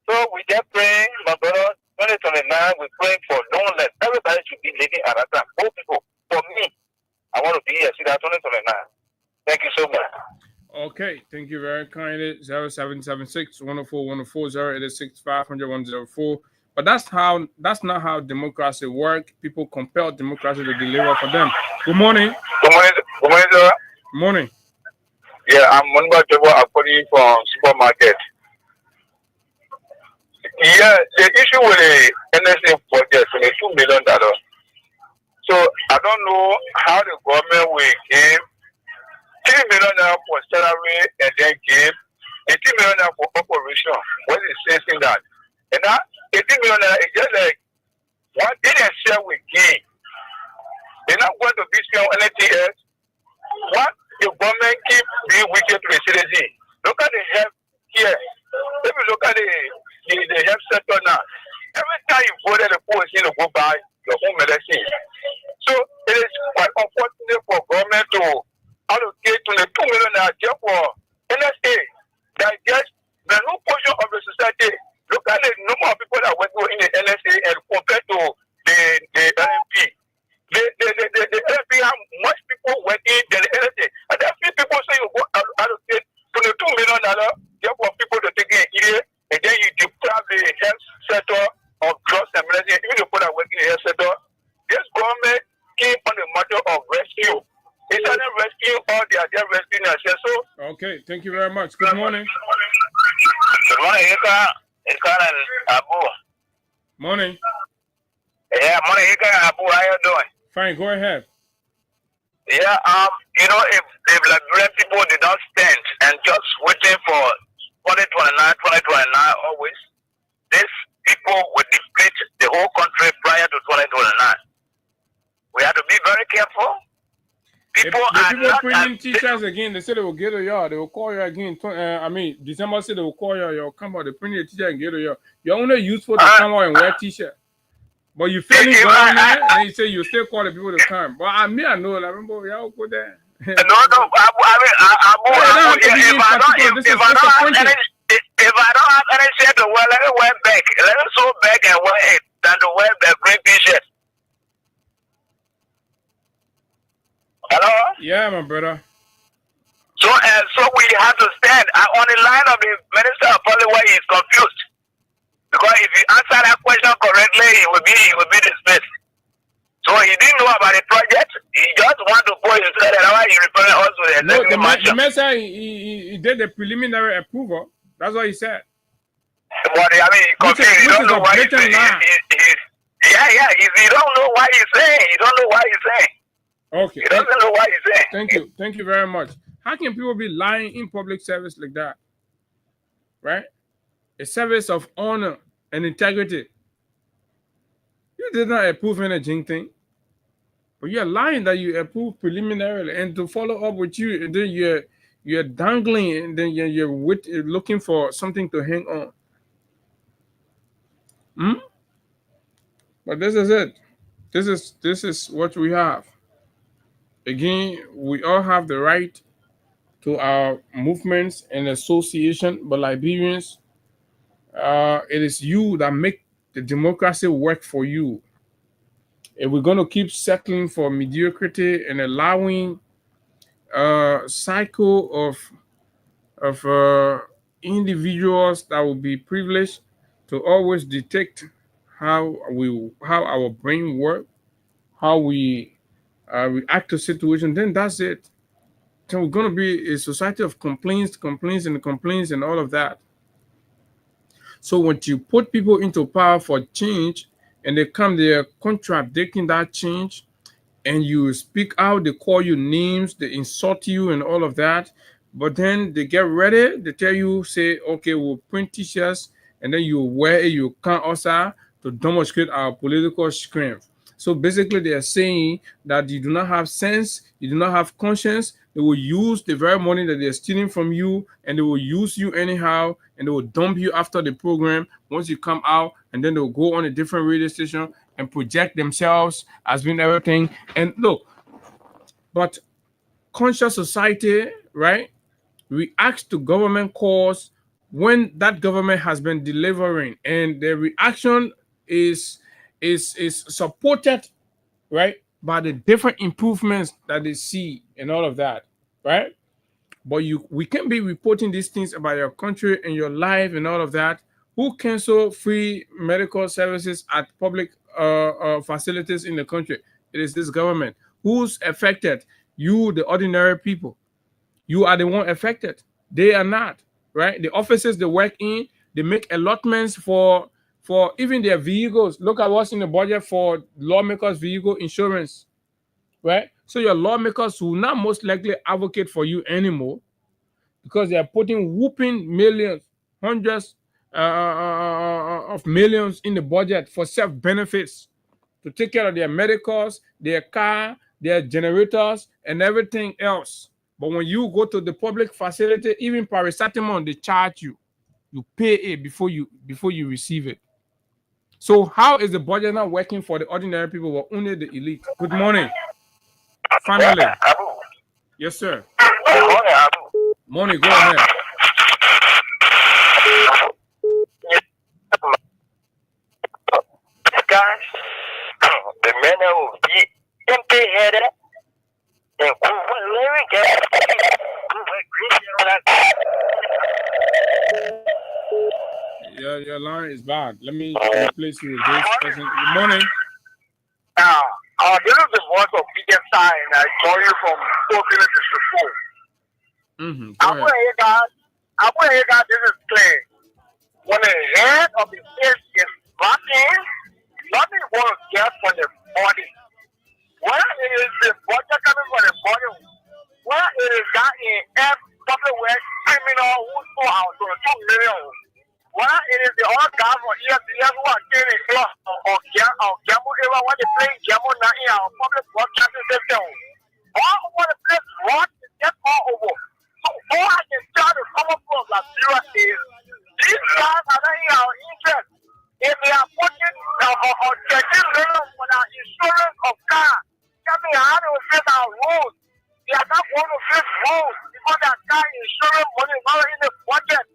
So we just praying, my brother, 2029, we're praying for loneliness. Everybody should be living at that time. All people, for me, I want to be here. See that 2029. Thank you so much. Okay, thank you very kindly. 0776 104 104 086 500 104. But that's not how democracy works. People compel democracy to deliver for them. Good morning. Good morning, sir. Good morning. Yeah, I'm Monba Jobo Akoni from supermarket. Yeah, the issue with the NSA project is $2 million. So I don't know how the government will give $3 million for salary and then give $18 million for operation. What is saying that? And that $18 million is just like what they didn't share with gain. They're not going to be spent on anything else. What the government keep being wicked to the citizen. Look at the health here. If you look at the health sector now, every time you go there, the poor is going to go buy your own medicine. So it is quite unfortunate for government to allocate to the $2 million just for NSA. That just the no portion of the society. Look at the number of people that went in the NSA and compared to the LMP. The LMP have much people working than the NSA. And there are few people say you go allocate to the $2 million just for people to take it here, and then you deprive the health sector of drugs and medicine. Even the people that work in the health sector, this government came on the matter of rescue. It's not rescue all they are just rescuing themselves. So okay, thank you very much. Good morning. Good morning, Ika and Abu. Morning. Yeah, morning, Ika and Abu. How you doing? Fine, go ahead. Yeah, you know, if Liberian people did not stand and just waiting for 2029 always, these people would deplete the whole country prior to 2029. We have to be very careful. People the are people not printing teachers again. They said they will get to you. They will call you again. December said they will call you. You'll come out. They print the teacher and get to you. You're only useful to come out and wear t-shirt. But you failing government, and you say you still call the people to come. But I know. I remember y'all go there. No. If I don't have any shirt to wear, let me wear back. Let me sew back and wear it than to wear the green t-shirt. Hello? Yeah, my brother. So we have to stand on the line of the Minister of Public where he is confused. Because if you answer that question correctly, he will be dismissed. So he didn't know about the project. He just want to put his head and why he referred us to the the minister he did the preliminary approval. That's what he said. But I mean, he confused. He don't know why he's saying. Yeah. If you don't know why he's saying, you don't know why he's saying. Okay. He doesn't know why he's saying. Thank you very much. How can people be lying in public service like that? Right? A service of honor and integrity. You did not approve anything thing. But you're lying that you approved preliminarily, and to follow up with you, and then you're dangling, and then you're looking for something to hang on. But this is it. This is what we have. Again, we all have the right to our movements and association, but Liberians, it is you that make the democracy work for you. If we're going to keep settling for mediocrity and allowing a cycle of individuals that will be privileged to always detect how our brain works, how we react to situations, then that's it. So we're going to be a society of complaints and all of that. So when you put people into power for change, and they are contradicting that change, and you speak out, they call you names, they insult you and all of that, but then they get ready, they tell you, say, okay, we'll print t-shirts, and then you wear it, you can't also to demonstrate our political strength. So basically they are saying that you do not have sense, you do not have conscience. They will use the very money that they're stealing from you, and they will use you anyhow, and they will dump you after the program once you come out, and then they'll go on a different radio station and project themselves as being everything. And look, but conscious society, right, reacts to government calls when that government has been delivering, and the reaction is supported, right, by the different improvements that they see and all of that, right? But we can't be reporting these things about your country and your life and all of that. Who cancel free medical services at public facilities in the country? It is this government. Who's affected? You, the ordinary people. You are the one affected. They are not, right? The offices they work in, they make allotments for even their vehicles. Look at what's in the budget for lawmakers' vehicle insurance, right? So your lawmakers will not most likely advocate for you anymore because they are putting whooping millions, hundreds of millions in the budget for self-benefits to take care of their medicals, their car, their generators, and everything else. But when you go to the public facility, even paracetamol, they charge you. You pay it before you receive it. So how is the budget not working for the ordinary people, but only the elite? Good morning. Finally. Yes, sir. Good morning, Abu. Morning, go ahead. Guys, the men who be empty-headed and Your line is bad. Let me replace you with this person. Good morning. This is the voice of Peter Stein. I call you from Oakland District 4. Go ahead. I want to hear that this is clear. When the head of the state is rocking, nothing will get from the body. Whether it is the budget coming from the body, whether it is that in public work criminal who stole out to 2 million, whether it is the other guys from ESPN who are getting club or gamble, when they play gamble now in our public broadcasting system, All over the place, what is just all over. So all I can tell the common people of Liberia is these guys are not in our interest. If they are putting or checking loans for our insurance of car, coming how they will face our roads. They are not going to face roads because their car insurance money is not in the budget.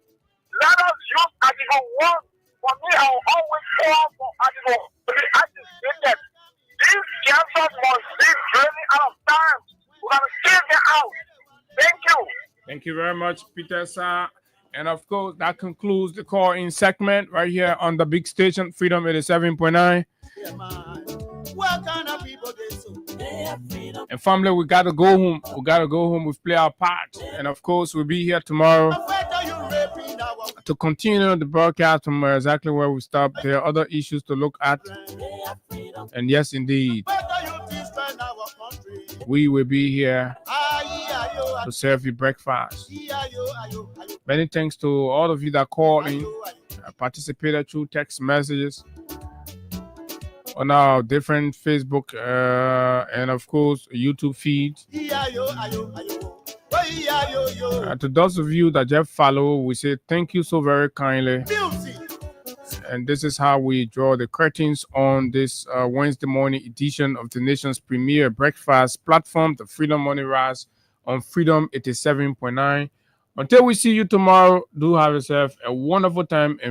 Let us use Article 1. For me, I will always call for Article 3 as is stated. These cancers must be draining out of time. We got to take them out. Thank you. Thank you very much, Peter Sir. And of course, that concludes the call-in segment right here on the big station, Freedom 87.9. And family, we got to go home. We got to go home. We've played our part. And of course, we'll be here tomorrow to continue the broadcast from exactly where we stopped. There are other issues to look at. And yes, indeed, we will be here to serve you breakfast. Many thanks to all of you that called in, participated through text messages on our different Facebook and of course YouTube feeds. To those of you that just follow, we say thank you so very kindly. And this is how we draw the curtains on this Wednesday morning edition of the nation's premier breakfast platform, the Freedom Morning Rise on Freedom 87.9. Until we see you tomorrow, do have yourself a wonderful time.